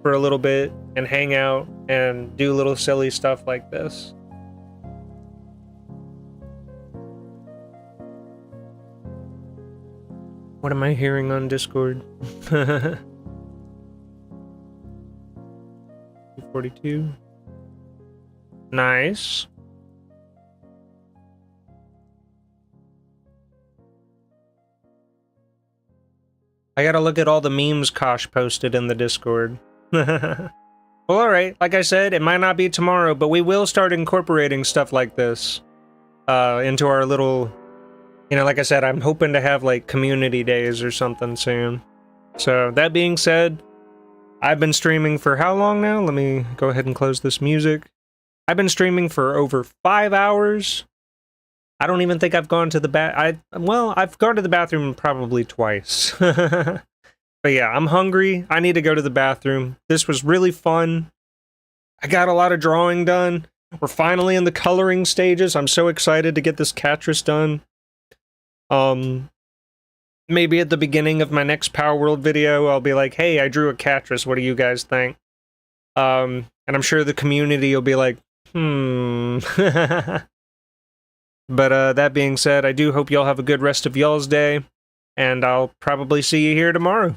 for a little bit and hang out and do little silly stuff like this. What am I hearing on Discord? 42. Nice. I gotta look at all the memes Kosh posted in the Discord. Well, alright, like I said, it might not be tomorrow, but we will start incorporating stuff like this into our little... You know, like I said, I'm hoping to have like community days or something soon. So, that being said, I've been streaming for how long now? Let me go ahead and close this music. I've been streaming for over 5 hours. I don't even think I've gone to the well, I've gone to the bathroom probably twice. But yeah, I'm hungry. I need to go to the bathroom. This was really fun. I got a lot of drawing done. We're finally in the coloring stages. I'm so excited to get this Katress done. Maybe at the beginning of my next Power World video, I'll be like, hey, I drew a Katress. What do you guys think? And I'm sure the community will be like, But that being said, I do hope y'all have a good rest of y'all's day, and I'll probably see you here tomorrow.